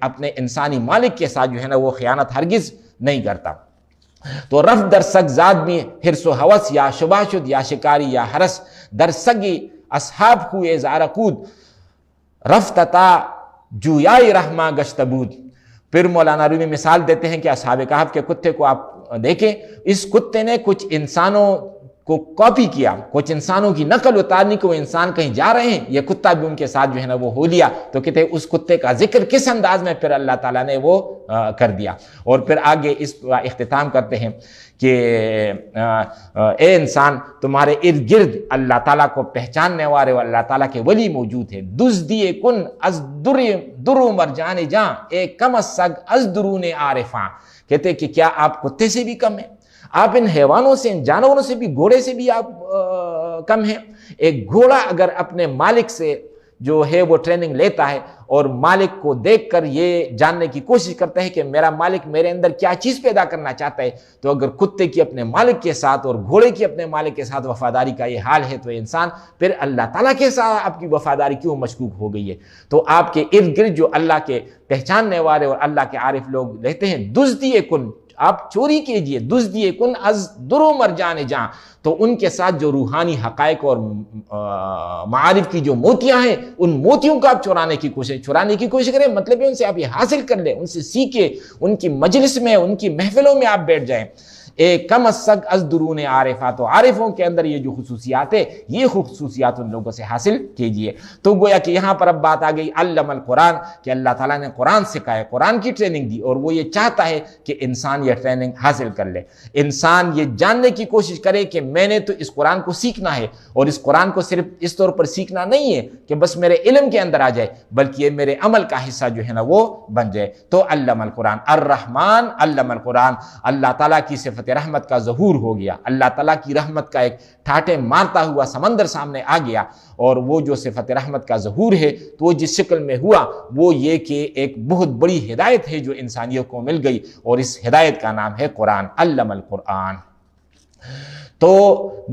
اپنے انسانی مالک کے ساتھ جو ہے نا وہ خیانت ہرگز نہیں کرتا۔ تو رف در سگ زاد میں حرس و حوث، یا شباشد یا شکاری یا حرس، در سگی اصحاب کوئے زارقود، رفتتا جویائی رحمہ گشت بود۔ پھر مولانا رومی مثال دیتے ہیں کہ اصحاب کہف کے کتے کو آپ دیکھیں، اس کتے نے کچھ انسانوں کو کاپی کیا، کچھ انسانوں کی نقل اتارنے کو، وہ انسان کہیں جا رہے ہیں، یہ کتا بھی ان کے ساتھ جو ہے نا وہ ہو لیا، تو کہتے ہیں اس کتے کا ذکر کس انداز میں پھر اللہ تعالیٰ نے وہ کر دیا۔ اور پھر آگے اس اختتام کرتے ہیں کہ اے انسان تمہارے ارد گرد اللہ تعالیٰ کو پہچاننے والے اللہ تعالیٰ کے ولی موجود ہے، دزدیے کن از درو مرجان جاں، اے کم از سگ از درون عارفاں۔ کہتے ہیں کہ کیا آپ کتے سے بھی کم ہیں؟ آپ ان حیوانوں سے، ان جانوروں سے بھی، گھوڑے سے بھی آپ کم ہیں؟ ایک گھوڑا اگر اپنے مالک سے جو ہے وہ ٹریننگ لیتا ہے اور مالک کو دیکھ کر یہ جاننے کی کوشش کرتا ہے کہ میرا مالک میرے اندر کیا چیز پیدا کرنا چاہتا ہے، تو اگر کتے کی اپنے مالک کے ساتھ اور گھوڑے کی اپنے مالک کے ساتھ وفاداری کا یہ حال ہے تو انسان پھر اللہ تعالیٰ کے ساتھ آپ کی وفاداری کیوں مشکوک ہو گئی ہے؟ تو آپ کے ارد گرد جو اللہ کے پہچاننے والے اور اللہ کے عارف لوگ رہتے ہیں، دزدی کن، آپ چوری کیجئے، دزدی کن از درو مرجان جہاں، تو ان کے ساتھ جو روحانی حقائق اور معارف کی جو موتیاں ہیں، ان موتیوں کو آپ چرانے کی کوشش کریں، مطلب ہے ان سے آپ یہ حاصل کر لیں، ان سے سیکھیں، ان کی مجلس میں، ان کی محفلوں میں آپ بیٹھ جائیں۔ کم السگ از درون عارفہ، تو عارفوں کے اندر یہ جو خصوصیات ہے، یہ خصوصیات ان لوگوں سے حاصل کیجئے۔ تو گویا کہ یہاں پر اب بات آ گئی علم القرآن، کہ اللہ تعالیٰ نے قرآن سکھایا، قرآن کی ٹریننگ دی، اور وہ یہ چاہتا ہے کہ انسان یہ ٹریننگ حاصل کر لے، انسان یہ جاننے کی کوشش کرے کہ میں نے تو اس قرآن کو سیکھنا ہے، اور اس قرآن کو صرف اس طور پر سیکھنا نہیں ہے کہ بس میرے علم کے اندر آ جائے، بلکہ یہ میرے عمل کا حصہ جو ہے نا وہ بن جائے۔ تو علم القرآن، الرحمن علم القرآن، اللہ تعالیٰ کی صفت رحمت کا ظہور ہو گیا، اللہ تعالیٰ کی رحمت کا ایک ٹھاٹھے مارتا ہوا سمندر سامنے آ گیا، اور وہ جو صفت رحمت کا ظہور ہے تو وہ جس شکل میں ہوا وہ یہ کہ ایک بہت بڑی ہدایت ہے جو انسانیوں کو مل گئی، اور اس ہدایت کا نام ہے قرآن، علم القرآن۔ تو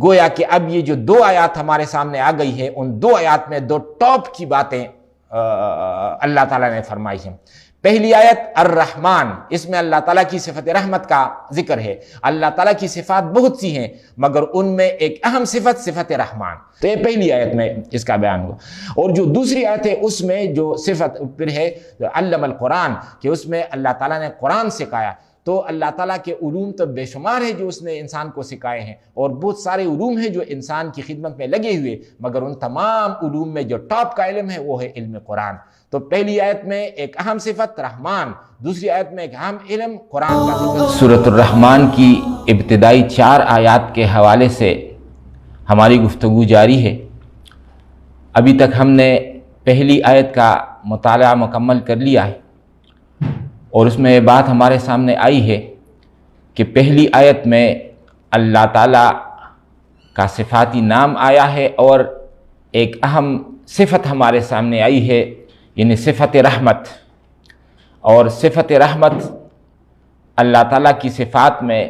گویا کہ اب یہ جو دو آیات ہمارے سامنے آ گئی ہے، ان دو آیات میں دو ٹاپ کی باتیں اللہ تعالیٰ نے فرمائی ہیں۔ پہلی آیت الرحمن، اس میں اللہ تعالیٰ کی صفت رحمت کا ذکر ہے۔ اللہ تعالیٰ کی صفات بہت سی ہیں، مگر ان میں ایک اہم صفت رحمان، تو یہ پہلی آیت میں اس کا بیان ہوا۔ اور جو دوسری آیت ہے اس میں جو صفت پھر ہے علم القرآن، کہ اس میں اللہ تعالیٰ نے قرآن سکھایا۔ تو اللہ تعالیٰ کے علوم تو بے شمار ہے جو اس نے انسان کو سکھائے ہیں، اور بہت سارے علوم ہیں جو انسان کی خدمت میں لگے ہوئے، مگر ان تمام علوم میں جو ٹاپ کا علم ہے وہ ہے علم قرآن۔ تو پہلی آیت میں ایک اہم صفت رحمان، دوسری آیت میں ایک اہم علم قرآن کا ذکر۔ سورۃ الرحمن کی ابتدائی 4 آیات کے حوالے سے ہماری گفتگو جاری ہے۔ ابھی تک ہم نے پہلی آیت کا مطالعہ مکمل کر لیا ہے، اور اس میں یہ بات ہمارے سامنے آئی ہے کہ پہلی آیت میں اللہ تعالیٰ کا صفاتی نام آیا ہے، اور ایک اہم صفت ہمارے سامنے آئی ہے، یعنی صفت رحمت۔ اور صفت رحمت اللہ تعالیٰ کی صفات میں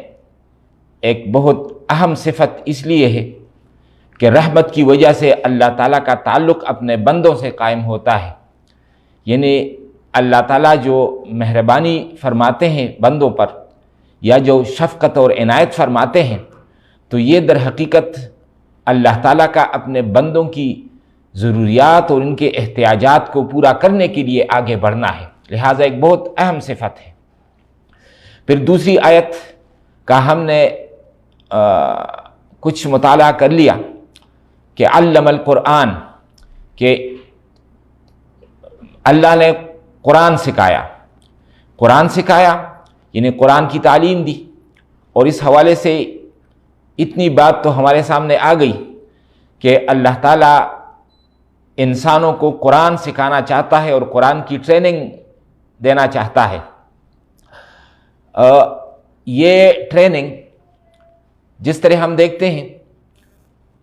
ایک بہت اہم صفت اس لیے ہے کہ رحمت کی وجہ سے اللہ تعالیٰ کا تعلق اپنے بندوں سے قائم ہوتا ہے، یعنی اللہ تعالیٰ جو مہربانی فرماتے ہیں بندوں پر، یا جو شفقت اور عنایت فرماتے ہیں، تو یہ در حقیقت اللہ تعالیٰ کا اپنے بندوں کی ضروریات اور ان کے احتیاجات کو پورا کرنے کے لیے آگے بڑھنا ہے، لہٰذا ایک بہت اہم صفت ہے۔ پھر دوسری آیت کا ہم نے کچھ مطالعہ کر لیا کہ علم القرآن، کہ اللہ نے قرآن سکھایا یعنی قرآن کی تعلیم دی، اور اس حوالے سے اتنی بات تو ہمارے سامنے آ گئی کہ اللہ تعالیٰ انسانوں کو قرآن سکھانا چاہتا ہے اور قرآن کی ٹریننگ دینا چاہتا ہے۔ یہ ٹریننگ جس طرح ہم دیکھتے ہیں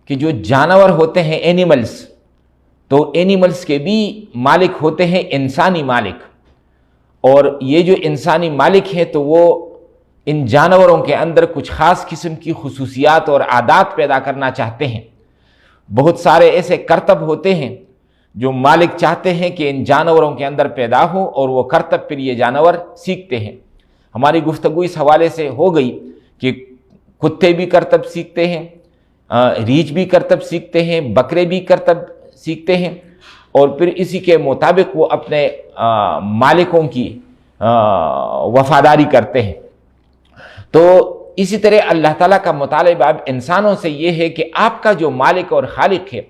کہ جو جانور ہوتے ہیں اینیملز، تو اینیملز کے بھی مالک ہوتے ہیں انسانی مالک، اور یہ جو انسانی مالک ہیں تو وہ ان جانوروں کے اندر کچھ خاص قسم کی خصوصیات اور عادات پیدا کرنا چاہتے ہیں۔ بہت سارے ایسے کرتب ہوتے ہیں جو مالک چاہتے ہیں کہ ان جانوروں کے اندر پیدا ہو، اور وہ کرتب پھر یہ جانور سیکھتے ہیں۔ ہماری گفتگو اس حوالے سے ہو گئی کہ کتے بھی کرتب سیکھتے ہیں، ریچھ بھی کرتب سیکھتے ہیں، بکرے بھی کرتب سیکھتے ہیں، اور پھر اسی کے مطابق وہ اپنے مالکوں کی وفاداری کرتے ہیں۔ تو اسی طرح اللہ تعالیٰ کا مطالبہ اب انسانوں سے یہ ہے کہ آپ کا جو مالک اور خالق ہے،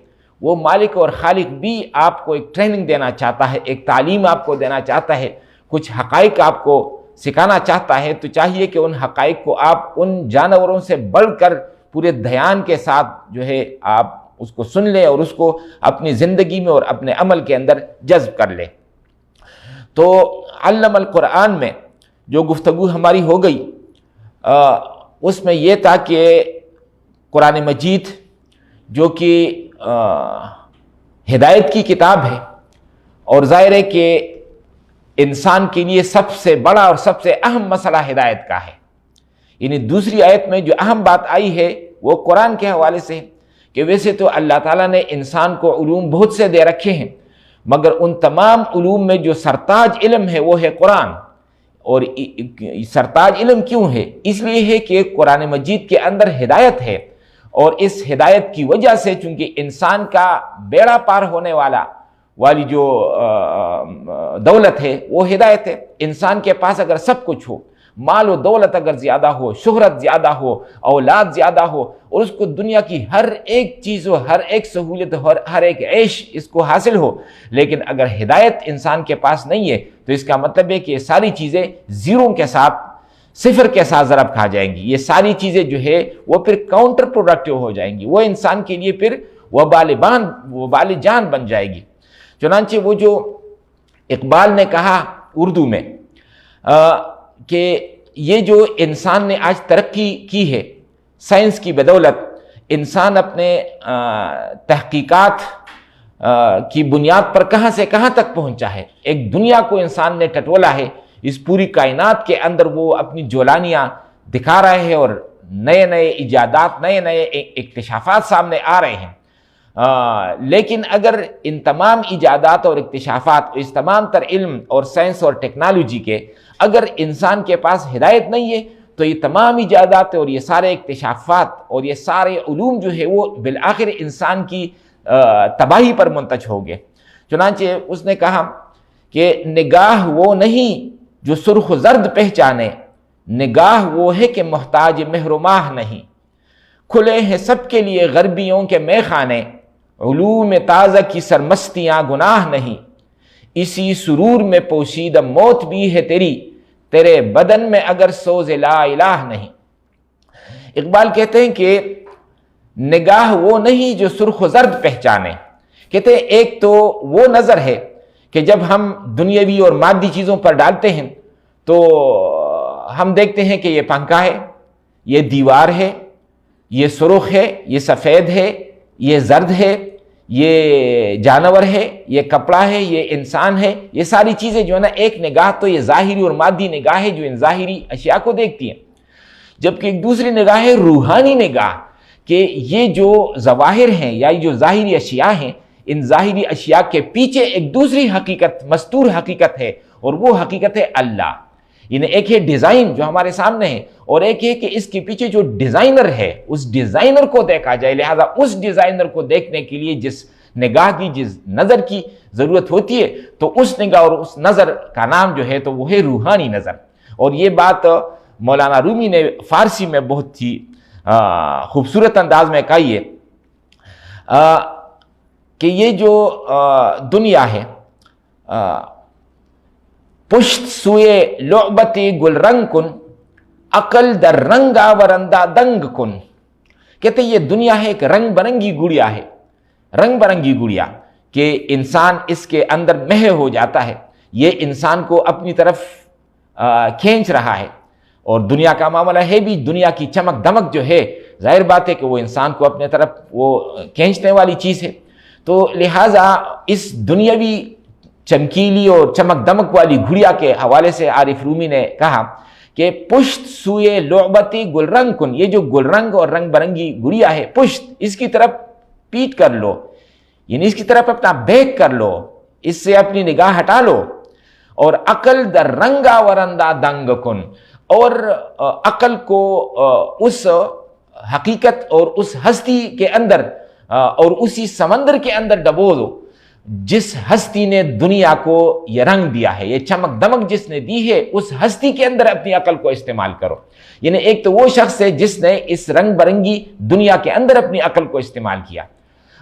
وہ مالک اور خالق بھی آپ کو ایک ٹریننگ دینا چاہتا ہے، ایک تعلیم آپ کو دینا چاہتا ہے، کچھ حقائق آپ کو سکھانا چاہتا ہے۔ تو چاہیے کہ ان حقائق کو آپ ان جانوروں سے بڑھ کر پورے دھیان کے ساتھ جو ہے آپ اس کو سن لیں، اور اس کو اپنی زندگی میں اور اپنے عمل کے اندر جذب کر لیں۔ تو علم القرآن میں جو گفتگو ہماری ہو گئی، اس میں یہ تھا کہ قرآن مجید جو کہ ہدایت کی کتاب ہے، اور ظاہر ہے کہ انسان کے لیے سب سے بڑا اور سب سے اہم مسئلہ ہدایت کا ہے۔ یعنی دوسری آیت میں جو اہم بات آئی ہے وہ قرآن کے حوالے سے ہے کہ ویسے تو اللہ تعالیٰ نے انسان کو علوم بہت سے دے رکھے ہیں، مگر ان تمام علوم میں جو سرتاج علم ہے وہ ہے قرآن۔ اور سرتاج علم کیوں ہے؟ اس لیے ہے کہ قرآن مجید کے اندر ہدایت ہے، اور اس ہدایت کی وجہ سے چونکہ انسان کا بیڑا پار ہونے والی جو دولت ہے وہ ہدایت ہے۔ انسان کے پاس اگر سب کچھ ہو، مال و دولت اگر زیادہ ہو، شہرت زیادہ ہو، اولاد زیادہ ہو، اور اس کو دنیا کی ہر ایک چیز ہو، ہر ایک سہولت، ہر ایک عیش اس کو حاصل ہو، لیکن اگر ہدایت انسان کے پاس نہیں ہے تو اس کا مطلب ہے کہ یہ ساری چیزیں زیرو کے ساتھ، صفر کے ساتھ ضرب کھا جائیں گی۔ یہ ساری چیزیں جو ہے وہ پھر کاؤنٹر پروڈکٹیو ہو جائیں گی، وہ انسان کے لیے پھر وبال جان بن جائے گی۔ چنانچہ وہ جو اقبال نے کہا اردو میں کہ یہ جو انسان نے آج ترقی کی ہے سائنس کی بدولت، انسان اپنے تحقیقات کی بنیاد پر کہاں سے کہاں تک پہنچا ہے۔ ایک دنیا کو انسان نے ٹٹولا ہے، اس پوری کائنات کے اندر وہ اپنی جولانیاں دکھا رہے ہیں، اور نئے نئے ایجادات، نئے نئے اکتشافات سامنے آ رہے ہیں۔ لیکن اگر ان تمام ایجادات اور اکتشافات، اس تمام تر علم اور سائنس اور ٹیکنالوجی کے اگر انسان کے پاس ہدایت نہیں ہے تو یہ تمام ایجادات اور یہ سارے اکتشافات اور یہ سارے علوم جو ہے وہ بالآخر انسان کی تباہی پر منتج ہو گئے۔ چنانچہ اس نے کہا کہ نگاہ وہ نہیں جو سرخ و زرد پہچانے، نگاہ وہ ہے کہ محتاج مہر و ماہ نہیں۔ کھلے ہیں سب کے لیے غربیوں کے مے خانے، علوم تازہ کی سرمستیاں گناہ نہیں۔ اسی سرور میں پوشیدہ موت بھی ہے تیرے بدن میں اگر سوز لا الہ نہیں۔ اقبال کہتے ہیں کہ نگاہ وہ نہیں جو سرخ و زرد پہچانے۔ کہتے ہیں ایک تو وہ نظر ہے کہ جب ہم دنیاوی اور مادی چیزوں پر ڈالتے ہیں تو ہم دیکھتے ہیں کہ یہ پنکھا ہے، یہ دیوار ہے، یہ سرخ ہے، یہ سفید ہے، یہ زرد ہے، یہ جانور ہے، یہ کپڑا ہے، یہ انسان ہے۔ یہ ساری چیزیں جو ہے نا، ایک نگاہ تو یہ ظاہری اور مادی نگاہ ہے جو ان ظاہری اشیاء کو دیکھتی ہیں، جبکہ ایک دوسری نگاہ ہے روحانی نگاہ، کہ یہ جو ظواہر ہیں یا جو ظاہری اشیاء ہیں، ان ظاہری اشیاء کے پیچھے ایک دوسری حقیقت، مستور حقیقت ہے، اور وہ حقیقت ہے اللہ۔ یعنی ایک ہے ڈیزائن جو ہمارے سامنے ہے، اور ایک ہے کہ اس کے پیچھے جو ڈیزائنر ہے اس ڈیزائنر کو دیکھا جائے۔ لہذا اس ڈیزائنر کو دیکھنے کے لیے جس نگاہ کی، جس نظر کی ضرورت ہوتی ہے، تو اس نگاہ اور اس نظر کا نام جو ہے تو وہ ہے روحانی نظر۔ اور یہ بات مولانا رومی نے فارسی میں بہت ہی خوبصورت انداز میں کہی ہے کہ یہ جو دنیا ہے، پشت سوئے لعبت گل رنگ کن، عقل در رنگ آورندہ دنگ کن۔ کہتے ہیں یہ دنیا ہے ایک رنگ برنگی گڑیا ہے، رنگ برنگی گڑیا، کہ انسان اس کے اندر مہے ہو جاتا ہے، یہ انسان کو اپنی طرف کھینچ رہا ہے۔ اور دنیا کا معاملہ ہے بھی، دنیا کی چمک دمک جو ہے ظاہر بات ہے کہ وہ انسان کو اپنے طرف وہ کھینچنے والی چیز ہے۔ تو لہٰذا اس دنیاوی چمکیلی اور چمک دمک والی گھڑیا کے حوالے سے عارف رومی نے کہا کہ پشت سوئے لعبتی گل رنگ کن، یہ جو گل رنگ اور رنگ برنگی گڑیا ہے، پشت، اس کی طرف پیٹ کر لو، یعنی اس کی طرف اپنا بیک کر لو، اس سے اپنی نگاہ ہٹا لو۔ اور عقل در رنگا ورندہ دنگ کن، اور عقل کو اس حقیقت اور اس ہستی کے اندر اور اسی سمندر کے اندر ڈبو دو جس ہستی نے دنیا کو یہ رنگ دیا ہے، یہ چمک دمک جس نے دی ہے، اس ہستی کے اندر اپنی عقل کو استعمال کرو۔ یعنی ایک تو وہ شخص ہے جس نے اس رنگ برنگی دنیا کے اندر اپنی عقل کو استعمال کیا،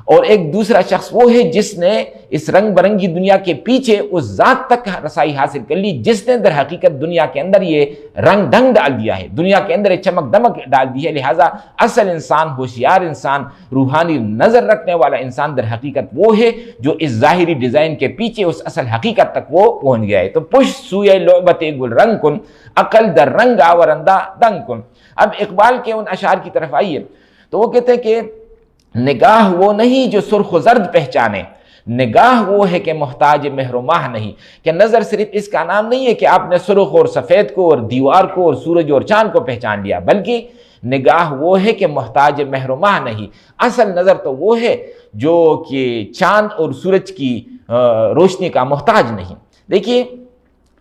اور ایک دوسرا شخص وہ ہے جس نے اس رنگ برنگی دنیا کے پیچھے اس ذات تک رسائی حاصل کر لی جس نے در حقیقت دنیا کے اندر یہ رنگ ڈھنگ ڈال دیا ہے، دنیا کے اندر یہ چمک دمک ڈال دی ہے۔ لہٰذا اصل انسان، ہوشیار انسان، روحانی نظر رکھنے والا انسان در حقیقت وہ ہے جو اس ظاہری ڈیزائن کے پیچھے اس اصل حقیقت تک وہ پہنچ گیا ہے۔ تو پش سوئے لعبت گل رنگ کن، عقل در رنگ آورندہ دنگ کن۔ اب اقبال کے ان اشعار کی طرف آئیے تو وہ کہتے ہیں کہ نگاہ وہ نہیں جو سرخ و زرد پہچانے، نگاہ وہ ہے کہ محتاج مہر و ماہ نہیں، کہ نظر صرف اس کا نام نہیں ہے کہ آپ نے سرخ اور سفید کو اور دیوار کو اور سورج اور چاند کو پہچان لیا، بلکہ نگاہ وہ ہے کہ محتاج مہر و ماہ نہیں۔ اصل نظر تو وہ ہے جو کہ چاند اور سورج کی روشنی کا محتاج نہیں۔ دیکھیے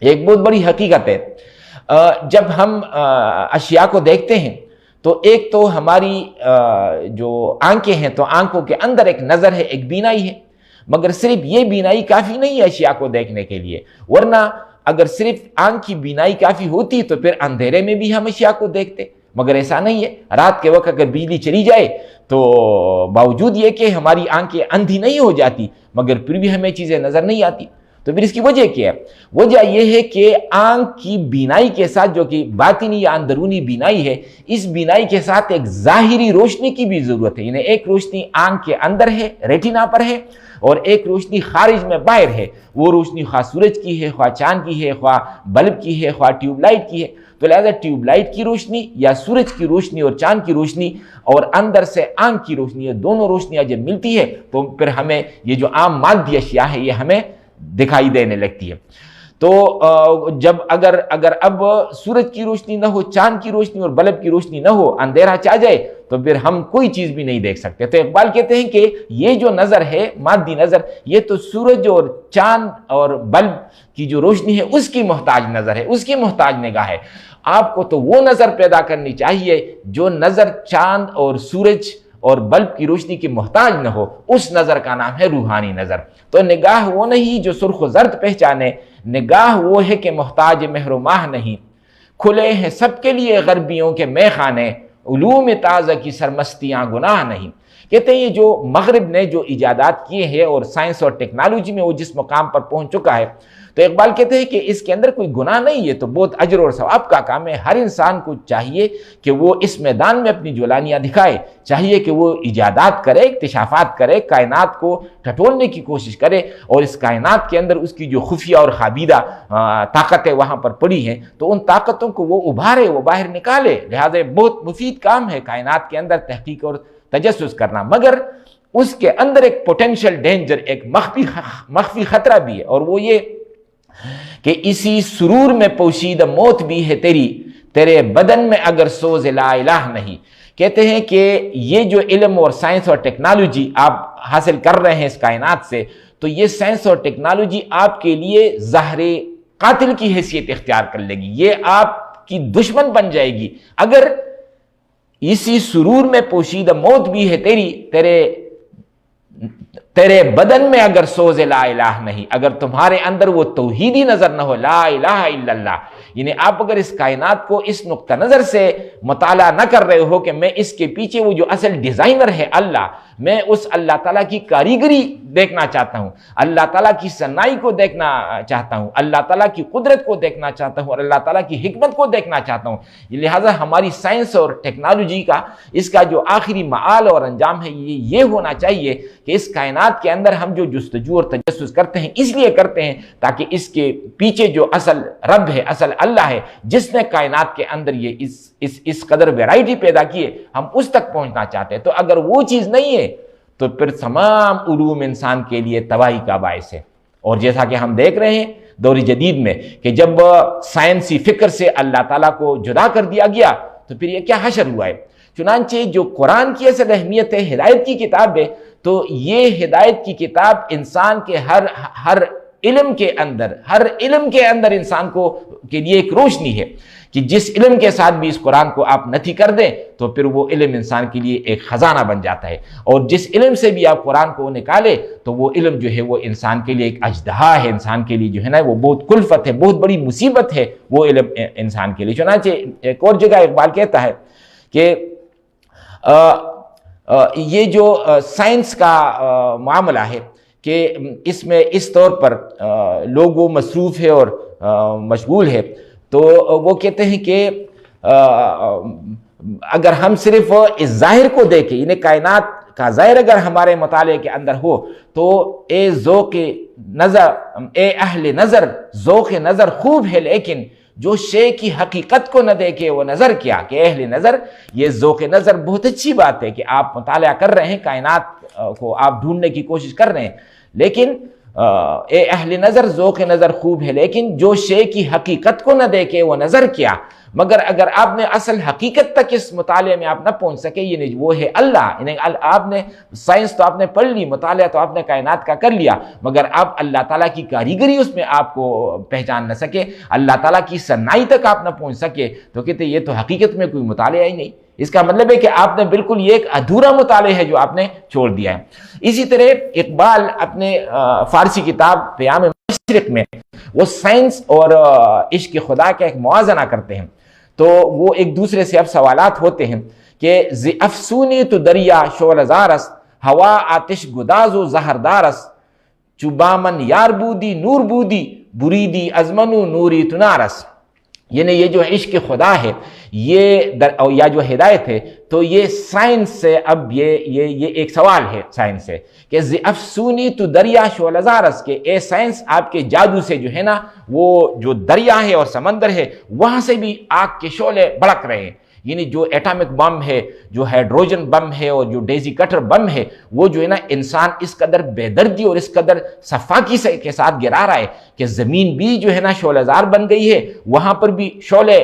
ایک بہت بڑی حقیقت ہے، جب ہم اشیاء کو دیکھتے ہیں تو ایک تو ہماری جو آنکھیں ہیں تو آنکھوں کے اندر ایک نظر ہے، ایک بینائی ہے، مگر صرف یہ بینائی کافی نہیں ہے اشیاء کو دیکھنے کے لیے، ورنہ اگر صرف آنکھ کی بینائی کافی ہوتی تو پھر اندھیرے میں بھی ہم اشیاء کو دیکھتے، مگر ایسا نہیں ہے۔ رات کے وقت اگر بجلی چلی جائے تو باوجود یہ کہ ہماری آنکھیں اندھی نہیں ہو جاتی مگر پھر بھی ہمیں چیزیں نظر نہیں آتی۔ تو پھر اس کی وجہ کیا ہے؟ وجہ یہ ہے کہ آنکھ کی بینائی کے ساتھ، جو کہ باطنی یا اندرونی بینائی ہے، اس بینائی کے ساتھ ایک ظاہری روشنی کی بھی ضرورت ہے، یعنی ایک روشنی آنکھ کے اندر ہے، ریٹینا پر ہے، اور ایک روشنی خارج میں باہر ہے، وہ روشنی خواہ سورج کی ہے، خواہ چاند کی ہے، خواہ بلب کی ہے، خواہ ٹیوب لائٹ کی ہے۔ تو لہذا ٹیوب لائٹ کی روشنی یا سورج کی روشنی اور چاند کی روشنی اور اندر سے آنکھ کی روشنی، یہ دونوں روشنیاں جب ملتی ہے تو پھر ہمیں یہ جو عام مادی اشیاء ہے یہ ہمیں دکھائی دینے لگتی ہے۔ تو جب اگر اب سورج کی روشنی نہ ہو، چاند کی روشنی اور بلب کی روشنی نہ ہو، اندھیرا چاہ جائے تو پھر ہم کوئی چیز بھی نہیں دیکھ سکتے۔ تو اقبال کہتے ہیں کہ یہ جو نظر ہے، مادی نظر، یہ تو سورج اور چاند اور بلب کی جو روشنی ہے اس کی محتاج نظر ہے، اس کی محتاج نگاہ ہے۔ آپ کو تو وہ نظر پیدا کرنی چاہیے جو نظر چاند اور سورج اور بلب کی روشنی کی محتاج نہ ہو، اس نظر کا نام ہے روحانی نظر۔ تو نگاہ وہ نہیں جو سرخ و زرد پہچانے، نگاہ وہ ہے کہ محتاج مہر و ماہ نہیں۔ کھلے ہیں سب کے لیے غربیوں کے مے خانے، علوم تازہ کی سرمستیاں گناہ نہیں۔ کہتے ہیں یہ جو مغرب نے جو ایجادات کیے ہیں اور سائنس اور ٹیکنالوجی میں وہ جس مقام پر پہنچ چکا ہے، تو اقبال کہتے ہیں کہ اس کے اندر کوئی گناہ نہیں ہے، تو بہت اجر اور ثواب کا کام ہے۔ ہر انسان کو چاہیے کہ وہ اس میدان میں اپنی جولانیاں دکھائے، چاہیے کہ وہ ایجادات کرے، اکتشافات کرے، کائنات کو ٹھٹولنے کی کوشش کرے، اور اس کائنات کے اندر اس کی جو خفیہ اور خابیدہ طاقتیں وہاں پر پڑی ہیں تو ان طاقتوں کو وہ ابھارے، وہ باہر نکالے۔ لہٰذا بہت مفید کام ہے کائنات کے اندر تحقیق اور تجسس کرنا، مگر اس کے اندر ایک پوٹینشل ڈینجر، ایک مخفی خطرہ بھی ہے، اور وہ یہ کہ اسی سرور میں پوشیدہ موت بھی ہے تیری، تیرے بدن میں اگر سوز لا الہ نہیں۔ کہتے ہیں کہ یہ جو علم اور سائنس اور ٹیکنالوجی آپ حاصل کر رہے ہیں اس کائنات سے، تو یہ سائنس اور ٹیکنالوجی آپ کے لیے زہر قاتل کی حیثیت اختیار کر لے گی، یہ آپ کی دشمن بن جائے گی اگر اسی سرور میں پوشیدہ موت بھی ہے تیری، تیرے بدن میں اگر سوز لا الہ نہیں، اگر تمہارے اندر وہ توحیدی نظر نہ ہو، لا الہ الا اللہ، یعنی آپ اگر اس کائنات کو اس نقطہ نظر سے مطالعہ نہ کر رہے ہو کہ میں اس کے پیچھے وہ جو اصل ڈیزائنر ہے اللہ، میں اس اللہ تعالیٰ کی کاریگری دیکھنا چاہتا ہوں، اللہ تعالیٰ کی صنائی کو دیکھنا چاہتا ہوں، اللہ تعالیٰ کی قدرت کو دیکھنا چاہتا ہوں، اور اللہ تعالیٰ کی حکمت کو دیکھنا چاہتا ہوں، لہٰذا ہماری سائنس اور ٹیکنالوجی کا اس کا جو آخری معال اور انجام ہے یہ ہونا چاہیے کہ اس کائنات کے اندر ہم جو جستجو اور تجسس کرتے ہیں اس لیے کرتے ہیں تاکہ اس کے پیچھے جو اصل رب ہے، اصل اللہ ہے، جس نے کائنات کے اندر یہ اس قدر ویرائٹی پیدا کی ہے، ہم اس تک پہنچنا چاہتے ہیں۔ تو اگر وہ چیز نہیں ہے تو پھر تمام علوم انسان کے لیے تباہی کا باعث ہے۔ اور جیسا کہ ہم دیکھ رہے ہیں دور جدید میں کہ جب سائنسی فکر سے اللہ تعالیٰ کو جدا کر دیا گیا تو پھر یہ کیا حشر ہوا ہے۔ چنانچہ جو قرآن کی اصل اہمیت ہے، ہدایت کی کتاب ہے، تو یہ ہدایت کی کتاب انسان کے ہر علم کے اندر انسان کے لیے ایک روشنی ہے کہ جس علم کے ساتھ بھی اس قرآن کو آپ نتھی کر دیں تو پھر وہ علم انسان کے لیے ایک خزانہ بن جاتا ہے، اور جس علم سے بھی آپ قرآن کو نکالے تو وہ علم جو ہے وہ انسان کے لیے ایک اژدہا ہے، انسان کے لیے جو ہے نا وہ بہت کلفت ہے، بہت بڑی مصیبت ہے وہ علم انسان کے لیے۔ چنانچہ ایک اور جگہ اقبال کہتا ہے کہ یہ جو سائنس کا معاملہ ہے کہ اس میں اس طور پر لوگ وہ مصروف ہے اور مشغول ہے، تو وہ کہتے ہیں کہ اگر ہم صرف اس ظاہر کو دیکھیں، یعنی کائنات کا ظاہر اگر ہمارے مطالعے کے اندر ہو تو اے ذوق نظر، اے اہل نظر، ذوق نظر خوب ہے لیکن جو شے کی حقیقت کو نہ دیکھے وہ نظر کیا، کہ اہل نظر، یہ ذوق نظر بہت اچھی بات ہے کہ آپ مطالعہ کر رہے ہیں، کائنات کو آپ ڈھونڈنے کی کوشش کر رہے ہیں، لیکن اے اہل نظر ذوق نظر خوب ہے، لیکن جو شے کی حقیقت کو نہ دیکھے وہ نظر کیا، مگر اگر آپ نے اصل حقیقت تک اس مطالعے میں آپ نہ پہنچ سکے، یعنی وہ ہے اللہ، یعنی آپ نے سائنس تو آپ نے پڑھ لی، مطالعہ تو آپ نے کائنات کا کر لیا، مگر اب اللہ تعالیٰ کی کاریگری اس میں آپ کو پہچان نہ سکے، اللہ تعالیٰ کی صنعت تک آپ نہ پہنچ سکے، تو کہتے یہ تو حقیقت میں کوئی مطالعہ ہی نہیں۔ اس کا مطلب ہے کہ آپ نے بالکل یہ ایک ادھورا مطالعہ ہے جو آپ نے چھوڑ دیا ہے۔ اسی طرح اقبال اپنے فارسی کتاب پیام مشرق میں وہ سائنس اور عشق خدا کا ایک موازنہ کرتے ہیں، تو وہ ایک دوسرے سے اب سوالات ہوتے ہیں کہ افسونی تو دریا شعلہ زارس، ہوا آتش گداز و زہردارس، چوبامن یار بودی نور بودی، بریدی ازمنو نوری تنارس۔ یعنی یہ جو عشق خدا ہے یا جو ہدایت ہے، تو یہ سائنس سے اب یہ ایک سوال ہے سائنس سے کہ افسونی تو دریا شعلہ زارس، کہ اے سائنس آپ کے جادو سے جو ہے نا وہ جو دریا ہے اور سمندر ہے وہاں سے بھی آگ کے شعلے بھڑک رہے ہیں، یعنی جو ایٹامک بم ہے، جو ہائیڈروجن بم ہے اور جو ڈیزی کٹر بم ہے، وہ جو ہے نا انسان اس قدر بے دردی اور اس قدر صفاقی کے ساتھ گرا رہا ہے کہ زمین بھی جو ہے نا شعلہ زار بن گئی ہے، وہاں پر بھی شعلے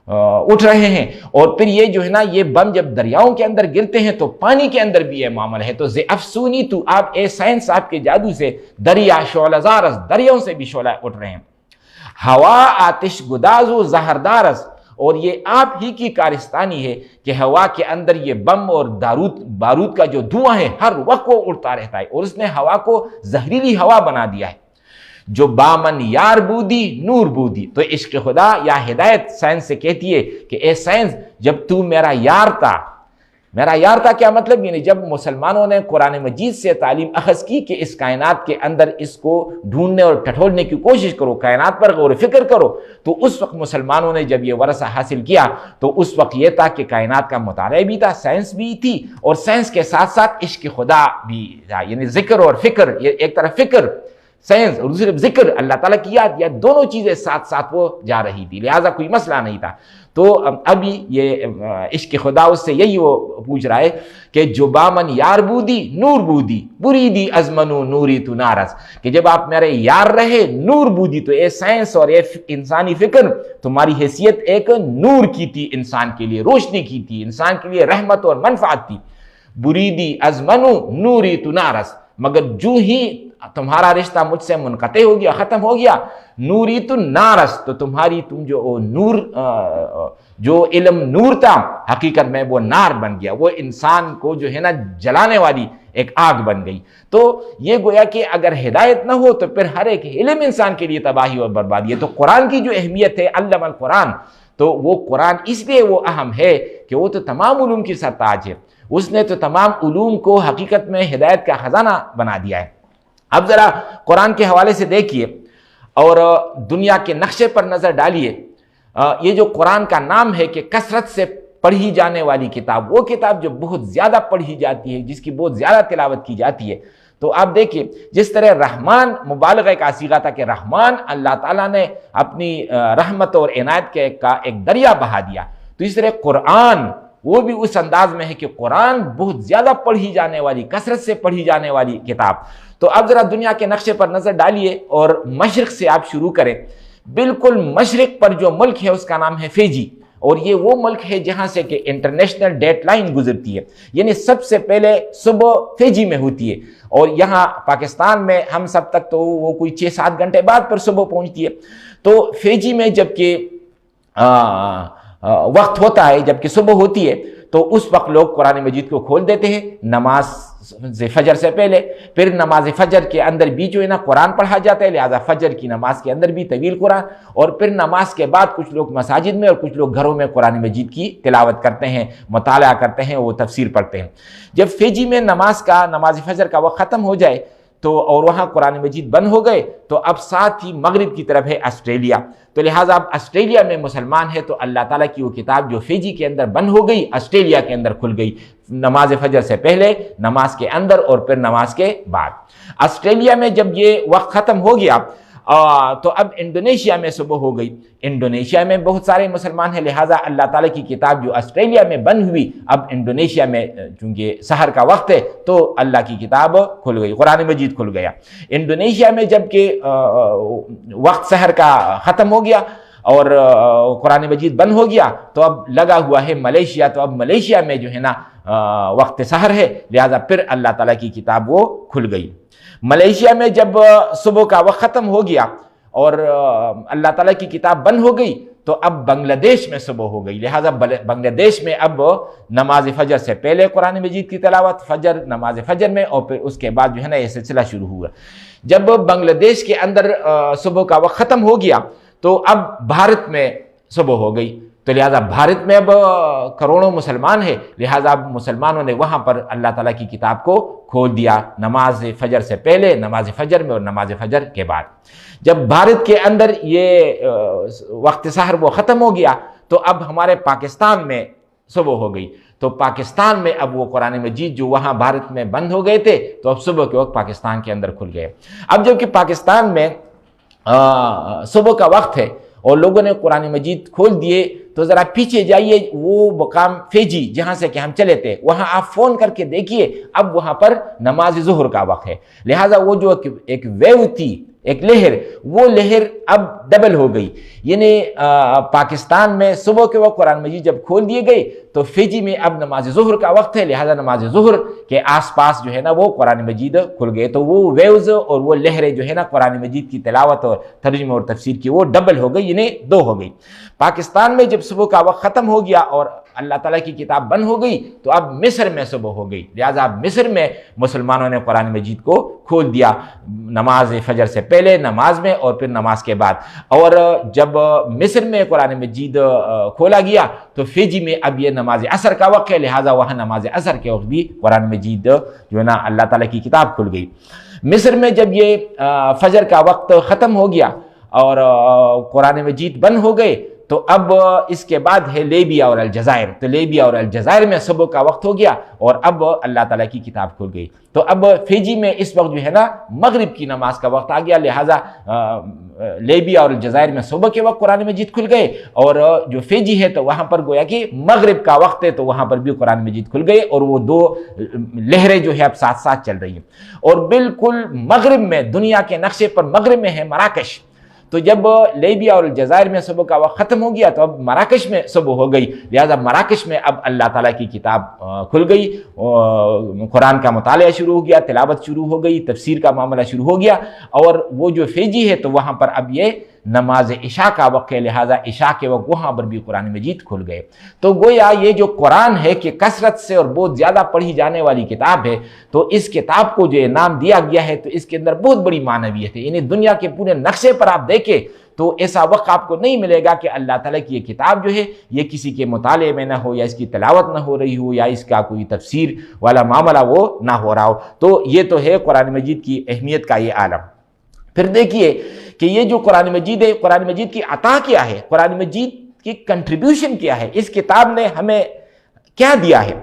اٹھ رہے ہیں، اور پھر یہ جو ہے نا یہ بم جب دریاؤں کے اندر گرتے ہیں تو پانی کے اندر بھی یہ معاملہ ہے۔ تو افسونی تو آپ اے سائنس آپ کے جادو سے دریا شعلہ زارس، دریاؤں سے بھی شعلہ اٹھ رہے ہیں، ہوا آتش گداز و زہردارس، اور یہ آپ ہی کی کارستانی ہے کہ ہوا کے اندر یہ بم اور بارود کا جو دھواں ہے ہر وقت وہ اڑتا رہتا ہے، اور اس نے ہوا کو زہریلی ہوا بنا دیا ہے۔ جو بامن یار بودی نور بودی، تو عشق خدا یا ہدایت سائنس سے کہتی ہے کہ اے سائنس جب تو میرا یار تھا، میرا یار تھا کیا مطلب؟ یعنی جب مسلمانوں نے قرآن مجید سے تعلیم اخذ کی کہ اس کائنات کے اندر اس کو ڈھونڈنے اور ٹٹولنے کی کوشش کرو، کائنات پر غور و فکر کرو، تو اس وقت مسلمانوں نے جب یہ ورثہ حاصل کیا تو اس وقت یہ تھا کہ کائنات کا مطالعہ بھی تھا، سائنس بھی تھی، اور سائنس کے ساتھ ساتھ عشق خدا بھی تھا، یعنی ذکر اور فکر، یہ ایک طرف فکر سائنس اور دوسرے ذکر اللہ تعالیٰ کی یاد، یا دونوں چیزیں ساتھ ساتھ وہ جا رہی تھی، لہٰذا کوئی مسئلہ نہیں تھا۔ تو ابھی یہ عشق خدا اس سے یہی وہ پوچھ رہا ہے کہ جو بامن یار بودی نور بودی بریدی ازمنو نوری تو نارس، کہ جب آپ میرے یار رہے نور بودی، تو اے سائنس اور اے انسانی فکر تمہاری حیثیت ایک نور کی تھی، انسان کے لیے روشنی کی تھی، انسان کے لیے رحمت اور منفعت تھی، بریدی ازمنو نوری تو نارس، مگر جو ہی تمہارا رشتہ مجھ سے منقطع ہو گیا، ختم ہو گیا، نوری تو نارس، تو تم جو نور جو علم نور تھا حقیقت میں وہ نار بن گیا، وہ انسان کو جو ہے نا جلانے والی ایک آگ بن گئی۔ تو یہ گویا کہ اگر ہدایت نہ ہو تو پھر ہر ایک علم انسان کے لیے تباہی اور بربادی ہے۔ تو قرآن کی جو اہمیت ہے، علم القرآن، تو وہ قرآن اس لیے وہ اہم ہے کہ وہ تو تمام علوم کی سرتاج ہے، اس نے تو تمام علوم کو حقیقت میں ہدایت کا خزانہ بنا دیا ہے۔ اب ذرا قرآن کے حوالے سے دیکھیے اور دنیا کے نقشے پر نظر ڈالیے، یہ جو قرآن کا نام ہے کہ کثرت سے پڑھی جانے والی کتاب، وہ کتاب جو بہت زیادہ پڑھی جاتی ہے، جس کی بہت زیادہ تلاوت کی جاتی ہے، تو آپ دیکھیے جس طرح رحمان مبالغہ کا صیغہ تھا کہ رحمان اللہ تعالیٰ نے اپنی رحمت اور عنایت کا ایک دریا بہا دیا، تو اس طرح قرآن وہ بھی اس انداز میں ہے کہ قرآن بہت زیادہ پڑھی جانے والی، کثرت سے پڑھی جانے والی کتاب۔ تو اب ذرا دنیا کے نقشے پر نظر ڈالیے اور مشرق سے آپ شروع کریں۔ بالکل مشرق پر جو ملک ہے اس کا نام ہے فیجی، اور یہ وہ ملک ہے جہاں سے کہ انٹرنیشنل ڈیٹ لائن گزرتی ہے، یعنی سب سے پہلے صبح فیجی میں ہوتی ہے، اور یہاں پاکستان میں ہم سب تک تو وہ کوئی 6-7 گھنٹے بعد پر صبح پہنچتی ہے۔ تو فیجی میں جب کہ وقت ہوتا ہے، جب کہ صبح ہوتی ہے، تو اس وقت لوگ قرآن مجید کو کھول دیتے ہیں نماز فجر سے پہلے، پھر نماز فجر کے اندر بھی جو ہے نا قرآن پڑھا جاتا ہے، لہذا فجر کی نماز کے اندر بھی طویل قرآن، اور پھر نماز کے بعد کچھ لوگ مساجد میں اور کچھ لوگ گھروں میں قرآن مجید کی تلاوت کرتے ہیں، مطالعہ کرتے ہیں، وہ تفسیر پڑھتے ہیں۔ جب فیجی میں نماز فجر کا وقت ختم ہو جائے تو اور وہاں قرآن مجید بند ہو گئے، تو اب ساتھ ہی مغرب کی طرف ہے آسٹریلیا، تو لہٰذا اب آسٹریلیا میں مسلمان ہے تو اللہ تعالیٰ کی وہ کتاب جو فیجی کے اندر بند ہو گئی آسٹریلیا کے اندر کھل گئی، نماز فجر سے پہلے، نماز کے اندر اور پھر نماز کے بعد۔ آسٹریلیا میں جب یہ وقت ختم ہو گیا، تو اب انڈونیشیا میں صبح ہو گئی. انڈونیشیا میں بہت سارے مسلمان ہیں, لہٰذا اللہ تعالیٰ کی کتاب جو آسٹریلیا میں بند ہوئی, اب انڈونیشیا میں چونکہ سحر کا وقت ہے تو اللہ کی کتاب کھل گئی, قرآن مجید کھل گیا. انڈونیشیا میں جب کہ وقت سحر کا ختم ہو گیا اور قرآن مجید بند ہو گیا تو اب لگا ہوا ہے ملیشیا, تو اب ملیشیا میں جو ہے نا وقت سحر ہے, لہٰذا پھر اللہ تعالیٰ کی کتاب وہ کھل گئی. ملیشیا میں جب صبح کا وقت ختم ہو گیا اور اللہ تعالیٰ کی کتاب بند ہو گئی تو اب بنگلہ دیش میں صبح ہو گئی, لہٰذا بنگلہ دیش میں اب نماز فجر سے پہلے قرآن مجید کی تلاوت, نماز فجر میں, اور پھر اس کے بعد جو ہے نا یہ سلسلہ شروع ہوا. جب بنگلہ دیش کے اندر صبح کا وقت ختم ہو گیا تو اب بھارت میں صبح ہو گئی, تو لہٰذا بھارت میں اب کروڑوں مسلمان ہیں, لہٰذا اب مسلمانوں نے وہاں پر اللہ تعالیٰ کی کتاب کو کھول دیا, نماز فجر سے پہلے, نماز فجر میں اور نماز فجر کے بعد. جب بھارت کے اندر یہ وقت سحر وہ ختم ہو گیا تو اب ہمارے پاکستان میں صبح ہو گئی, تو پاکستان میں اب وہ قرآن مجید جو وہاں بھارت میں بند ہو گئے تھے تو اب صبح کے وقت پاکستان کے اندر کھل گئے. اب جب کہ پاکستان میں صبح کا وقت ہے اور لوگوں نے قرآن مجید کھول دیے تو ذرا پیچھے جائیے, وہ مقام فیجی جہاں سے کہ ہم چلے تھے وہاں آپ فون کر کے دیکھیے, اب وہاں پر نماز ظہر کا وقت ہے, لہٰذا وہ جو ایک ویو تھی, ایک لہر, وہ لہر اب ڈبل ہو گئی. یعنی پاکستان میں صبح کے وقت قرآن مجید جب کھول دیے گئے تو فیجی میں اب نماز ظہر کا وقت ہے, لہٰذا نماز ظہر کے آس پاس جو ہے نا وہ قرآن مجید کھل گئے, تو وہ ویوز اور وہ لہریں جو ہے نا قرآن مجید کی تلاوت اور ترجمہ اور تفسیر کی وہ ڈبل ہو گئی, یعنی 2 ہو گئی. پاکستان میں جب صبح کا وقت ختم ہو گیا اور اللہ تعالیٰ کی کتاب بند ہو گئی تو اب مصر میں صبح ہو گئی, لہٰذا اب مصر میں مسلمانوں نے قرآن مجید کو کھول دیا, نماز فجر سے پہلے, نماز میں اور پھر نماز کے بعد. اور جب مصر میں قرآن مجید کھولا گیا تو فیجی میں اب یہ نماز عصر کا وقت ہے, لہٰذا وہاں نماز عصر کے وقت بھی قرآن مجید جو ہے نا اللہ تعالیٰ کی کتاب کھل گئی. مصر میں جب یہ فجر کا وقت ختم ہو گیا اور قرآن مجید بند ہو گئے تو اب اس کے بعد ہے لیبیا اور الجزائر, تو لیبیا اور الجزائر میں صبح کا وقت ہو گیا اور اب اللہ تعالیٰ کی کتاب کھل گئی. تو اب فیجی میں اس وقت جو ہے نا مغرب کی نماز کا وقت آ گیا, لہٰذا لیبیا اور الجزائر میں صبح کے وقت قرآن مجید کھل گئے, اور جو فیجی ہے تو وہاں پر گویا کہ مغرب کا وقت ہے تو وہاں پر بھی قرآن مجید کھل گئے, اور وہ 2 لہریں جو ہے اب ساتھ ساتھ چل رہی ہیں. اور بالکل مغرب میں, دنیا کے نقشے پر مغرب میں ہے مراکش, تو جب لیبیا اور الجزائر میں صبح کا وقت ختم ہو گیا تو اب مراکش میں صبح ہو گئی, لہذا مراکش میں اب اللہ تعالیٰ کی کتاب کھل گئی, قرآن کا مطالعہ شروع ہو گیا, تلاوت شروع ہو گئی, تفسیر کا معاملہ شروع ہو گیا. اور وہ جو فیجی ہے تو وہاں پر اب یہ نماز عشاء کا وقت ہے, لہٰذا عشاء کے وقت وہاں پر بھی قرآن مجید کھل گئے. تو گویا یہ جو قرآن ہے کہ کثرت سے اور بہت زیادہ پڑھی جانے والی کتاب ہے, تو اس کتاب کو جو نام دیا گیا ہے تو اس کے اندر بہت بڑی معنویت ہے. یعنی دنیا کے پورے نقشے پر آپ دیکھیں تو ایسا وقت آپ کو نہیں ملے گا کہ اللہ تعالیٰ کی یہ کتاب جو ہے یہ کسی کے مطالعے میں نہ ہو, یا اس کی تلاوت نہ ہو رہی ہو, یا اس کا کوئی تفسیر والا معاملہ وہ نہ ہو رہا ہو. تو یہ تو ہے قرآن مجید کی اہمیت کا یہ عالم. پھر دیکھیے کہ یہ جو قرآن مجید ہے, قرآن مجید کی عطا کیا ہے, قرآن مجید کی کنٹریبیوشن کیا ہے, اس کتاب نے ہمیں کیا دیا ہے.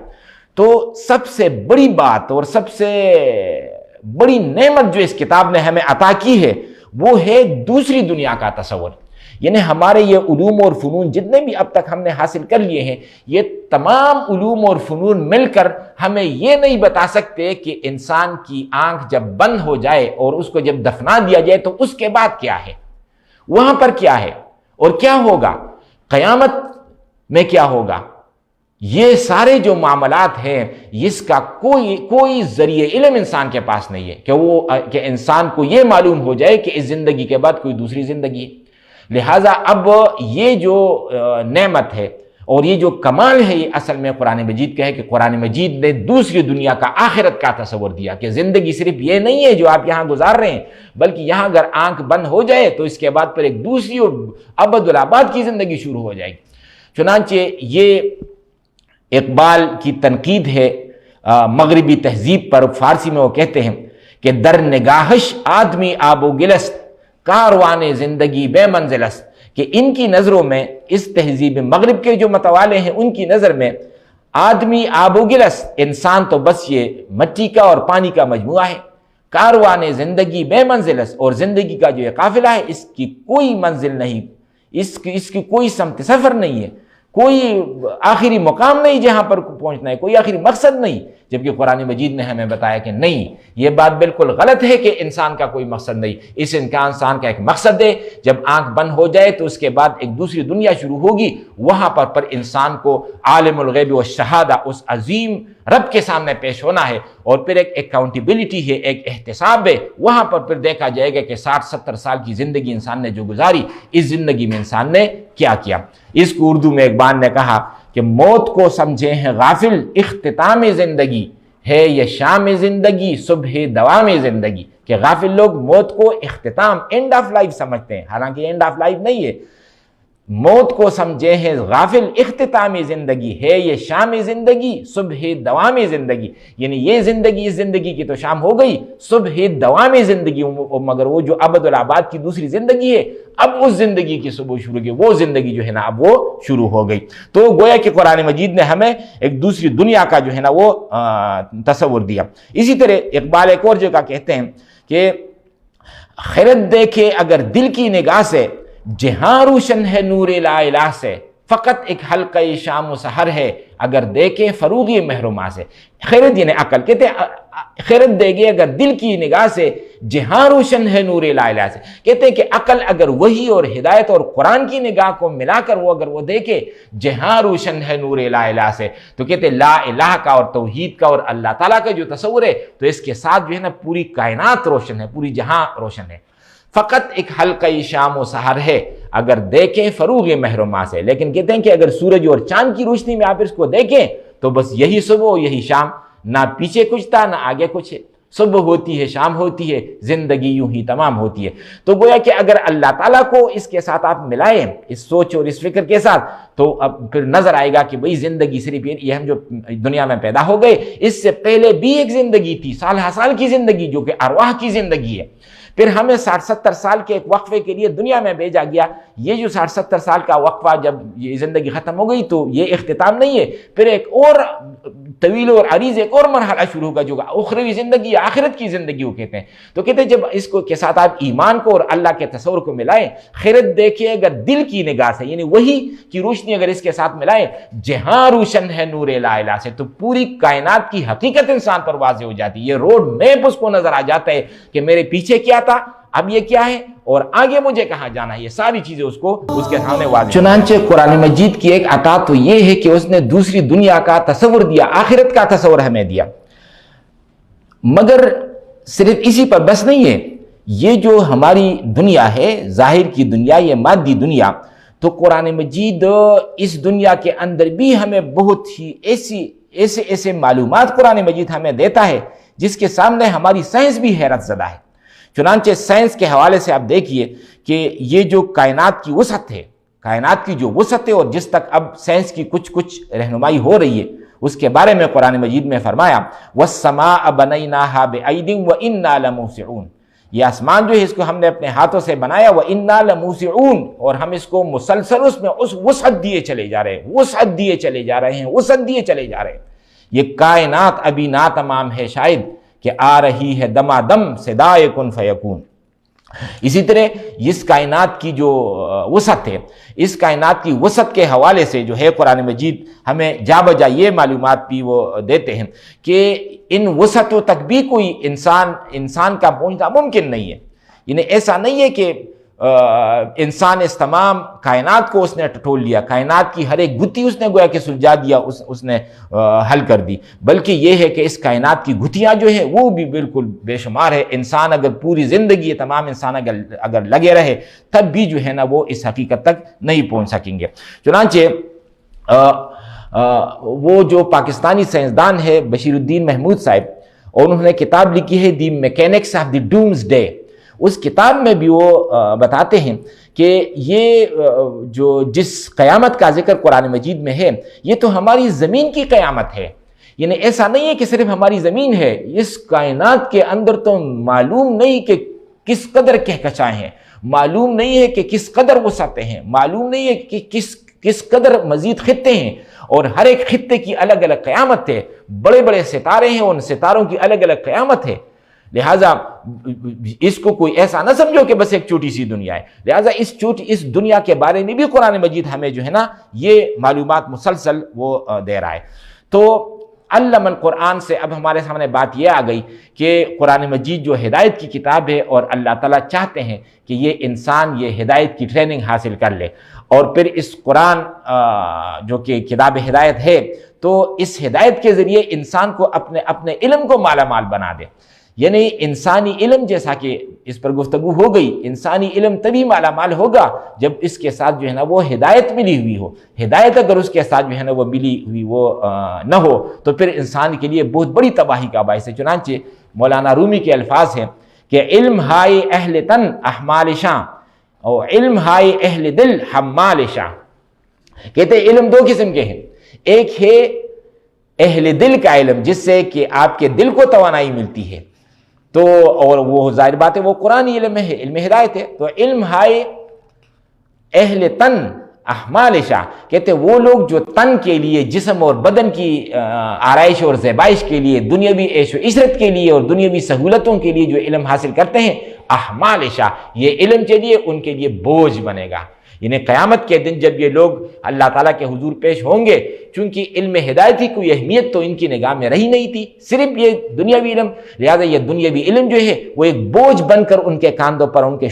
تو سب سے بڑی بات اور سب سے بڑی نعمت جو اس کتاب نے ہمیں عطا کی ہے وہ ہے دوسری دنیا کا تصور. یعنی ہمارے یہ علوم اور فنون جتنے بھی اب تک ہم نے حاصل کر لیے ہیں, یہ تمام علوم اور فنون مل کر ہمیں یہ نہیں بتا سکتے کہ انسان کی آنکھ جب بند ہو جائے اور اس کو جب دفنا دیا جائے تو اس کے بعد کیا ہے, وہاں پر کیا ہے اور کیا ہوگا, قیامت میں کیا ہوگا. یہ سارے جو معاملات ہیں اس کا کوئی ذریعہ علم انسان کے پاس نہیں ہے کہ انسان کو یہ معلوم ہو جائے کہ اس زندگی کے بعد کوئی دوسری زندگی ہے. لہٰذا اب یہ جو نعمت ہے اور یہ جو کمال ہے یہ اصل میں قرآن مجید کا ہے کہ قرآن مجید نے دوسری دنیا کا, آخرت کا تصور دیا کہ زندگی صرف یہ نہیں ہے جو آپ یہاں گزار رہے ہیں, بلکہ یہاں اگر آنکھ بند ہو جائے تو اس کے بعد پھر ایک دوسری اور ابدالآباد کی زندگی شروع ہو جائے گی. چنانچہ یہ اقبال کی تنقید ہے مغربی تہذیب پر. فارسی میں وہ کہتے ہیں کہ در نگاہش آدمی آب و گلست, کاروان زندگی بے منزلست, کہ ان کی نظروں میں, اس تہذیب مغرب کے جو متوالے ہیں ان کی نظر میں آدمی آب و گلست, انسان تو بس یہ مٹی کا اور پانی کا مجموعہ ہے. کاروان زندگی بے منزل است، اور زندگی کا جو یہ قافلہ ہے اس کی کوئی منزل نہیں، اس کی کوئی سمت سفر نہیں ہے، کوئی آخری مقام نہیں جہاں پر پہنچنا ہے، کوئی آخری مقصد نہیں، جبکہ قرآن مجید نے ہمیں بتایا کہ نہیں، یہ بات بالکل غلط ہے کہ انسان کا کوئی مقصد نہیں۔ اس انسان کا ایک مقصد ہے، جب آنکھ بند ہو جائے تو اس کے بعد ایک دوسری دنیا شروع ہوگی، وہاں پر انسان کو عالم الغیب والشہادہ اس عظیم رب کے سامنے پیش ہونا ہے، اور پھر ایک اکاؤنٹیبلٹی ہے، ایک احتساب ہے، وہاں پر پھر دیکھا جائے گا کہ 60-70 سال کی زندگی انسان نے جو گزاری، اس زندگی میں انسان نے کیا کیا۔ اس کو اردو میں اقبال نے کہا کہ موت کو سمجھے ہیں غافل، اختتام زندگی ہے یہ شام زندگی، صبح دوام زندگی، کہ غافل لوگ موت کو اختتام، اینڈ آف لائف سمجھتے ہیں، حالانکہ اینڈ آف لائف نہیں ہے۔ موت کو سمجھے ہیں غافل، اختتام زندگی ہے یہ شام زندگی، صبح دوام زندگی، یعنی یہ زندگی، اس زندگی کی تو شام ہو گئی، صبح دوام زندگی، مگر وہ جو ابد الآباد کی دوسری زندگی ہے، اب اس زندگی کی صبح شروع کی، وہ زندگی جو ہے نا اب وہ شروع ہو گئی۔ تو گویا کہ قرآن مجید نے ہمیں ایک دوسری دنیا کا جو ہے نا وہ تصور دیا۔ اسی طرح اقبال ایک اور جگہ کہتے ہیں کہ خیرت دیکھے اگر دل کی نگاہ سے، جہاں روشن ہے نور لا الہ سے، فقط ایک حلقہ شام و سحر ہے اگر دیکھے فروغ محرومہ سے۔ خیرت یعنی عقل، کہتے ہیں خیرت دے گی اگر دل کی نگاہ سے، جہاں روشن ہے نور لا الہ سے، کہتے ہیں کہ عقل اگر وحی اور ہدایت اور قرآن کی نگاہ کو ملا کر وہ اگر وہ دیکھے جہاں روشن ہے نور لا الہ سے، تو کہتے ہیں لا الہ کا اور توحید کا اور اللہ تعالیٰ کا جو تصور ہے، تو اس کے ساتھ جو ہے نا پوری کائنات روشن ہے، پوری جہاں روشن ہے۔ فقط ایک حلقہ شام و سحر ہے اگر دیکھیں فروغ محرومہ سے، لیکن کہتے ہیں کہ اگر سورج اور چاند کی روشنی میں آپ اس کو دیکھیں تو بس یہی صبح یہی شام، نہ پیچھے کچھ تھا نہ آگے کچھ ہے، صبح ہوتی ہے شام ہوتی ہے، زندگی یوں ہی تمام ہوتی ہے۔ تو گویا کہ اگر اللہ تعالیٰ کو اس کے ساتھ آپ ملائیں، اس سوچ اور اس فکر کے ساتھ، تو اب پھر نظر آئے گا کہ بھئی زندگی صرف یہ ہم جو دنیا میں پیدا ہو گئے، اس سے پہلے بھی ایک زندگی تھی، سال ہر سال کی زندگی، جو کہ ارواح کی زندگی ہے۔ پھر ہمیں 60-70 سال کے ایک وقفے کے لیے دنیا میں بھیجا گیا، یہ جو 60-70 سال کا وقفہ جب یہ زندگی ختم ہو گئی تو یہ اختتام نہیں ہے، پھر ایک اور طویل اور عریض ایک اور مرحلہ شروع ہوگا جو اخروی زندگی، آخرت کی زندگی وہ کہتے ہیں۔ تو کہتے ہیں جب اس کو کے ساتھ آپ ایمان کو اور اللہ کے تصور کو ملائیں، خیرت دیکھیں اگر دل کی نگاہ سے، یعنی وہی کی روشنی اگر اس کے ساتھ ملائیں، جہاں روشن ہے نور لا الہ سے، تو پوری کائنات کی حقیقت انسان پر واضح ہو جاتی ہے، یہ روڈ میپ اس کو نظر آ جاتا ہے کہ میرے پیچھے کیا تھا، اب یہ کیا ہے، اور آگے مجھے کہاں جانا ہے، یہ ساری چیزیں اس کو اس کے سامنے واضح۔ چنانچہ قرآن مجید کی ایک عطا تو یہ ہے کہ اس نے دوسری دنیا کا تصور دیا، آخرت کا تصور ہمیں دیا، مگر صرف اسی پر بس نہیں ہے، یہ جو ہماری دنیا ہے، ظاہر کی دنیا، یہ مادی دنیا، تو قرآن مجید اس دنیا کے اندر بھی ہمیں بہت ہی ایسے معلومات قرآن مجید ہمیں دیتا ہے جس کے سامنے ہماری سائنس بھی حیرت زدہ ہے۔ چنانچہ سائنس کے حوالے سے آپ دیکھیے کہ یہ جو کائنات کی وسعت ہے، کائنات کی جو وسعت ہے، اور جس تک اب سائنس کی کچھ رہنمائی ہو رہی ہے، اس کے بارے میں قرآن مجید میں فرمایا وَالسَّمَاءَ بَنَيْنَاهَا بِأَيْدٍ وَإِنَّا لَمُوسِعُونَ، یہ آسمان جو ہے اس کو ہم نے اپنے ہاتھوں سے بنایا، وَإِنَّا لَمُوسِعُونَ، اور ہم اس کو مسلسل اس میں اس وسعت دیے چلے جا رہے ہیں، وسعت دیے چلے جا رہے ہیں، وسعت دیے چلے جا رہے ہیں۔ یہ کائنات ابھی ناتمام ہے شاید کہ آ رہی ہے دمادم صدائے کن فیکون۔ اسی طرح اس کائنات کی جو وسعت ہے، اس کائنات کی وسعت کے حوالے سے جو ہے قرآن مجید ہمیں جا بجا یہ معلومات بھی وہ دیتے ہیں کہ ان وسعتوں تک بھی کوئی انسان کا پہنچنا ممکن نہیں ہے، یعنی ایسا نہیں ہے کہ انسان اس تمام کائنات کو اس نے ٹٹول لیا، کائنات کی ہر ایک گتھی اس نے گویا کہ سلجھا دیا، اس نے حل کر دی، بلکہ یہ ہے کہ اس کائنات کی گتھیاں جو ہے وہ بھی بالکل بے شمار ہے۔ انسان اگر پوری زندگی تمام انسان اگر لگے رہے تب بھی جو ہے نا وہ اس حقیقت تک نہیں پہنچ سکیں گے۔ چنانچہ وہ جو پاکستانی سائنسدان ہے بشیر الدین محمود صاحب، اور انہوں نے کتاب لکھی ہے the mechanics of the doomsday, اس کتاب میں بھی وہ بتاتے ہیں کہ یہ جو جس قیامت کا ذکر قرآن مجید میں ہے، یہ تو ہماری زمین کی قیامت ہے، یعنی ایسا نہیں ہے کہ صرف ہماری زمین ہے، اس کائنات کے اندر تو معلوم نہیں کہ کس قدر کہکشائیں ہیں، معلوم نہیں ہے کہ کس قدر وسعتیں ہیں، معلوم نہیں ہے کہ کس قدر مزید خطے ہیں، اور ہر ایک خطے کی الگ الگ قیامت ہے، بڑے بڑے ستارے ہیں، ان ستاروں کی الگ الگ قیامت ہے۔ لہٰذا اس کو کوئی ایسا نہ سمجھو کہ بس ایک چھوٹی سی دنیا ہے. لہٰذا اس دنیا کے بارے میں بھی قرآن مجید ہمیں جو ہے نا یہ معلومات مسلسل وہ دے رہا ہے. تو علم القرآن سے اب ہمارے سامنے بات یہ آ گئی کہ قرآن مجید جو ہدایت کی کتاب ہے اور اللہ تعالیٰ چاہتے ہیں کہ یہ انسان یہ ہدایت کی ٹریننگ حاصل کر لے، اور پھر اس قرآن جو کہ کتاب ہدایت ہے تو اس ہدایت کے ذریعے انسان کو اپنے علم کو مالا مال بنا دے. یعنی انسانی علم، جیسا کہ اس پر گفتگو ہو گئی، انسانی علم تبھی مالا مال ہوگا جب اس کے ساتھ جو ہے نا وہ ہدایت ملی ہوئی ہو. ہدایت اگر اس کے ساتھ جو ہے نا وہ ملی ہوئی وہ نہ ہو تو پھر انسان کے لیے بہت بڑی تباہی کا باعث ہے. چنانچہ مولانا رومی کے الفاظ ہیں کہ علم ہائے اہل تن احمال شاں اور علم ہائے اہل دل حمال شاں. کہتے ہیں علم دو قسم کے ہیں، ایک ہے اہل دل کا علم جس سے کہ آپ کے دل کو توانائی ملتی ہے، تو اور وہ ظاہر بات ہے وہ قرآنی علم ہے، علم ہدایت ہے. تو علم ہائے اہل تن احمال شاہ، کہتے وہ لوگ جو تن کے لیے، جسم اور بدن کی آرائش اور زیبائش کے لیے، دنیاوی عیش و عشرت کے لیے اور دنیاوی سہولتوں کے لیے جو علم حاصل کرتے ہیں، احمال شاہ، یہ علم چلیے ان کے لیے بوجھ بنے گا. یعنی قیامت کے دن جب یہ لوگ اللہ تعالیٰ کے حضور پیش ہوں گے، چونکہ علم ہدایت کی کوئی اہمیت تو ان کی نگاہ میں رہی نہیں تھی، صرف یہ دنیاوی علم، لہذا یہ دنیاوی علم جو ہے وہ ایک بوجھ بن کر ان کے کاندھوں پر، ان کے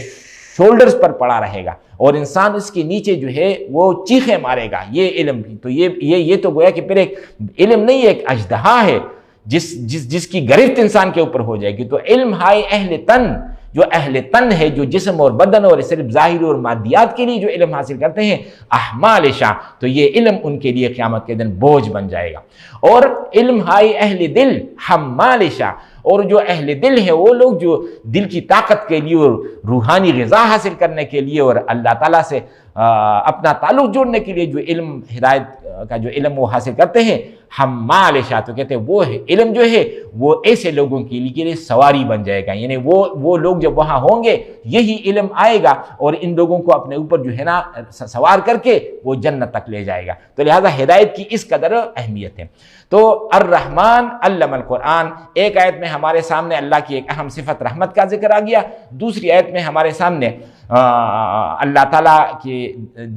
شولڈرز پر پڑا رہے گا، اور انسان اس کے نیچے جو ہے وہ چیخیں مارے گا. یہ علم تو یہ تو گویا کہ پھر ایک علم نہیں، ایک اژدہا ہے جس کی گرفت انسان کے اوپر ہو جائے گی. تو علم ہائے اہل تن، جو اہل تن ہے، جو جسم اور بدن اور صرف ظاہر اور مادیات کے لیے جو علم حاصل کرتے ہیں، احمال شاہ، تو یہ علم ان کے لیے قیامت کے دن بوجھ بن جائے گا. اور علم ہائے اہل دل حمال شاہ، اور جو اہل دل ہے وہ لوگ جو دل کی طاقت کے لیے اور روحانی غذا حاصل کرنے کے لیے اور اللہ تعالیٰ سے اپنا تعلق جوڑنے کے لیے جو علم ہدایت کا جو علم وہ حاصل کرتے ہیں، حمال شاہ، تو کہتے ہیں وہ علم جو ہے وہ ایسے لوگوں کے لیے سواری بن جائے گا. یعنی وہ لوگ جب وہاں ہوں گے یہی علم آئے گا اور ان لوگوں کو اپنے اوپر جو ہے نا سوار کر کے وہ جنت تک لے جائے گا. تو لہٰذا ہدایت کی اس قدر اہمیت ہے. تو الرحمن علم القرآن، ایک آیت میں ہمارے سامنے اللہ کی ایک اہم صفت رحمت کا ذکر آ گیا، دوسری آیت میں ہمارے سامنے اللہ تعالیٰ کے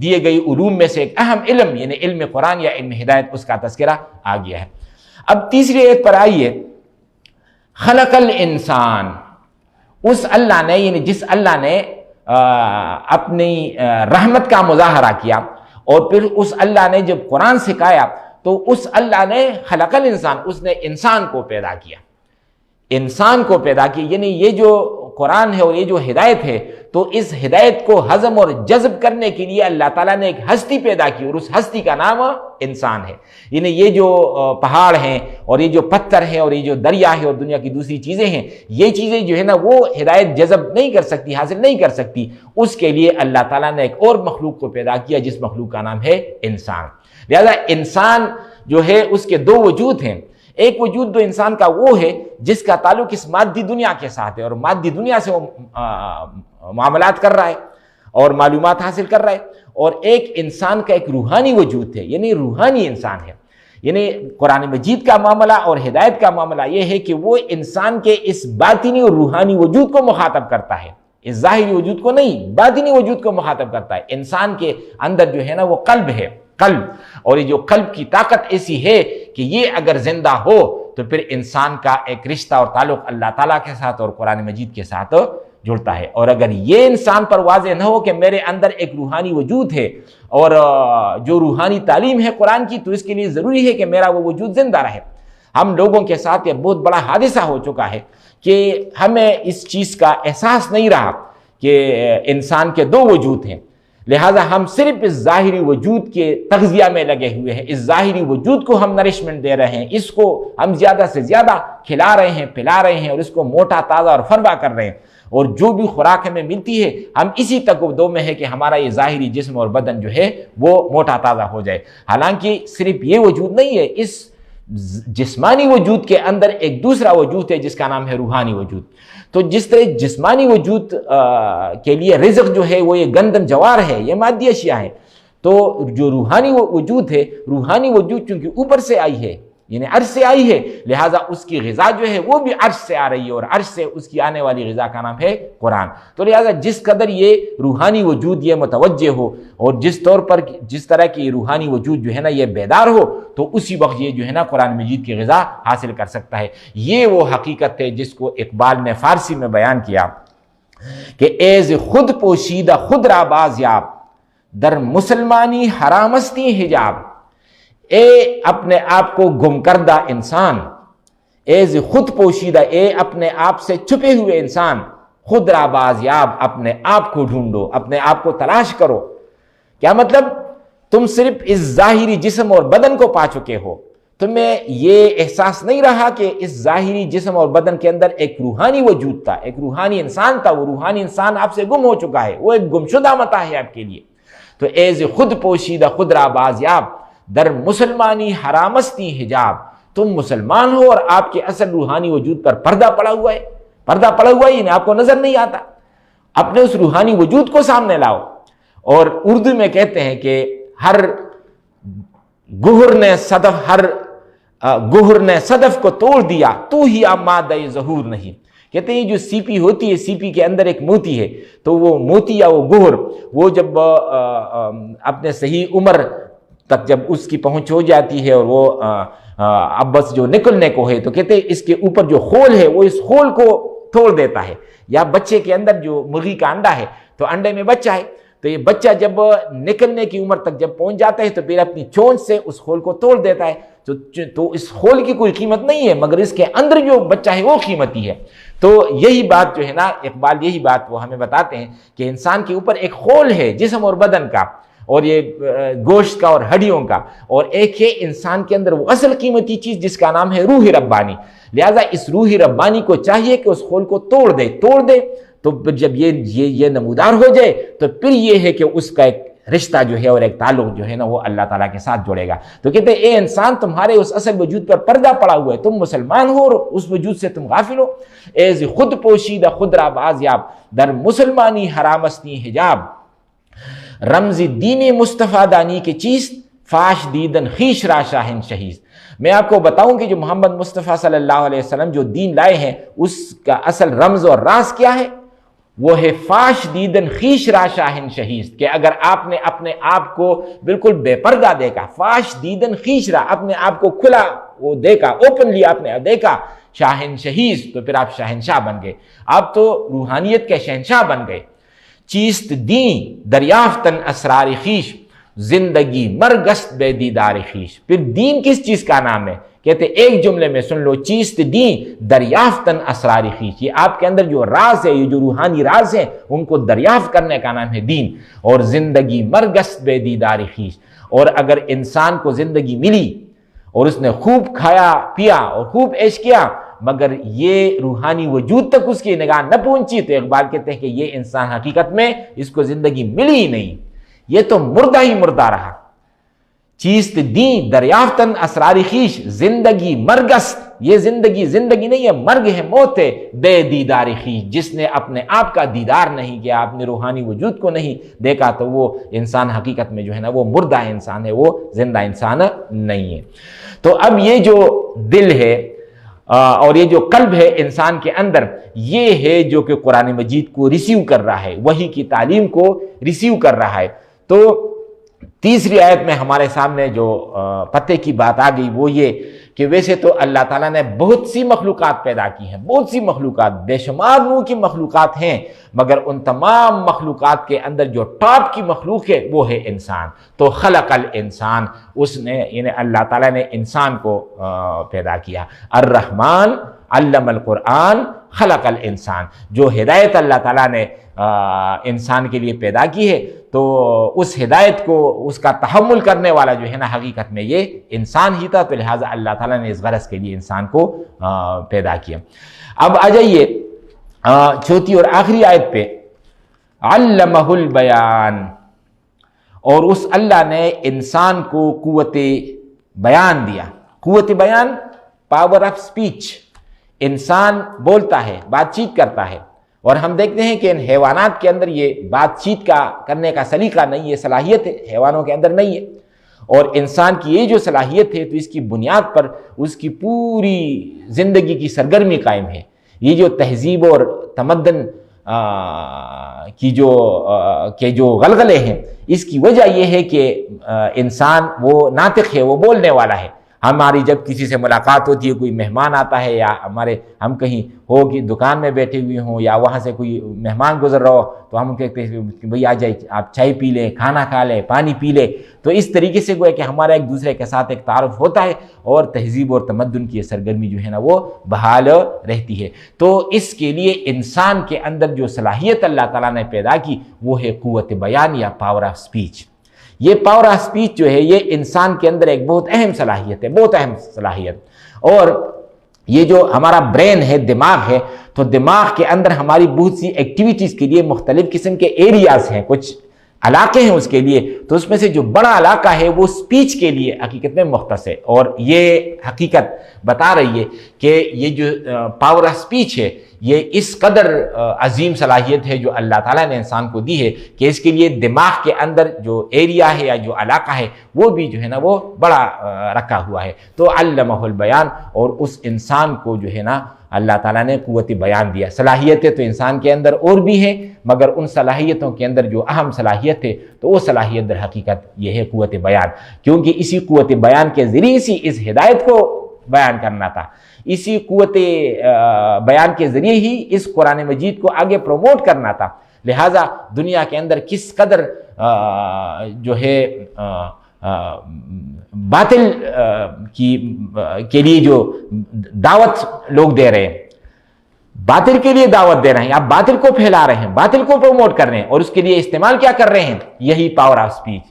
دیے گئی علوم میں سے ایک اہم علم یعنی علم قرآن یا علم ہدایت اس کا تذکرہ آ گیا ہے. اب تیسری آیت پر آئیے، خلق الانسان، اس اللہ نے یعنی جس اللہ نے اپنی رحمت کا مظاہرہ کیا اور پھر اس اللہ نے جب قرآن سکھایا تو اس اللہ نے خلق الانسان، اس نے انسان کو پیدا کیا، انسان کو پیدا کیا. یعنی یہ جو قرآن ہے اور یہ جو ہدایت ہے تو اس ہدایت کو ہضم اور جذب کرنے کے لیے اللہ تعالیٰ نے ایک ہستی پیدا کی اور اس ہستی کا نام انسان ہے. یعنی یہ جو پہاڑ ہیں اور یہ جو پتھر ہیں اور یہ جو دریا ہے اور دنیا کی دوسری چیزیں ہیں، یہ چیزیں جو ہے نا وہ ہدایت جذب نہیں کر سکتی، حاصل نہیں کر سکتی. اس کے لیے اللہ تعالیٰ نے ایک اور مخلوق کو پیدا کیا جس مخلوق کا نام ہے انسان. لہذا انسان جو ہے اس کے دو وجود ہیں. ایک وجود تو انسان کا وہ ہے جس کا تعلق اس مادی دنیا کے ساتھ ہے اور مادی دنیا سے وہ معاملات کر رہا ہے اور معلومات حاصل کر رہا ہے، اور ایک انسان کا ایک روحانی وجود ہے یعنی روحانی انسان ہے. یعنی قرآن مجید کا معاملہ اور ہدایت کا معاملہ یہ ہے کہ وہ انسان کے اس باطنی اور روحانی وجود کو مخاطب کرتا ہے، اس ظاہری وجود کو نہیں، باطنی وجود کو مخاطب کرتا ہے. انسان کے اندر جو ہے نا وہ قلب ہے، قلب، اور یہ جو قلب کی طاقت ایسی ہے کہ یہ اگر زندہ ہو تو پھر انسان کا ایک رشتہ اور تعلق اللہ تعالیٰ کے ساتھ اور قرآن مجید کے ساتھ جڑتا ہے. اور اگر یہ انسان پر واضح نہ ہو کہ میرے اندر ایک روحانی وجود ہے اور جو روحانی تعلیم ہے قرآن کی، تو اس کے لیے ضروری ہے کہ میرا وہ وجود زندہ رہے. ہم لوگوں کے ساتھ یہ بہت بڑا حادثہ ہو چکا ہے کہ ہمیں اس چیز کا احساس نہیں رہا کہ انسان کے دو وجود ہیں، لہٰذا ہم صرف اس ظاہری وجود کے تغذیہ میں لگے ہوئے ہیں، اس ظاہری وجود کو ہم نرشمنٹ دے رہے ہیں، اس کو ہم زیادہ سے زیادہ کھلا رہے ہیں، پلا رہے ہیں اور اس کو موٹا تازہ اور فروا کر رہے ہیں، اور جو بھی خوراک ہمیں ملتی ہے ہم اسی تقدو میں ہے کہ ہمارا یہ ظاہری جسم اور بدن جو ہے وہ موٹا تازہ ہو جائے. حالانکہ صرف یہ وجود نہیں ہے، اس جسمانی وجود کے اندر ایک دوسرا وجود ہے جس کا نام ہے روحانی وجود. تو جس طرح جسمانی وجود کے لیے رزق جو ہے وہ یہ گندم جوار ہے، یہ مادی اشیاء ہے، تو جو روحانی وجود ہے، روحانی وجود چونکہ اوپر سے آئی ہے، یعنی عرش سے آئی ہے، لہٰذا اس کی غذا جو ہے وہ بھی عرش سے آ رہی ہے، اور عرش سے اس کی آنے والی غذا کا نام ہے قرآن۔ تو لہٰذا جس قدر یہ روحانی وجود یہ متوجہ ہو، اور جس طرح کی روحانی وجود جو ہے نا یہ بیدار ہو، تو اسی وقت یہ جو ہے نا قرآن مجید کی غذا حاصل کر سکتا ہے۔ یہ وہ حقیقت ہے جس کو اقبال نے فارسی میں بیان کیا کہ ایز خود پوشیدہ خود را باز یاب، در مسلمانی حرامستی حجاب۔ اے اپنے آپ کو گم کردہ انسان، ایز خود پوشیدہ، اے اپنے آپ سے چھپے ہوئے انسان، خود را بازیاب، اپنے آپ کو ڈھونڈو، اپنے آپ کو تلاش کرو۔ کیا مطلب؟ تم صرف اس ظاہری جسم اور بدن کو پا چکے ہو، تمہیں یہ احساس نہیں رہا کہ اس ظاہری جسم اور بدن کے اندر ایک روحانی وجود تھا، ایک روحانی انسان تھا۔ وہ روحانی انسان آپ سے گم ہو چکا ہے، وہ ایک گمشدہ متاع ہے آپ کے لیے۔ تو ایز خود پوشیدہ خود را بازیاب، در مسلمانی حرامستی حجاب، تم مسلمان ہو اور آپ کے اصل روحانی وجود پر پردہ پڑا ہوا ہے، پردہ پڑا ہوا ہے، یعنی آپ کو نظر نہیں آتا۔ اپنے اس روحانی وجود کو سامنے لاؤ۔ اور اردو میں کہتے ہیں کہ ہر گہر نے صدف کو توڑ دیا، تو ہی اب مادہ ظہور نہیں۔ کہتے ہیں جو سیپی ہوتی ہے، سیپی کے اندر ایک موتی ہے، تو وہ موتی یا وہ گہر، وہ جب اپنے صحیح عمر تک جب اس کی پہنچ ہو جاتی ہے اور وہ اب بس جو نکلنے کو ہے، تو کہتے ہیں اس کے اوپر جو خول ہے وہ اس خول کو توڑ دیتا ہے۔ یا بچے کے اندر جو مرغی کا انڈا ہے، تو انڈے میں بچہ ہے، تو یہ بچہ جب نکلنے کی عمر تک جب پہنچ جاتا ہے تو پھر اپنی چونچ سے اس خول کو توڑ دیتا ہے۔ تو اس خول کی کوئی قیمت نہیں ہے، مگر اس کے اندر جو بچہ ہے وہ قیمتی ہے۔ تو یہی بات جو ہے نا اقبال، یہی بات وہ ہمیں بتاتے ہیں کہ انسان کے اوپر ایک خول ہے جسم اور بدن کا، اور یہ گوشت کا اور ہڈیوں کا، اور ایک ہے انسان کے اندر وہ اصل قیمتی چیز جس کا نام ہے روح ربانی۔ لہٰذا اس روح ربانی کو چاہیے کہ اس خول کو توڑ دے تو پھر جب یہ نمودار ہو جائے تو پھر یہ ہے کہ اس کا ایک رشتہ جو ہے اور ایک تعلق جو ہے نا وہ اللہ تعالیٰ کے ساتھ جڑے گا۔ تو کہتے ہیں اے انسان، تمہارے اس اصل وجود پر پردہ پڑا ہوا ہے، تم مسلمان ہو اور اس وجود سے تم غافل ہو۔ ایز خود پوشیدہ خود را بازیاب، در مسلمانی حرامستی حجاب، رمز دین مصطفیٰ دانی کے چیست، فاش دیدن خیش را شاہن شہیز۔ میں آپ کو بتاؤں کہ جو محمد مصطفیٰ صلی اللہ علیہ وسلم جو دین لائے ہیں، اس کا اصل رمز اور راز کیا ہے؟ وہ ہے فاش دیدن خیش را شاہن شہیز، کہ اگر آپ نے اپنے آپ کو بالکل بے پردہ دیکھا، فاش دیدن خیش را، اپنے آپ کو کھلا وہ دیکھا، اوپنلی آپ نے دیکھا، شاہن شہیز، تو پھر آپ شہنشاہ بن گئے، آپ تو روحانیت کے شہنشاہ بن گئے۔ چیست دین دریافتن اسرار خیش، زندگی مرگست بے دیدار خیش۔ پھر دین کس چیز کا نام ہے؟ کہتے ایک جملے میں سن لو، چیست دین دریافتن اسرار خیش۔ یہ آپ کے اندر جو راز ہے، یہ جو روحانی راز ہیں، ان کو دریافت کرنے کا نام ہے دین۔ اور زندگی مرگست بے دیدار خیش، اور اگر انسان کو زندگی ملی اور اس نے خوب کھایا پیا اور خوب عیش کیا، مگر یہ روحانی وجود تک اس کی نگاہ نہ پہنچی، تو اقبال کہتے ہیں کہ یہ انسان حقیقت میں اس کو زندگی ملی ہی نہیں، یہ تو مردہ ہی مردہ رہا۔ چیست دین دریافتن اسرار خیش، زندگی مرگست، یہ زندگی نہیں ہے، مرگ ہے، موت ہے، بے دیدار خیش، جس نے اپنے آپ کا دیدار نہیں کیا، اپنے روحانی وجود کو نہیں دیکھا، تو وہ انسان حقیقت میں جو ہے نا وہ مردہ انسان ہے، وہ زندہ انسان نہیں ہے۔ تو اب یہ جو دل ہے اور یہ جو قلب ہے انسان کے اندر، یہ ہے جو کہ قرآن مجید کو ریسیو کر رہا ہے، وحی کی تعلیم کو ریسیو کر رہا ہے۔ تو تیسری آیت میں ہمارے سامنے جو پتے کی بات آ گئی وہ یہ کہ ویسے تو اللہ تعالیٰ نے بہت سی مخلوقات پیدا کی ہیں، بہت سی مخلوقات، بے شمار نوع کی مخلوقات ہیں، مگر ان تمام مخلوقات کے اندر جو ٹاپ کی مخلوق ہے وہ ہے انسان۔ تو خلق الانسان، اس نے یعنی اللہ تعالیٰ نے انسان کو پیدا کیا۔ الرحمن علم القرآن خلق الانسان، جو ہدایت اللہ تعالیٰ نے انسان کے لیے پیدا کی ہے، تو اس ہدایت کو، اس کا تحمل کرنے والا جو ہے نا حقیقت میں یہ انسان ہی تھا، تو لہٰذا اللہ تعالیٰ نے اس غرض کے لیے انسان کو پیدا کیا۔ اب آ جائیے چوتھی اور آخری آیت پہ، علمہ البیان، اور اس اللہ نے انسان کو قوت بیان دیا۔ قوت بیان، پاور آف سپیچ، انسان بولتا ہے، بات چیت کرتا ہے، اور ہم دیکھتے ہیں کہ ان حیوانات کے اندر یہ بات چیت کا کرنے کا سلیقہ نہیں ہے، صلاحیت حیوانوں کے اندر نہیں ہے۔ اور انسان کی یہ جو صلاحیت ہے تو اس کی بنیاد پر اس کی پوری زندگی کی سرگرمی قائم ہے. یہ جو تہذیب اور تمدن کی جو غلغلے ہیں اس کی وجہ یہ ہے کہ انسان وہ ناطق ہے، وہ بولنے والا ہے. ہماری جب کسی سے ملاقات ہوتی ہے، کوئی مہمان آتا ہے یا ہم کہیں ہو کہ دکان میں بیٹھے ہوئے ہوں یا وہاں سے کوئی مہمان گزر رہا ہو تو ہم کہتے ہیں کہ بھئی آ جائے، آپ چائے پی لیں، کھانا کھا لیں، پانی پی لیں. تو اس طریقے سے گویا کہ ہمارا ایک دوسرے کے ساتھ ایک تعارف ہوتا ہے اور تہذیب اور تمدن کی یہ سرگرمی جو ہے نا وہ بحال رہتی ہے. تو اس کے لیے انسان کے اندر جو صلاحیت اللہ تعالیٰ نے پیدا کی وہ ہے قوت بیان یا پاور آف سپیچ. یہ پاور آف سپیچ جو ہے یہ انسان کے اندر ایک بہت اہم صلاحیت ہے، بہت اہم صلاحیت. اور یہ جو ہمارا برین ہے، دماغ ہے، تو دماغ کے اندر ہماری بہت سی ایکٹیویٹیز کے لیے مختلف قسم کے ایریاز ہیں، کچھ علاقے ہیں اس کے لیے. تو اس میں سے جو بڑا علاقہ ہے وہ سپیچ کے لیے حقیقت میں مختص ہے. اور یہ حقیقت بتا رہی ہے کہ یہ جو پاور آف سپیچ ہے یہ اس قدر عظیم صلاحیت ہے جو اللہ تعالیٰ نے انسان کو دی ہے کہ اس کے لیے دماغ کے اندر جو ایریا ہے یا جو علاقہ ہے وہ بھی جو ہے نا وہ بڑا رکھا ہوا ہے. تو علمہ البیان، اور اس انسان کو جو ہے نا اللہ تعالیٰ نے قوت بیان دیا. صلاحیتیں تو انسان کے اندر اور بھی ہیں، مگر ان صلاحیتوں کے اندر جو اہم صلاحیت ہے تو وہ صلاحیت در حقیقت یہ ہے قوت بیان. کیونکہ اسی قوت بیان کے ذریعے سے اس ہدایت کو بیان کرنا تھا، اسی قوت بیان کے ذریعے ہی اس قرآن مجید کو آگے پروموٹ کرنا تھا. لہٰذا دنیا کے اندر کس قدر جو ہے باطل کے لیے جو دعوت لوگ دے رہے ہیں، باطل کے لیے دعوت دے رہے ہیں، آپ باطل کو پھیلا رہے ہیں، باطل کو پروموٹ کر رہے ہیں، اور اس کے لیے استعمال کیا کر رہے ہیں؟ یہی پاور آف سپیچ.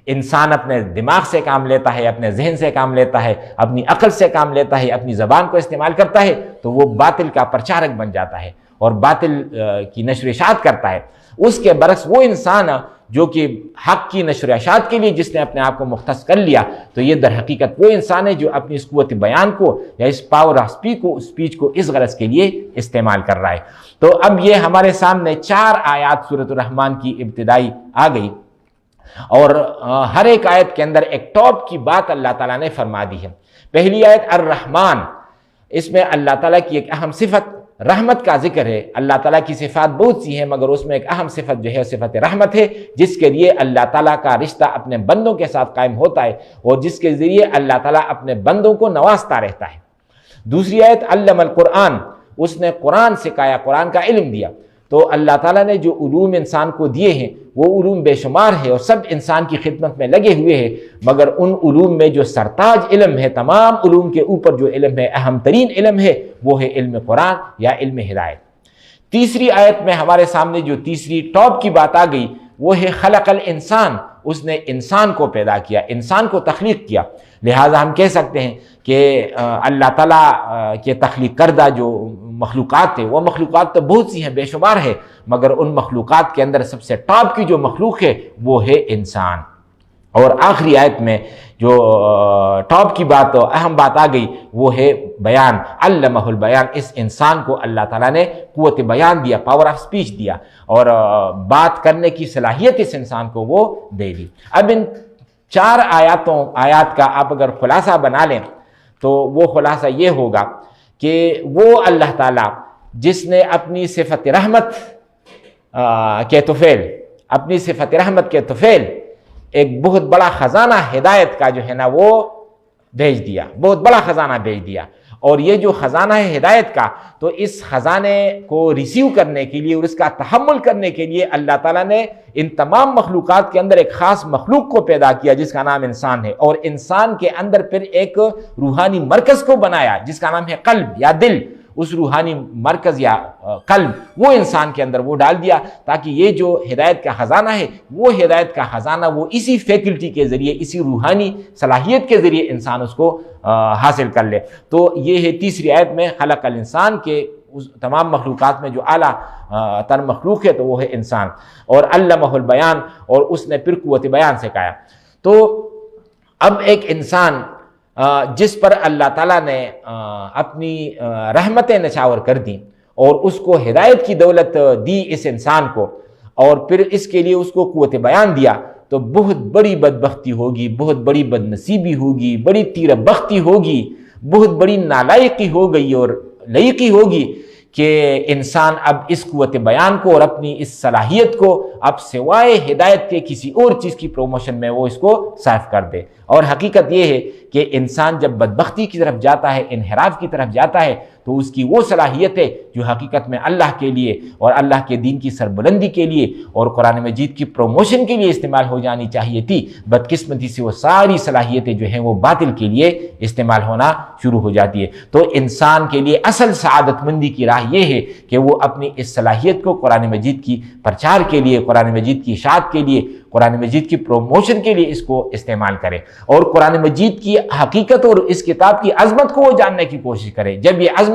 انسان اپنے دماغ سے کام لیتا ہے، اپنے ذہن سے کام لیتا ہے، اپنی عقل سے کام لیتا ہے، اپنی زبان کو استعمال کرتا ہے تو وہ باطل کا پرچارک بن جاتا ہے اور باطل کی نشر و اشاعت کرتا ہے. اس کے برعکس وہ انسان جو کہ حق کی نشر و اشاعت کے لیے جس نے اپنے آپ کو مختص کر لیا، تو یہ در حقیقت وہ انسان ہے جو اپنی اس قوت بیان کو یا اس پاور آف سپیچ کو اس غرض کے لیے استعمال کر رہا ہے. تو اب یہ ہمارے سامنے 4 آیات سورۃ الرحمن کی ابتدائی آ گئی، اور ہر ایک آیت کے اندر ایک ٹاپ کی بات اللہ تعالیٰ نے فرما دی ہے. پہلی آیت الرحمن، اس میں اللہ تعالیٰ کی ایک اہم صفت رحمت کا ذکر ہے. اللہ تعالیٰ کی صفات بہت سی ہیں مگر اس میں ایک اہم صفت جو ہے صفت رحمت ہے، جس کے لیے اللہ تعالیٰ کا رشتہ اپنے بندوں کے ساتھ قائم ہوتا ہے اور جس کے ذریعے اللہ تعالیٰ اپنے بندوں کو نوازتا رہتا ہے. دوسری آیت علم القرآن، اس نے قرآن سکھایا، قرآن کا علم دیا. تو اللہ تعالیٰ نے جو علوم انسان کو دیے ہیں وہ علوم بے شمار ہے اور سب انسان کی خدمت میں لگے ہوئے ہیں، مگر ان علوم میں جو سرتاج علم ہے، تمام علوم کے اوپر جو علم ہے، اہم ترین علم ہے، وہ ہے علم قرآن یا علم ہدایت. تیسری آیت میں ہمارے سامنے جو تیسری ٹاپ کی بات آ گئی وہ ہے خلق الانسان، اس نے انسان کو پیدا کیا، انسان کو تخلیق کیا. لہٰذا ہم کہہ سکتے ہیں کہ اللہ تعالیٰ کے تخلیق کردہ جو مخلوقات ہیں وہ مخلوقات تو بہت سی ہیں، بے شمار ہے، مگر ان مخلوقات کے اندر سب سے ٹاپ کی جو مخلوق ہے وہ ہے انسان. اور آخری آیت میں جو ٹاپ کی بات اور اہم بات آ گئی وہ ہے بیان، علمہ البیان. اس انسان کو اللہ تعالیٰ نے قوت بیان دیا، پاور آف سپیچ دیا، اور بات کرنے کی صلاحیت اس انسان کو وہ دے دی. اب ان 4 آیات کا آپ اگر خلاصہ بنا لیں تو وہ خلاصہ یہ ہوگا کہ وہ اللہ تعالیٰ جس نے اپنی صفت رحمت کے طفیل ایک بہت بڑا خزانہ ہدایت کا جو ہے نا وہ بھیج دیا، بہت بڑا خزانہ بھیج دیا. اور یہ جو خزانہ ہے ہدایت کا، تو اس خزانے کو ریسیو کرنے کے لیے اور اس کا تحمل کرنے کے لیے اللہ تعالیٰ نے ان تمام مخلوقات کے اندر ایک خاص مخلوق کو پیدا کیا جس کا نام انسان ہے، اور انسان کے اندر پھر ایک روحانی مرکز کو بنایا جس کا نام ہے قلب یا دل. اس روحانی مرکز یا قلب وہ انسان کے اندر وہ ڈال دیا تاکہ یہ جو ہدایت کا خزانہ ہے وہ ہدایت کا خزانہ وہ اسی فیکلٹی کے ذریعے، اسی روحانی صلاحیت کے ذریعے انسان اس کو حاصل کر لے. تو یہ ہے تیسری آیت میں خلق الانسان کے تمام مخلوقات میں جو اعلیٰ تر مخلوق ہے تو وہ ہے انسان، اور علمہ البیان، اور اس نے پھر قوت بیان سکھایا. تو اب ایک انسان جس پر اللہ تعالیٰ نے اپنی رحمتیں نچھاور کر دیں اور اس کو ہدایت کی دولت دی اس انسان کو، اور پھر اس کے لیے اس کو قوت بیان دیا، تو بہت بڑی بدبختی ہوگی، بہت بڑی بدنصیبی ہوگی، بڑی تیر بختی ہوگی، بہت بڑی نالائقی ہو گئی اور لائقی ہوگی کہ انسان اب اس قوت بیان کو اور اپنی اس صلاحیت کو اب سوائے ہدایت کے کسی اور چیز کی پروموشن میں وہ اس کو صرف کر دے۔ اور حقیقت یہ ہے کہ انسان جب بدبختی کی طرف جاتا ہے، انحراف کی طرف جاتا ہے، تو اس کی وہ صلاحیت ہے جو حقیقت میں اللہ کے لیے اور اللہ کے دین کی سربلندی کے لیے اور قرآن مجید کی پروموشن کے لیے استعمال ہو جانی چاہیے تھی، بدقسمتی سے وہ ساری صلاحیتیں جو ہیں وہ باطل کے لیے استعمال ہونا شروع ہو جاتی ہے۔ تو انسان کے لیے اصل سعادت مندی کی راہ یہ ہے کہ وہ اپنی اس صلاحیت کو قرآن مجید کی پرچار کے لیے، قرآن مجید کی اشاعت کے لیے، قرآن مجید کی پروموشن کے لیے اس کو استعمال کرے، اور قرآن مجید کی حقیقت اور اس کتاب کی عظمت کو وہ جاننے کی کوشش کرے۔ جب یہ عظمت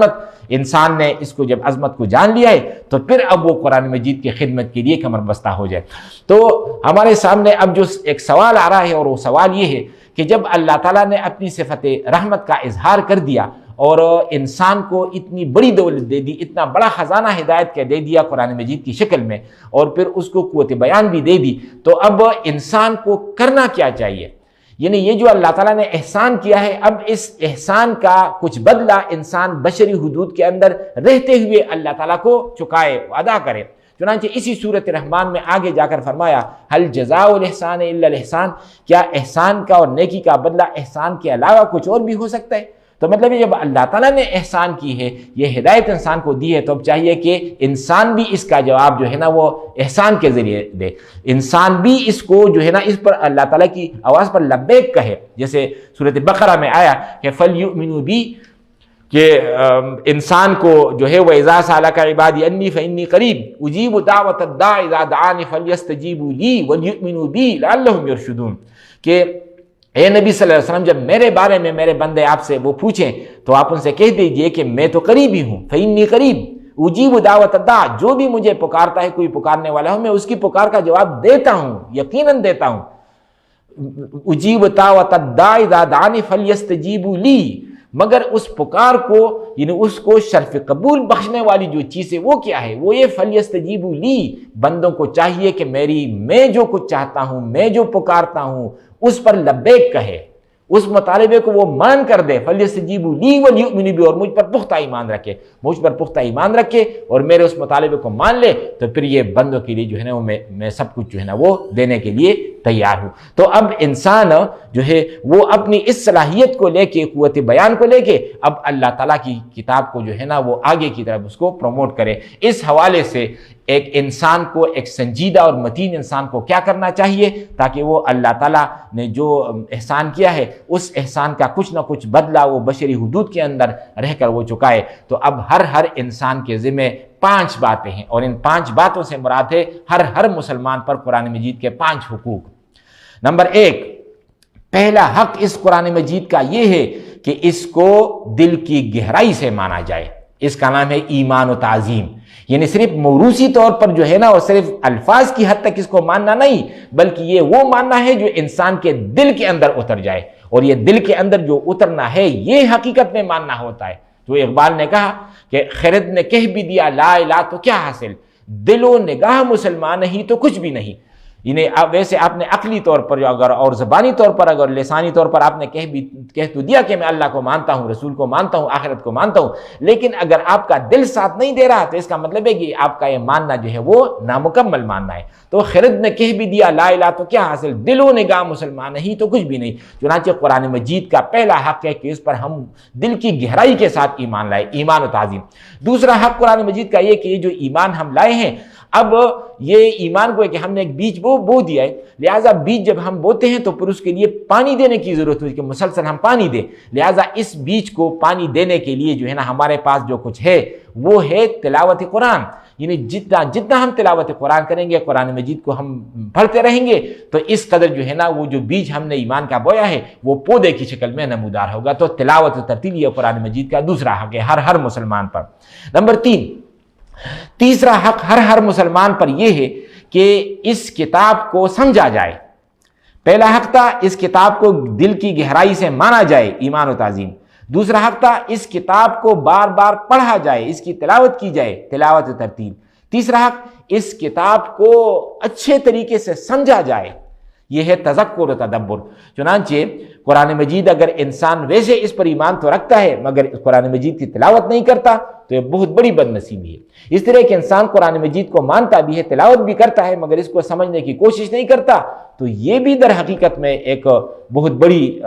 انسان نے اس کو جب عظمت کو جان لیا ہے تو پھر اب وہ قرآن مجید کی خدمت کے لیے کمر بستہ ہو جائے۔ تو ہمارے سامنے اب جو ایک سوال آ رہا ہے، اور وہ سوال یہ ہے کہ جب اللہ تعالیٰ نے اپنی صفت رحمت کا اظہار کر دیا اور انسان کو اتنی بڑی دولت دے دی، اتنا بڑا خزانہ ہدایت کا دے دیا قرآن مجید کی شکل میں، اور پھر اس کو قوت بیان بھی دے دی، تو اب انسان کو کرنا کیا چاہیے؟ یعنی یہ جو اللہ تعالیٰ نے احسان کیا ہے، اب اس احسان کا کچھ بدلہ انسان بشری حدود کے اندر رہتے ہوئے اللہ تعالیٰ کو چکائے، ادا کرے۔ چنانچہ اسی سورۃ الرحمن میں آگے جا کر فرمایا هل جزاء الاحسان الا الاحسان، کیا احسان کا اور نیکی کا بدلہ احسان کے علاوہ کچھ اور بھی ہو سکتا ہے؟ تو مطلب جب اللہ تعالیٰ نے احسان کی ہے، یہ ہدایت انسان کو دی ہے، تو اب چاہیے کہ انسان بھی اس کا جواب جو ہے نا وہ احسان کے ذریعے دے، انسان بھی اس کو جو ہے نا اس پر اللہ تعالیٰ کی آواز پر لبیک کہے، جیسے سورۃ بقرہ میں آیا کہ فَلْيُؤْمِنُوا بِي، کہ انسان کو جو ہے وَإِذَا سَأَلَكَ عِبَادِي أَنِّي فَإِنِّي قَرِيبٌ أُجِيبُ دَعْوَةَ الدَّاعِ إِذَا دَعَانِ فَلْيَسْتَجِيبُوا لِي وَلْيُؤْمِنُوا بِي لَعَلَّهُمْ يَرْشُدُونَ، کہ اے نبی صلی اللہ علیہ وسلم جب میرے بارے میں میرے بندے آپ سے وہ پوچھیں تو آپ ان سے کہہ دیجئے کہ میں تو قریب ہی ہوں، فَإِنِّي قَرِيبٌ أُجِيبُ دَعْوَةَ الدَّاعِ، جو بھی مجھے پکارتا ہے، کوئی پکارنے والا ہوں، میں اس کی پکار کا جواب دیتا ہوں، یقیناً دیتا ہوں۔ أُجِيبُ دَعْوَةَ الدَّاعِ إِذَا دَعَانِ فَلْيَسْتَجِيبُوا لِي، مگر اس پکار کو یعنی اس کو شرف قبول بخشنے والی جو چیز ہے وہ کیا ہے؟ وہ یہ فَلْيَسْتَجِيبُوا لِي، بندوں کو چاہیے کہ میں جو کچھ چاہتا ہوں، میں جو پکارتا ہوں اس پر لبیک کہے، اس مطالبے کو وہ مان کر دے، فَلْيَسْتَجِيبُوا لِي وَلْيُؤْمِنُوا بِي، اور مجھ پر پختہ ایمان رکھے، مجھ پر پختہ ایمان رکھے اور میرے اس مطالبے کو مان لے، تو پھر یہ بندوں کے لیے جو ہے نا وہ میں سب کچھ جو ہے نا وہ دینے کے لیے تیار ہوں۔ تو اب انسان جو ہے وہ اپنی اس صلاحیت کو لے کے، قوت بیان کو لے کے، اب اللہ تعالیٰ کی کتاب کو جو ہے نا وہ آگے کی طرف اس کو پروموٹ کرے۔ اس حوالے سے ایک انسان کو، ایک سنجیدہ اور متین انسان کو کیا کرنا چاہیے تاکہ وہ اللہ تعالیٰ نے جو احسان کیا ہے اس احسان کا کچھ نہ کچھ بدلہ وہ بشری حدود کے اندر رہ کر وہ چکائے۔ تو اب ہر انسان کے ذمہ 5 باتیں ہیں، اور ان 5 باتوں سے مراد ہے ہر مسلمان پر قرآن مجید کے 5 حقوق۔ نمبر 1، پہلا حق اس قرآن مجید کا یہ ہے کہ اس کو دل کی گہرائی سے مانا جائے۔ اس کا نام ہے ایمان و تعظیم، یعنی صرف موروثی طور پر جو ہے نا اور صرف الفاظ کی حد تک اس کو ماننا نہیں، بلکہ یہ وہ ماننا ہے جو انسان کے دل کے اندر اتر جائے، اور یہ دل کے اندر جو اترنا ہے یہ حقیقت میں ماننا ہوتا ہے۔ جو اقبال نے کہا کہ خرد نے کہہ بھی دیا لا الہ تو کیا حاصل، دل و نگاہ مسلمان نہیں تو کچھ بھی نہیں۔ یعنی ویسے آپ نے عقلی طور پر اگر اور زبانی طور پر اگر لسانی طور پر آپ نے کہہ تو دیا کہ میں اللہ کو مانتا ہوں، رسول کو مانتا ہوں، آخرت کو مانتا ہوں، لیکن اگر آپ کا دل ساتھ نہیں دے رہا تو اس کا مطلب ہے کہ آپ کا یہ ماننا جو ہے وہ نامکمل ماننا ہے۔ تو خرد نے کہہ بھی دیا لا الہ تو کیا حاصل، دل و نگاہ مسلمان نہیں تو کچھ بھی نہیں۔ چنانچہ قرآن مجید کا پہلا حق ہے کہ اس پر ہم دل کی گہرائی کے ساتھ ایمان لائے، ایمان و تعظیم۔ دوسرا حق قرآن مجید کا یہ کہ یہ جو ایمان ہم لائے ہیں، اب یہ ایمان کو ہے کہ ہم نے ایک بیج بو دیا ہے، لہٰذا بیج جب ہم بوتے ہیں تو پھر اس کے لیے پانی دینے کی ضرورت ہوتی ہے کہ مسلسل ہم پانی دیں، لہٰذا اس بیج کو پانی دینے کے لیے جو ہے نا ہمارے پاس جو کچھ ہے وہ ہے تلاوت قرآن۔ یعنی جتنا ہم تلاوت قرآن کریں گے، قرآن مجید کو ہم پڑھتے رہیں گے، تو اس قدر جو ہے نا وہ جو بیج ہم نے ایمان کا بویا ہے وہ پودے کی شکل میں نمودار ہوگا۔ تو تلاوت و ترتیل یہ قرآن مجید کا دوسرا حق ہے ہر مسلمان پر۔ نمبر 3، تیسرا حق ہر مسلمان پر یہ ہے کہ اس کتاب کو سمجھا جائے۔ پہلا حق تھا اس کتاب کو دل کی گہرائی سے مانا جائے، ایمان و تعظیم۔ دوسرا حق تھا اس کتاب کو بار بار پڑھا جائے، اس کی تلاوت کی جائے، تلاوت و ترتیل۔ تیسرا حق اس کتاب کو اچھے طریقے سے سمجھا جائے، یہ ہے تذکر و تدبر۔ چنانچہ قرآن مجید اگر انسان ویسے اس پر ایمان تو رکھتا ہے مگر قرآن مجید کی تلاوت نہیں کرتا تو یہ بہت بڑی بد نصیبی ہے۔ اس طرح کہ انسان قرآن مجید کو مانتا بھی ہے، تلاوت بھی کرتا ہے، مگر اس کو سمجھنے کی کوشش نہیں کرتا، تو یہ بھی در حقیقت میں ایک بہت بڑی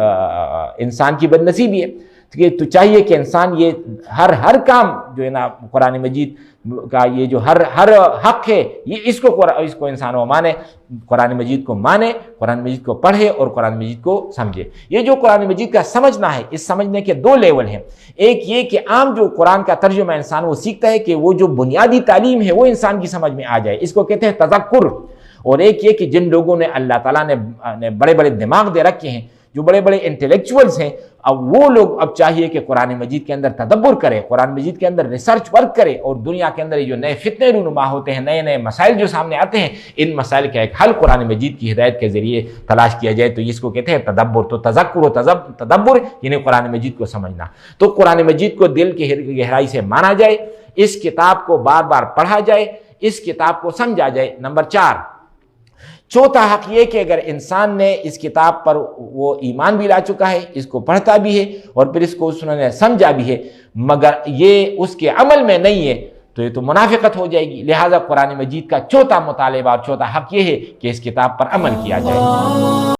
انسان کی بد نصیبی ہے۔ تو چاہیے کہ انسان یہ ہر کام جو ہے نا قرآن مجید کا یہ جو ہر حق ہے یہ اس کو انسان وہ مانے، قرآن مجید کو مانے، قرآن مجید کو پڑھے اور قرآن مجید کو سمجھے۔ یہ جو قرآن مجید کا سمجھنا ہے، اس سمجھنے کے دو لیول ہیں۔ ایک یہ کہ عام جو قرآن کا ترجمہ انسان وہ سیکھتا ہے کہ وہ جو بنیادی تعلیم ہے وہ انسان کی سمجھ میں آ جائے، اس کو کہتے ہیں تذکر۔ اور ایک یہ کہ جن لوگوں نے اللہ تعالیٰ نے بڑے بڑے دماغ دے رکھے ہیں، جو بڑے بڑے انٹلیکچوئلز ہیں، اب وہ لوگ اب چاہیے کہ قرآن مجید کے اندر تدبر کرے، قرآن مجید کے اندر ریسرچ ورک کرے، اور دنیا کے اندر یہ جو نئے فتنے رونما ہوتے ہیں، نئے نئے مسائل جو سامنے آتے ہیں، ان مسائل کا ایک حل قرآن مجید کی ہدایت کے ذریعے تلاش کیا جائے، تو اس کو کہتے ہیں تدبر۔ تو تذکر و تدبر یعنی قرآن مجید کو سمجھنا۔ تو قرآن مجید کو دل کی گہرائی سے مانا جائے، اس کتاب کو بار بار پڑھا جائے، اس کتاب کو سمجھا جائے۔ نمبر 4، چوتھا حق یہ کہ اگر انسان نے اس کتاب پر وہ ایمان بھی لا چکا ہے، اس کو پڑھتا بھی ہے اور پھر اس کو اس نے سمجھا بھی ہے، مگر یہ اس کے عمل میں نہیں ہے، تو یہ تو منافقت ہو جائے گی۔ لہٰذا قرآن مجید کا چوتھا مطالبہ اور چوتھا حق یہ ہے کہ اس کتاب پر عمل کیا جائے۔